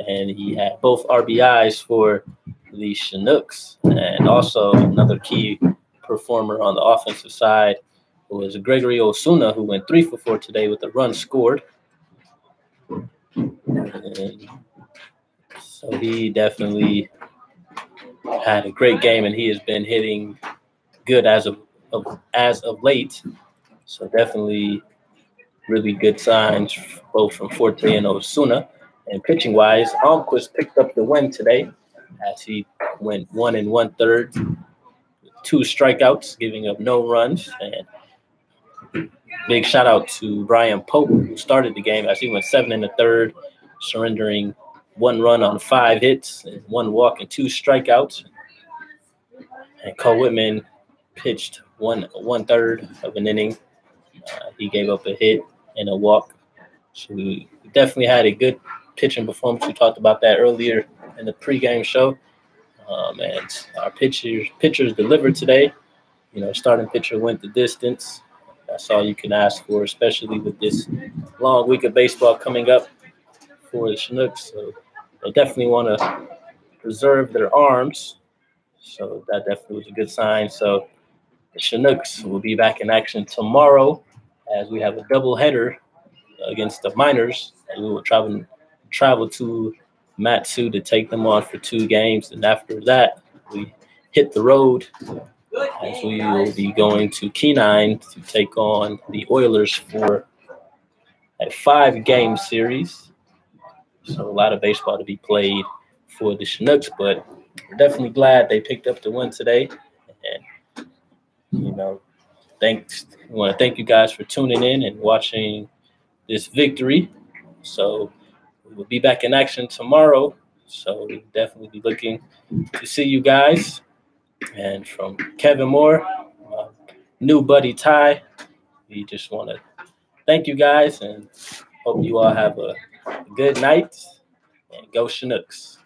A: and he had both RBIs for the Chinooks. And also another key performer on the offensive side was Gregory Osuna, who went 3 for 4 today with a run scored. And so he definitely had a great game, and he has been hitting good as of late. So definitely really good signs both from Forte and Osuna. And pitching wise, Almquist picked up the win today as he went 1 1/3 with 2 strikeouts, giving up no runs. And big shout out to Brian Pope, who started the game as he went 7 1/3, surrendering 1 run on 5 hits and 1 walk and 2 strikeouts. And Cole Whitman pitched 1 1/3 of an inning. He gave up a hit and a walk. So we definitely had a good pitching performance. We talked about that earlier in the pregame show. And our pitchers delivered today. Starting pitcher went the distance. That's all you can ask for, especially with this long week of baseball coming up for the Chinooks. So they definitely want to preserve their arms. So that definitely was a good sign. So the Chinooks will be back in action tomorrow as we have a doubleheader against the Miners. And we will travel to Matsu to take them on for 2 games. And after that, we hit the road as we will be going to Kenine to take on the Oilers for a 5-game series. So a lot of baseball to be played for the Chinooks, but we're definitely glad they picked up the win today. And, we want to thank you guys for tuning in and watching this victory. So we'll be back in action tomorrow. So we'll definitely be looking to see you guys. And from Kevin Moore, new buddy Ty, we just want to thank you guys and hope you all have a good night. And go Chinooks.